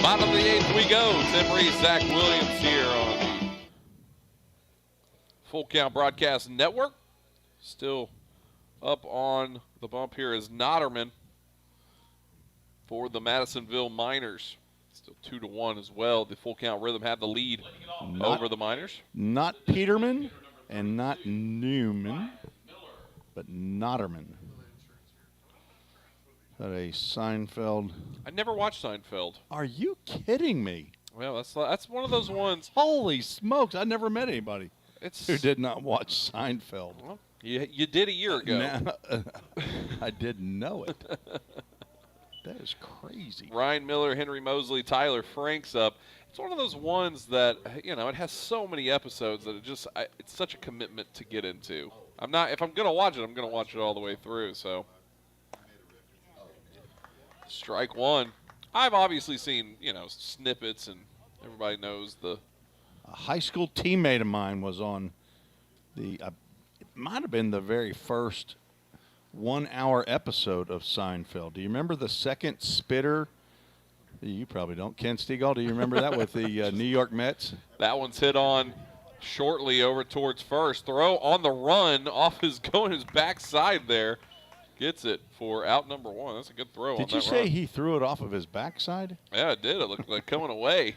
Bottom of the 8th we go. Tim Reese, Zach Williams here on the Full Count Broadcast Network. Still up on the bump here is Notterman for the Madisonville Miners. Still 2-1 as well. The Full Count Rhythm have the lead over the Miners. Not Peterman and not Newman, but Notterman. That a Seinfeld. I never watched Seinfeld. Are you kidding me? Well, that's one of those ones. Holy smokes! I never met anybody who did not watch Seinfeld. Well, you did a year ago. I didn't know it. That is crazy. Ryan Miller, Henry Mosley, Tyler Franks up. It's one of those ones that, it has so many episodes that it's such a commitment to get into. If I'm going to watch it, I'm going to watch it all the way through, so. Strike 1. I've obviously seen, snippets, and everybody knows the. A high school teammate of mine was on it might have been the very first 1-hour episode of Seinfeld. Do you remember the second spitter? You probably don't. Ken Stegall, do you remember that with the New York Mets? That one's hit on shortly over towards first. Throw on the run off his backside there. Gets it for out number 1. That's a good throw. Did you say he threw it off of his backside? Yeah, it did. It looked like coming away.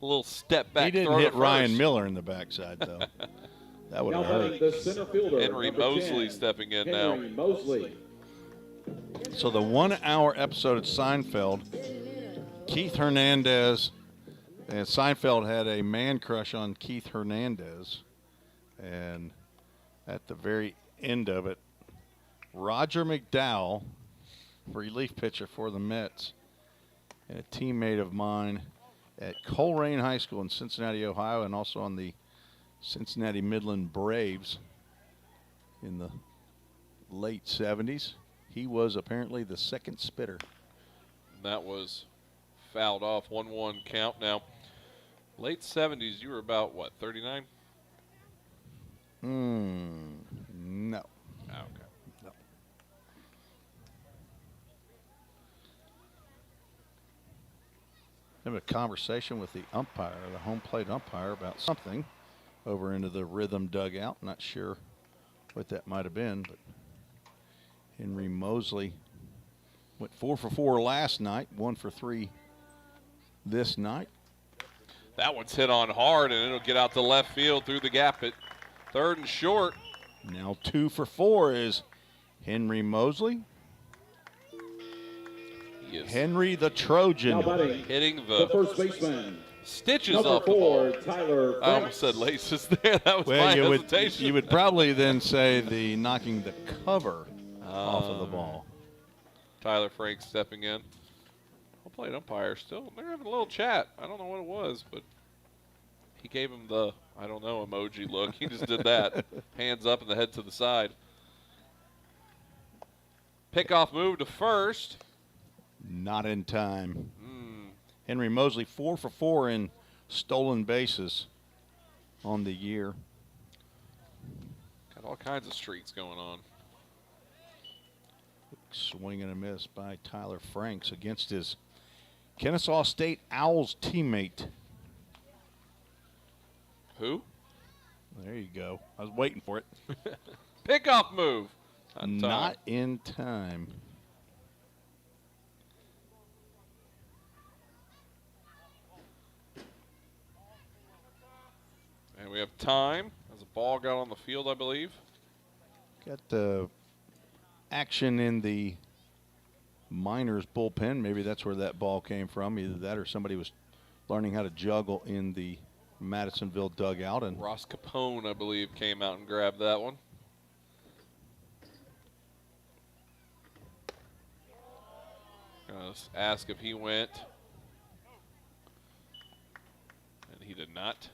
A little step back. He didn't hit Ryan Miller in the backside, though. That would Now have batting hurt. the center fielder, Henry number Mosley 10, stepping in Henry now. Mosley. So the 1 hour episode at Seinfeld, Keith Hernandez, and Seinfeld had a man crush on Keith Hernandez. And at the very end of it, Roger McDowell, relief pitcher for the Mets, and a teammate of mine at Coleraine High School in Cincinnati, Ohio, and also on the Cincinnati Midland Braves in the late 70s. He was apparently the second spitter. That was fouled off. 1-1 count now. Late 70s, you were about, what, 39? No. Oh, okay. No. Have a conversation with the umpire, the home plate umpire, about something over into the rhythm dugout. Not sure what that might have been, but Henry Mosley went 4 for 4 last night, 1 for 3 this night. That one's hit on hard, and it'll get out to left field through the gap at third and short. Now 2 for 4 is Henry Mosley. He is Henry the Trojan. Now batting hitting the first baseman, stitches number off the 4, ball. Tyler I almost said laces there. That was Well, my you hesitation. you would probably then say the knocking the cover off of the ball. Tyler Frank stepping in. Home plate umpire still, they're having a little chat. I don't know what it was, but he gave him the, I don't know, emoji look. He just did that. Hands up and the head to the side. Pickoff move to first. Not in time. Henry Mosley 4 for 4 in stolen bases on the year. Got all kinds of streaks going on. Swing and a miss by Tyler Franks against his Kennesaw State Owls teammate. Who? There you go. I was waiting for it. Pickoff move. Not in time. And we have time as a ball got on the field, I believe. Got the action in the Miners bullpen. Maybe that's where that ball came from. Either that or somebody was learning how to juggle in the Madisonville dugout. And Ross Capone, I believe, came out and grabbed that one. Gonna ask if he went. And he did not.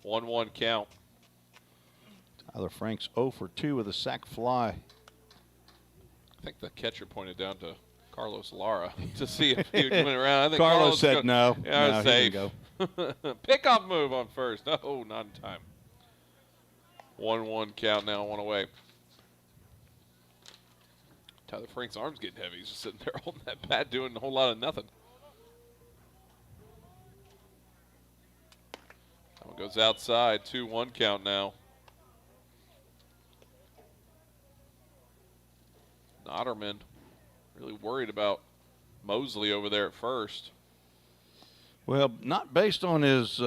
1-1 count. Tyler Franks 0 for 2 with a sac fly. I think the catcher pointed down to Carlos Lara to see if he went around. I think Carlos said no. Yeah, No, he safe. didn't go. Pickoff move on first. No, not in time. 1-1 count now, one away. Tyler Frank's arm's getting heavy. He's just sitting there holding that bat, doing a whole lot of nothing. That one goes outside. 2-1 count now. Notterman really worried about Mosley over there at first. Well, not based on his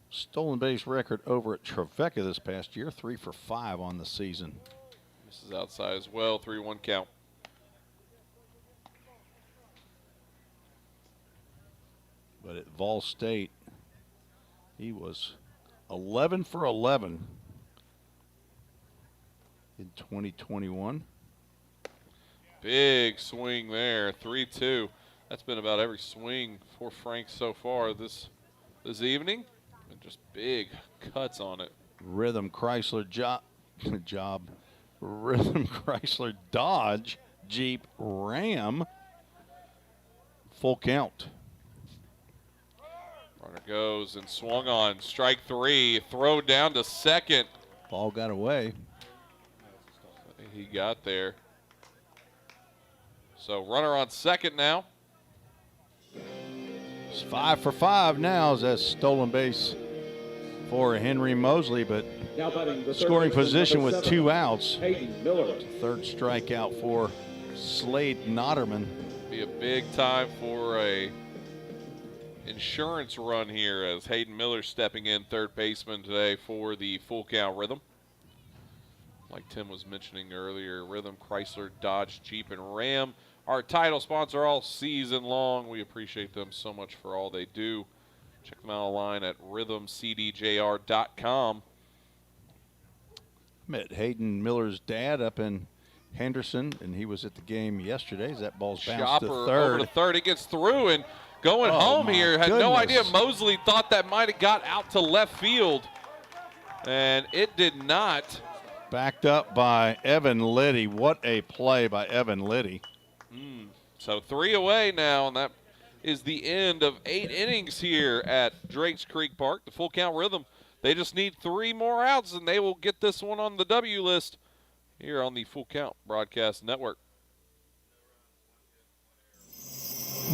stolen base record over at Trevecca this past year. 3 for 5 on the season. This is outside as well. 3-1 count. But at Vol State, he was 11 for 11 in 2021. Big swing there, 3-2. That's been about every swing for Frank so far this evening. And just big cuts on it. Rhythm Chrysler Rhythm Chrysler Dodge Jeep Ram. Full count. Runner goes and swung on. Strike 3. Throw down to second. Ball got away. He got there. So runner on second now. It's 5 for 5 now as that stolen base for Henry Mosley, but Now batting the scoring third baseman, position number with 7, 2 outs. Hayden Miller. Third strikeout for Slade Notterman. Be a big time for a insurance run here as Hayden Miller stepping in, third baseman today for the Full Count Rhythm. Like Tim was mentioning earlier, Rhythm, Chrysler, Dodge, Jeep, and Ram. Our title sponsor all season long. We appreciate them so much for all they do. Check them out online at rhythmcdjr.com. Met Hayden Miller's dad up in Henderson, and he was at the game yesterday. As that ball's bounced Chopper to third. over to third. It gets through and going home here. Had no idea. Mosley thought that might have got out to left field, and it did not. Backed up by Evan Liddy. What a play by Evan Liddy. So 3 away now, and that is the end of 8 innings here at Drakes Creek Park. The Full Count Rhythm, they just need 3 more outs, and they will get this one on the W list here on the Full Count Broadcast Network.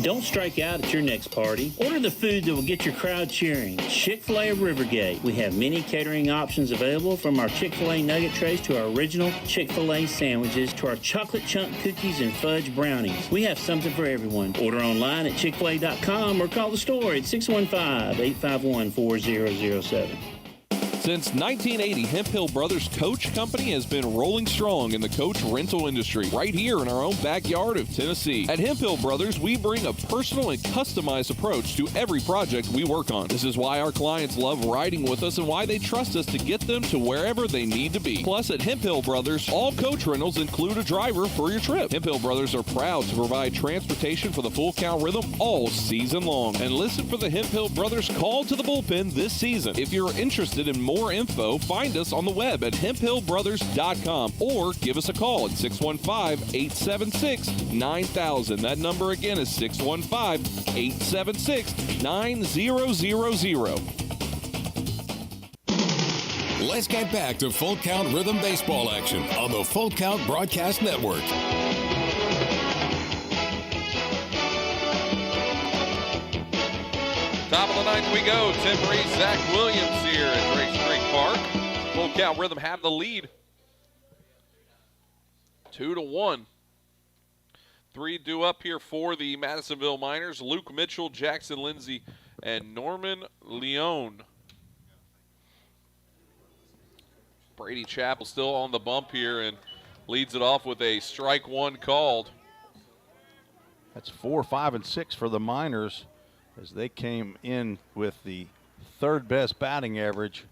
Don't strike out at your next party. Order the food that will get your crowd cheering. Chick-fil-A of Rivergate. We have many catering options available, from our Chick-fil-A nugget trays to our original Chick-fil-A sandwiches to our chocolate chunk cookies and fudge brownies. We have something for everyone. Order online at chickfil-a.com or call the store at 615-851-4007. Since 1980, Hemp Hill Brothers Coach Company has been rolling strong in the coach rental industry right here in our own backyard of Tennessee. At Hemp Hill Brothers, we bring a personal and customized approach to every project we work on. This is why our clients love riding with us and why they trust us to get them to wherever they need to be. Plus, at Hemp Hill Brothers, all coach rentals include a driver for your trip. Hemp Hill Brothers are proud to provide transportation for the Full Count Rhythm all season long. And listen for the Hemp Hill Brothers call to the bullpen this season. If you're interested in more info, find us on the web at hemphillbrothers.com or give us a call at 615-876-9000. That number again is 615-876-9000. Let's get back to Full Count Rhythm baseball action on the Full Count Broadcast Network. Top of the ninth we go. Tim Reese, Zach Williams here at Drakes Creek Park. Full Count Rhythm have the lead. 2-1. 3 due up here for the Madisonville Miners. Luke Mitchell, Jackson Lindsay, and Norman Leone. Brady Chappell still on the bump here and leads it off with a strike 1 called. That's 4, 5, and 6 for the Miners, as they came in with the third best batting average.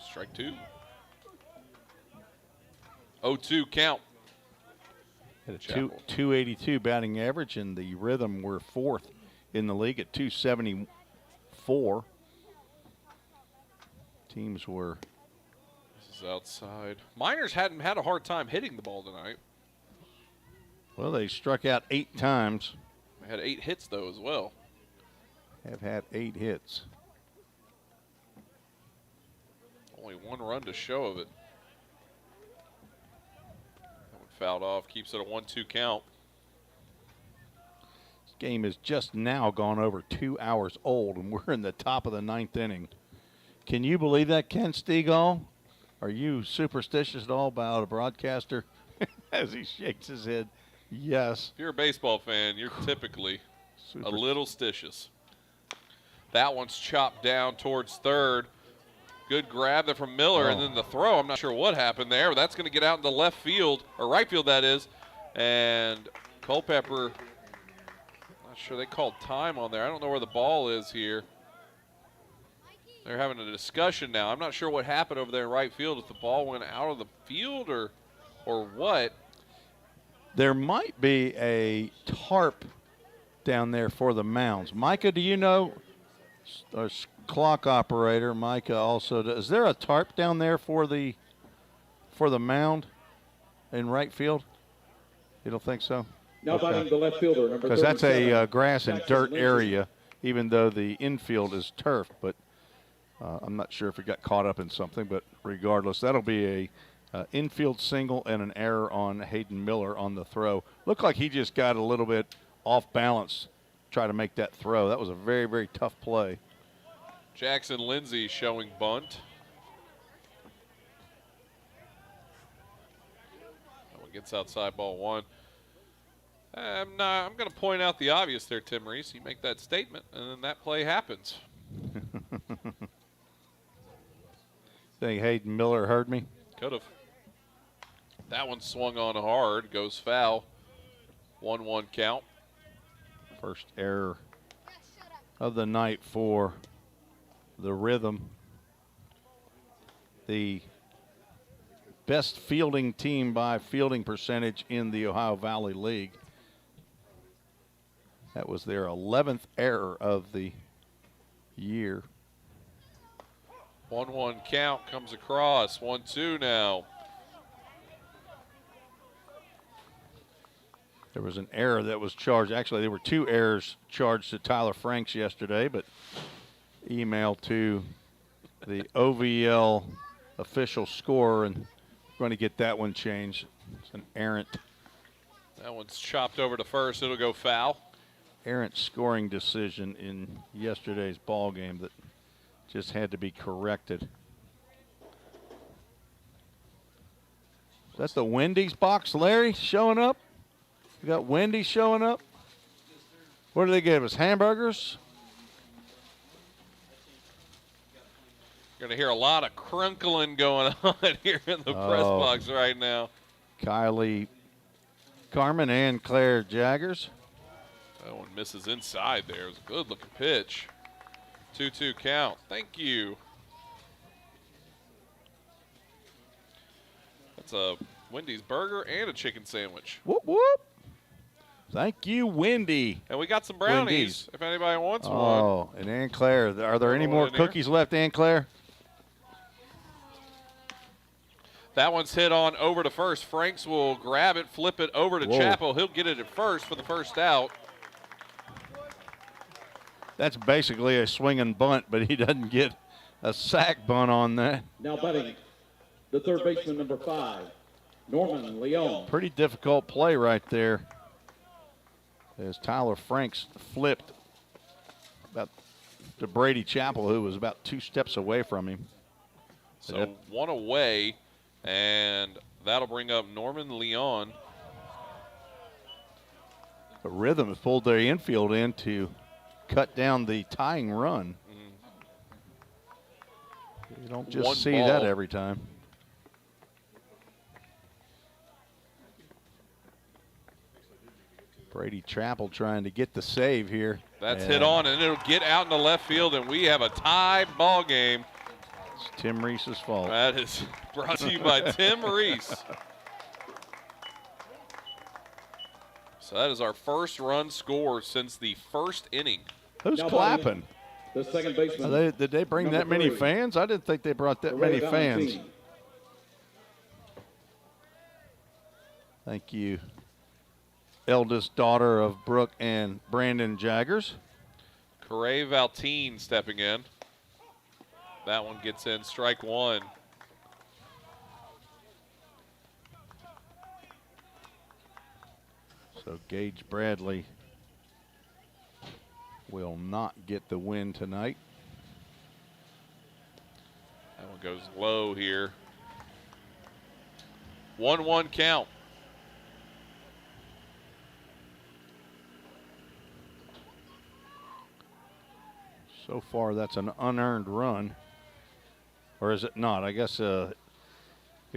Strike 2. 0-2 count. At a 282 batting average, and the Rhythm were 4th in the league at 274. Teams were. This is outside. Miners hadn't had a hard time hitting the ball tonight. Well, they struck out 8 times. They had 8 hits, though, as well. Have had 8 hits. Only 1 run to show of it. That one fouled off, keeps it a 1-2 count. This game has just now gone over 2 hours old, and we're in the top of the 9th inning. Can you believe that, Ken Stegall? Are you superstitious at all about a broadcaster? As he shakes his head, yes. If you're a baseball fan, you're typically a little stitious. That one's chopped down towards third. Good grab there from Miller, and then the throw. I'm not sure what happened there, but that's going to get out into left field, or right field, that is. And Culpepper, not sure they called time on there. I don't know where the ball is here. They're having a discussion now. I'm not sure what happened over there in right field, if the ball went out of the field or what. There might be a tarp down there for the mounds. Micah, do you know? Our clock operator, Micah, also does. Is there a tarp down there for the mound in right field? You don't think so? Now batting the left fielder, number 37. Because that's a grass and Jackson dirt Lindsay. area, even though the infield is turf. But I'm not sure if it got caught up in something. But regardless, that'll be a infield single and an error on Hayden Miller on the throw. Looked like he just got a little bit off balance. Try to make that throw. That was a very, very tough play. Jackson Lindsay showing bunt. That one gets outside, ball 1. I'm going to point out the obvious there, Tim Reese. You make that statement, and then that play happens. Think Hayden Miller heard me? Could have. That one swung on hard, goes foul. 1-1 count. First error of the night for the Rhythm. The best fielding team by fielding percentage in the Ohio Valley League. That was their 11th error of the year. 1-1 count comes across. 1-2 now. There was an error that was charged. Actually, there were 2 errors charged to Tyler Franks yesterday, but email to the OVL official scorer, and we're going to get that one changed. It's an errant. That one's chopped over to first. It'll go foul. Errant scoring decision in yesterday's ball game that just had to be corrected. Is that the Wendy's box, Larry, showing up? We got Wendy's showing up. What do they give us, hamburgers? You're going to hear a lot of crunkling going on here in the press box right now. Kylie Carmen and Claire Jaggers. That one misses inside there. It was a good-looking pitch. 2-2 count. Thank you. That's a Wendy's burger and a chicken sandwich. Whoop, whoop. Thank you, Wendy. And we got some brownies, Wendy's. if anybody wants one. Oh, and Ann Claire. Are there any more cookies left, Ann Claire? That one's hit on over to first. Franks will grab it, flip it over to Chappell. He'll get it at first for the first out. That's basically a swing and bunt, but he doesn't get a sack bunt on that. Now batting the third baseman, number 5, Norman Leon. Pretty difficult play right there, as Tyler Franks flipped about to Brady Chappell, who was about 2 steps away from him. So one away, and that'll bring up Norman Leon. The Rhythm has pulled their infield in to cut down the tying run. You don't just see that every time. Brady Chappell trying to get the save here. That's hit on, and it'll get out into left field, and we have a tie ball game. It's Tim Reese's fault. That is brought to you by Tim Reese. So that is our first run score since the first inning. Who's clapping? The second baseman. Did they bring that many fans? I didn't think they brought that many fans. Thank you. Eldest daughter of Brooke and Brandon Jaggers. Corey Valtine stepping in. That one gets in, strike one. So Gage Bradley will not get the win tonight. That one goes low here. 1-1 count. So far, that's an unearned run. Or is it not? I guess he would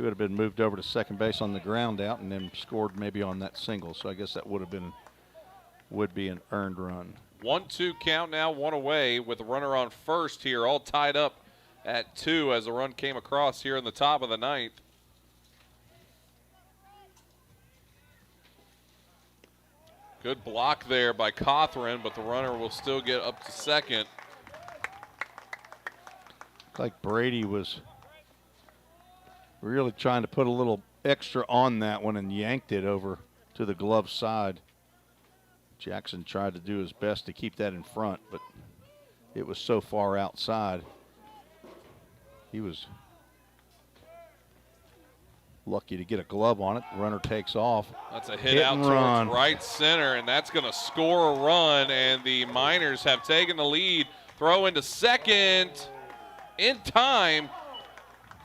have been moved over to second base on the ground out and then scored maybe on that single. So I guess that would be an earned run. 1-2 count now, one away with a runner on first here, all tied up at 2 as the run came across here in the top of the ninth. Good block there by Cothran, but the runner will still get up to second. Like Brady was really trying to put a little extra on that one and yanked it over to the glove side. Jackson tried to do his best to keep that in front, but it was so far outside. He was lucky to get a glove on it. The runner takes off. That's a hit out towards right center, and that's going to score a run, and the Miners have taken the lead. Throw into second in time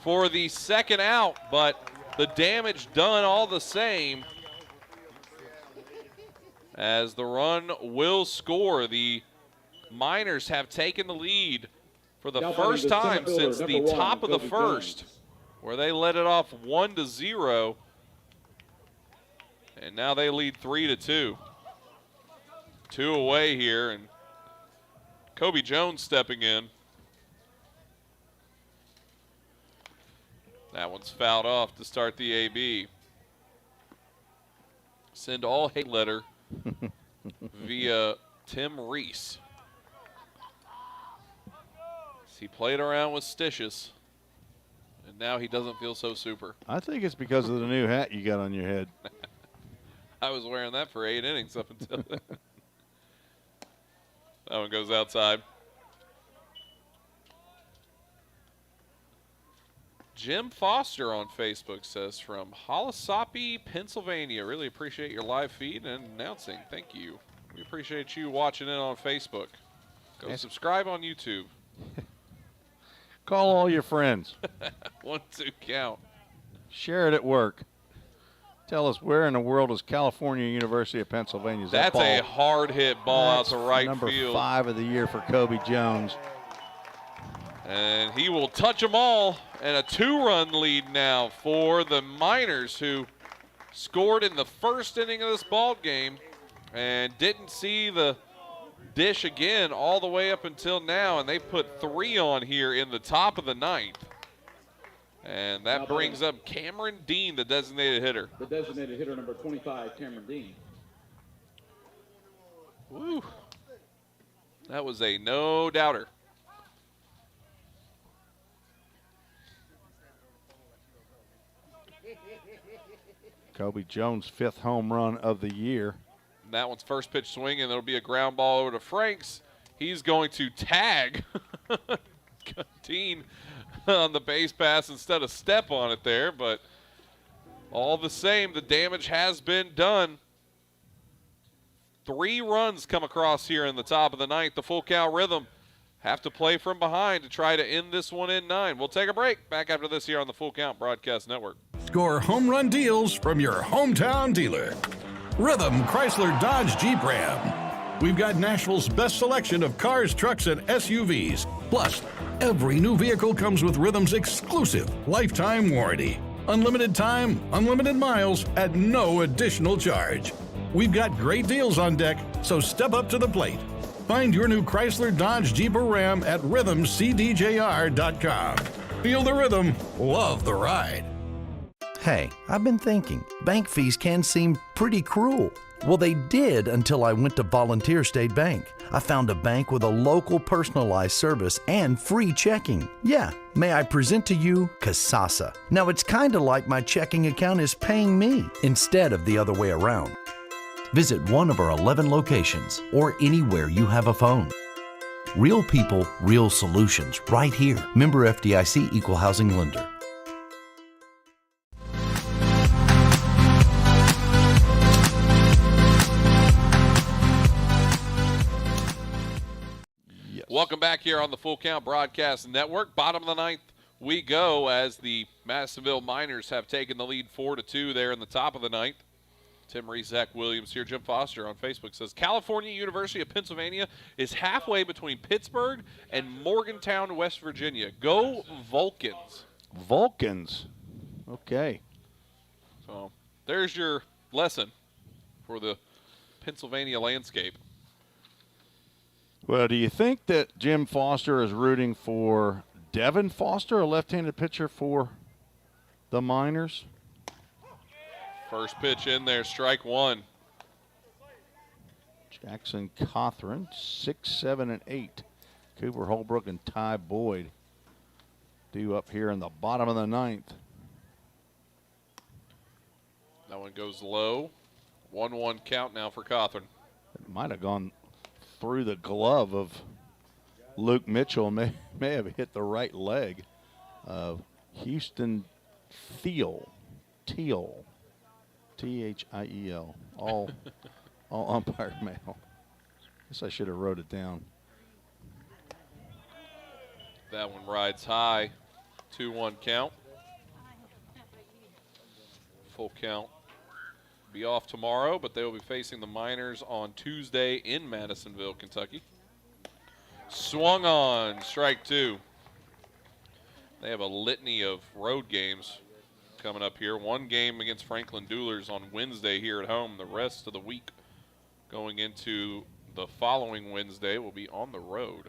for the second out, but the damage done all the same. as the run will score. The Miners have taken the lead for the first time since the top of the first, where they led it off 1-0, and now they lead 3-2. 2 away here, and Kobe Jones stepping in. That one's fouled off to start the AB. Send all hate letter via Tim Reese. He played around with Stitious, and now he doesn't feel so super. I think it's because of the new hat you got on your head. I was wearing that for 8 innings up until then. That one goes outside. Jim Foster on Facebook says, from Hollisaupee, Pennsylvania. Really appreciate your live feed and announcing. Thank you. We appreciate you watching in on Facebook. Go subscribe on YouTube. Call all your friends. 1-2 count. Share it at work. Tell us, where in the world is California University of Pennsylvania? That's a hard hit ball out to right number field. Number 5 of the year for Kobe Jones. And he will touch them all, and a 2-run lead now for the Miners, who scored in the first inning of this ball game and didn't see the dish again all the way up until now, and they put 3 on here in the top of the 9th. And that brings up Cameron Dean, the designated hitter. The designated hitter, number 25, Cameron Dean. Woo. That was a no-doubter. Kobe Jones' 5th home run of the year. That one's first pitch swing, and it'll be a ground ball over to Franks. He's going to tag Dean on the base pass instead of step on it there, but all the same, the damage has been done. 3 runs come across here in the top of the 9th. The Full Count Rhythm have to play from behind to try to end this one in 9. We'll take a break. Back after this here on the Full Count Broadcast Network. Score home run deals from your hometown dealer. Rhythm Chrysler Dodge Jeep Ram. We've got Nashville's best selection of cars, trucks, and SUVs. Plus, every new vehicle comes with Rhythm's exclusive lifetime warranty. Unlimited time, unlimited miles at no additional charge. We've got great deals on deck, so step up to the plate. Find your new Chrysler Dodge Jeep or Ram at rhythmcdjr.com. Feel the rhythm, love the ride. Hey, I've been thinking, bank fees can seem pretty cruel. Well, they did until I went to Volunteer State Bank. I found a bank with a local personalized service and free checking. Yeah, may I present to you Kasasa. Now, it's kind of like my checking account is paying me instead of the other way around. Visit one of our 11 locations or anywhere you have a phone. Real people, real solutions, right here. Member FDIC Equal Housing Lender. Welcome back here on the Full Count Broadcast Network. Bottom of the 9th we go as the Madisonville Miners have taken the lead 4-2 there in the top of the 9th. Tim Reese, Zach Williams here. Jim Foster on Facebook says, California University of Pennsylvania is halfway between Pittsburgh and Morgantown, West Virginia. Go Vulcans. Vulcans. Okay. So there's your lesson for the Pennsylvania landscape. Well, do you think that Jim Foster is rooting for Devin Foster, a left-handed pitcher for the Miners? First pitch in there, strike 1. Jackson Cothran, 6, 7, and 8. Cooper Holbrook and Ty Boyd due up here in the bottom of the 9th. That one goes low. 1-1 count now for Cothran. It might have gone through the glove of Luke Mitchell and may have hit the right leg of Houston Thiel. Thiel. All umpire mail. Guess I should have wrote it down. That one rides high. 2-1 count. Full count. be off tomorrow, but they will be facing the Miners on Tuesday in Madisonville, Kentucky. Swung on, strike 2. They have a litany of road games coming up here. One game against Franklin Doolers on Wednesday here at home. The rest of the week going into the following Wednesday will be on the road.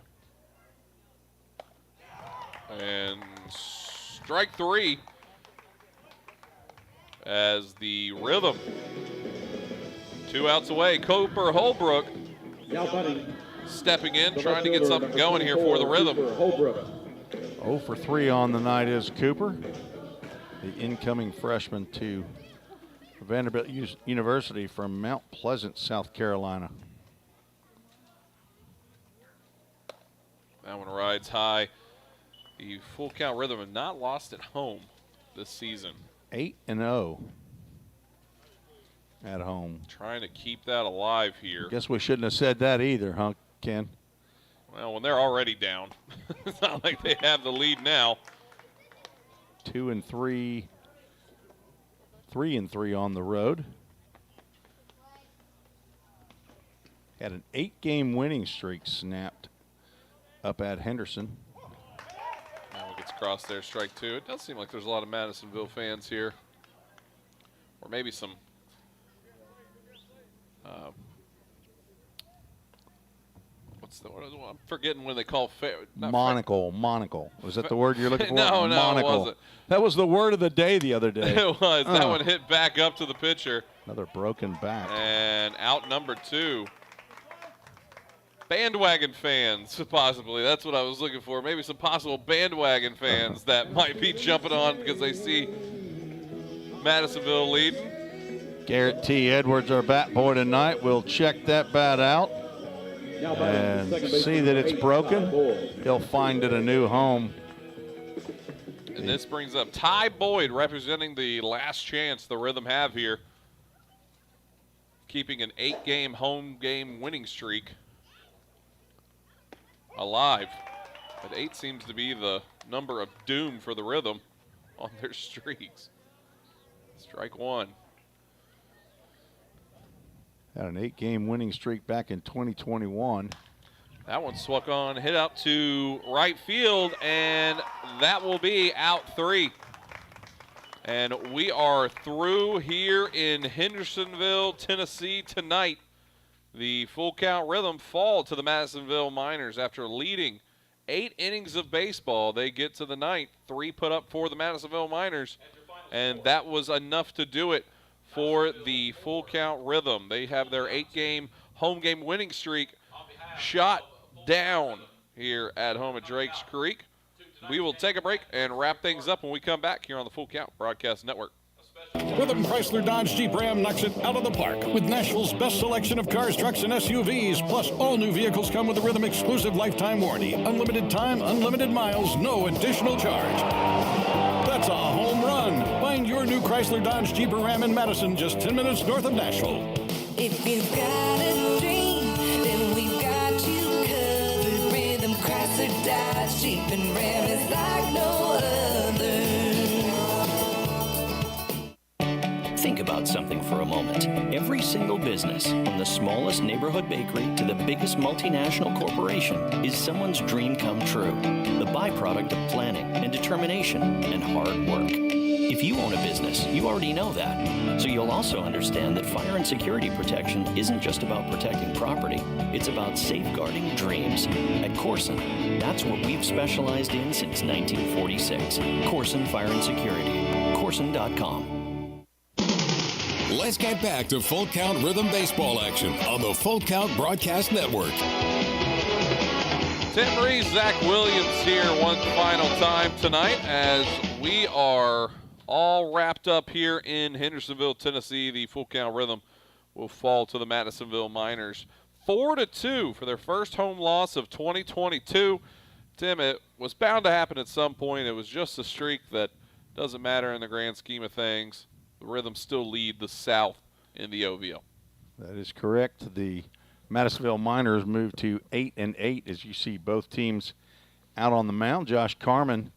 And strike 3 as the Rhythm. 2 outs away. Cooper Holbrook stepping in, trying to get something going here for the Rhythm. 0 for 3 on the night is Cooper, the incoming freshman to Vanderbilt University from Mount Pleasant, South Carolina. That one rides high. The Full Count Rhythm have not lost at home this season. 8-0 at home. Trying to keep that alive here. Guess we shouldn't have said that either, huh, Ken? Well, when they're already down, it's not like they have the lead now. 2-3, 3-3 on the road. Had an 8-game winning streak snapped up at Henderson. Now it gets crossed there, strike 2. It does seem like there's a lot of Madisonville fans here. Or maybe some I'm forgetting when they call monocle. Was that the word you're looking for? No, monocle. It wasn't. That was the word of the day the other day. It was. That one hit back up to the pitcher. Another broken back. And out number 2. Bandwagon fans, possibly. That's what I was looking for. Maybe some possible bandwagon fans that might be jumping on because they see Madisonville leading. Garrett T. Edwards, our bat boy tonight, will check that bat out and see that it's broken. He'll find it a new home. And this brings up Ty Boyd representing the last chance the Rhythm have here, keeping an 8-game home game winning streak alive. But 8 seems to be the number of doom for the Rhythm on their streaks. Strike 1. Had an 8-game winning streak back in 2021. That one swung on, hit out to right field, and that will be out 3. And we are through here in Hendersonville, Tennessee tonight. The Full Count Rhythm fall to the Madisonville Miners after leading 8 innings of baseball. They get to the 9th, 3 put up for the Madisonville Miners, and that was enough to do it for the Full Count Rhythm. They have their 8-game home game winning streak shot down here at home at Drakes Creek. We will take a break and wrap things up when we come back here on the Full Count Broadcast Network. Rhythm Chrysler Dodge Jeep Ram knocks it out of the park with Nashville's best selection of cars, trucks, and SUVs. Plus, all new vehicles come with a Rhythm exclusive lifetime warranty. Unlimited time, unlimited miles, no additional charge. That's a home run. Find your new Chrysler Dodge Jeep Ram in Madison, just 10 minutes north of Nashville. If you've got a dream, then we've got you covered. Rhythm Chrysler Dodge Jeep and Ram is like no other. Think about something for a moment. Every single business, from the smallest neighborhood bakery to the biggest multinational corporation, is someone's dream come true. The byproduct of planning and determination and hard work. If you own a business, you already know that. So you'll also understand that fire and security protection isn't just about protecting property. It's about safeguarding dreams. At Corson, that's what we've specialized in since 1946. Corson Fire and Security. Corson.com. Let's get back to Full Count Rhythm baseball action on the Full Count Broadcast Network. Tim Reese, Zach Williams here one final time tonight as we are all wrapped up here in Hendersonville, Tennessee. The Full Count Rhythm will fall to the Madisonville Miners 4-2 for their first home loss of 2022. Tim, it was bound to happen at some point. It was just a streak that doesn't matter in the grand scheme of things. The Rhythm still lead the South in the OVL. That is correct. The Madisonville Miners moved to 8-8 as you see both teams out on the mound. Josh Carman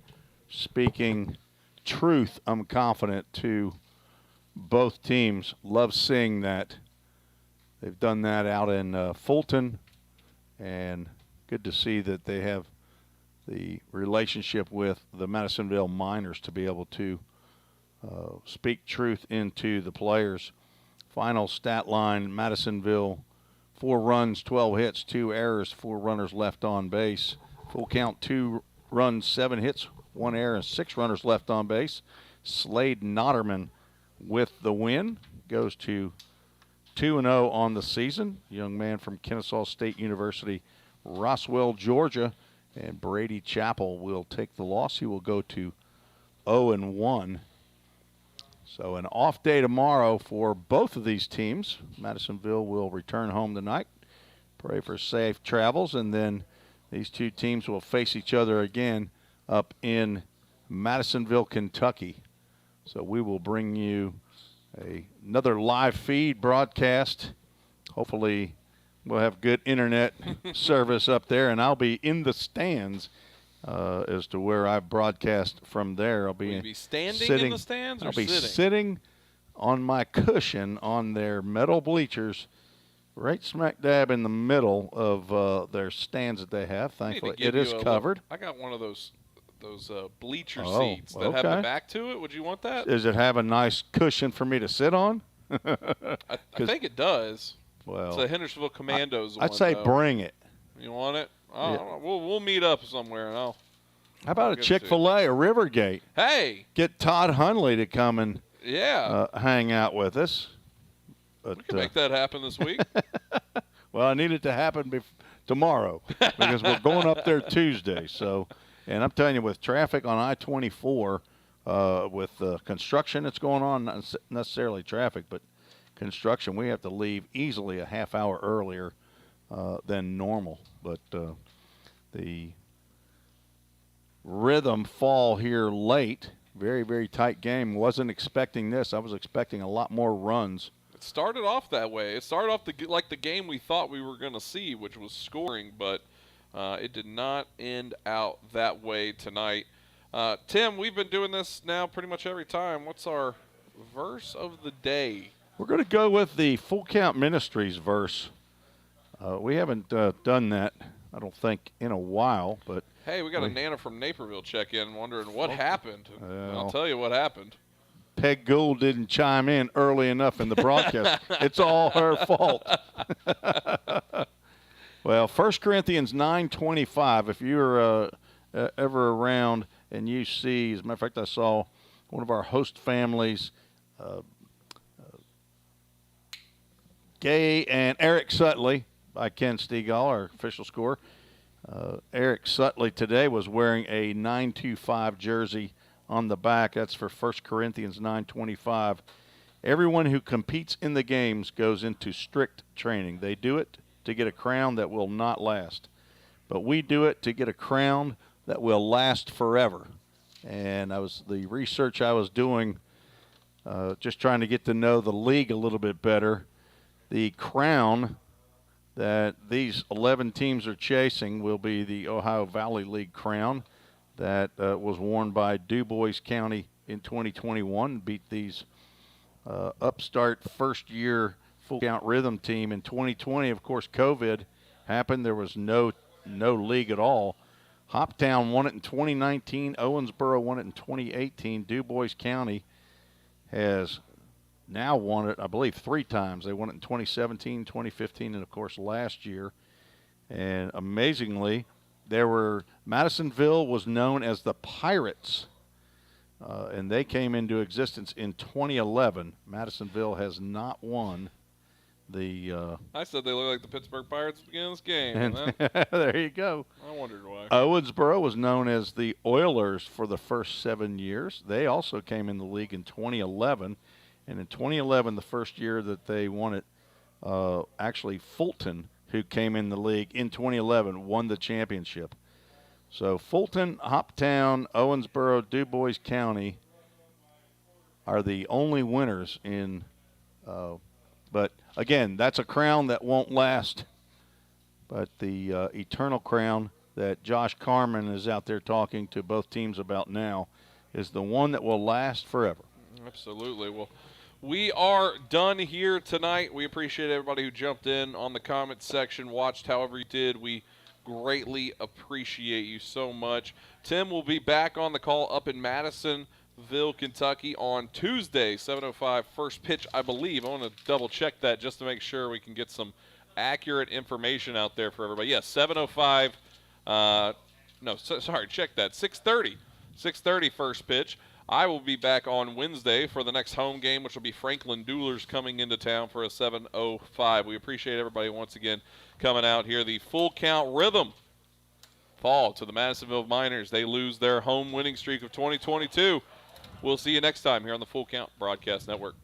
speaking truth, I'm confident, to both teams love seeing that. They've done that out in Fulton, and good to see that they have the relationship with the Madisonville Miners to be able to speak truth into the players. Final stat line, Madisonville, 4 runs, 12 hits, 2 errors, 4 runners left on base. Full count, 2 runs, 7 hits, 1 error, and 6 runners left on base. Slade Notterman with the win, goes to 2-0 on the season. Young man from Kennesaw State University, Roswell, Georgia. And Brady Chappell will take the loss. He will go to 0-1. So an off day tomorrow for both of these teams. Madisonville will return home tonight. Pray for safe travels. And then these two teams will face each other again up in Madisonville, Kentucky. So we will bring you another live feed broadcast. Hopefully we'll have good internet service up there, and I'll be in the stands as to where I broadcast from there. I'll be, standing sitting in the stands or I'll be sitting? sitting on my cushion on their metal bleachers, right smack dab in the middle of their stands that they have. Thankfully, it is covered. I got one of those bleacher Oh, seats that have okay. the back to it. Would you want that? Does it have a nice cushion for me to sit on? I think it does. Well, It's the Hendersonville Commandos one. I'd say though. bring it. You want it? Yeah. We'll meet up somewhere, and I'll. How about I'll a give it to you. Chick-fil-A or Rivergate? Hey. Get Todd Hunley to come and hang out with us. But, We can make that happen this week. Well, I need it to happen tomorrow because we're going up there Tuesday. So, and I'm telling you, with traffic on I-24, with construction that's going on, not necessarily traffic, but construction, we have to leave easily a half hour earlier than normal. But the Rhythm fall here late. Very, very tight game. Wasn't expecting this. I was expecting a lot more runs. It started off that way. It started off like the game we thought we were going to see, which was scoring, but it did not end out that way tonight. Tim, we've been doing this now pretty much every time. What's our verse of the day? We're going to go with the Full Count Ministries verse. We haven't done that, I don't think, in a while. But hey, we got a Nana from Naperville check in wondering what happened. I'll tell you what happened. Peg Gould didn't chime in early enough in the broadcast. It's all her fault. Well, 1 Corinthians 9:25, if you're ever around and you see, as a matter of fact, I saw one of our host families, Gay and Eric Sutley by Ken Stegall, our official scorer. Eric Sutley today was wearing a 925 jersey on the back. That's for 1 Corinthians 9:25. Everyone who competes in the games goes into strict training. They do it to get a crown that will not last. But we do it to get a crown that will last forever. And the research I was doing, just trying to get to know the league a little bit better. The crown that these 11 teams are chasing will be the Ohio Valley League crown that was worn by DuBois County in 2021, beat these upstart first-year Full Count Rhythm team. In 2020, of course, COVID happened. There was no league at all. Hoptown won it in 2019. Owensboro won it in 2018. DuBois County has now won it, I believe, 3 times. They won it in 2017, 2015, and, of course, last year. And amazingly, Madisonville was known as the Pirates, and they came into existence in 2011. Madisonville has not won the I said they look like the Pittsburgh Pirates at the beginning of this game. and there you go. I wondered why. Owensboro was known as the Oilers for the first 7 years. They also came in the league in 2011. And in 2011, the first year that they won it, actually Fulton, who came in the league in 2011, won the championship. So Fulton, Hoptown, Owensboro, DuBois County are the only winners in but, again, that's a crown that won't last. But the eternal crown that Josh Carman is out there talking to both teams about now is the one that will last forever. Absolutely. Well, We are done here tonight. We appreciate everybody who jumped in on the comment section, watched however you did. We greatly appreciate you so much. Tim will be back on the call up in Madisonville, Kentucky on Tuesday, 7:05 first pitch, I believe. I want to double check that just to make sure we can get some accurate information out there for everybody. Yes, 7:05. Check that. 6:30 first pitch. I will be back on Wednesday for the next home game, which will be Franklin Doolers coming into town for a 7:05. We appreciate everybody once again coming out here. The Full Count Rhythm fall to the Madisonville Miners. They lose their home winning streak of 2022. We'll see you next time here on the Full Count Broadcast Network.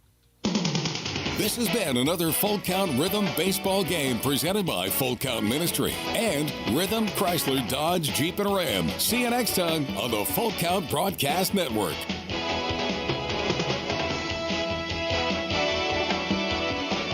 This has been another Full Count Rhythm baseball game presented by Full Count Ministry and Rhythm Chrysler Dodge Jeep and Ram. See you next time on the Full Count Broadcast Network.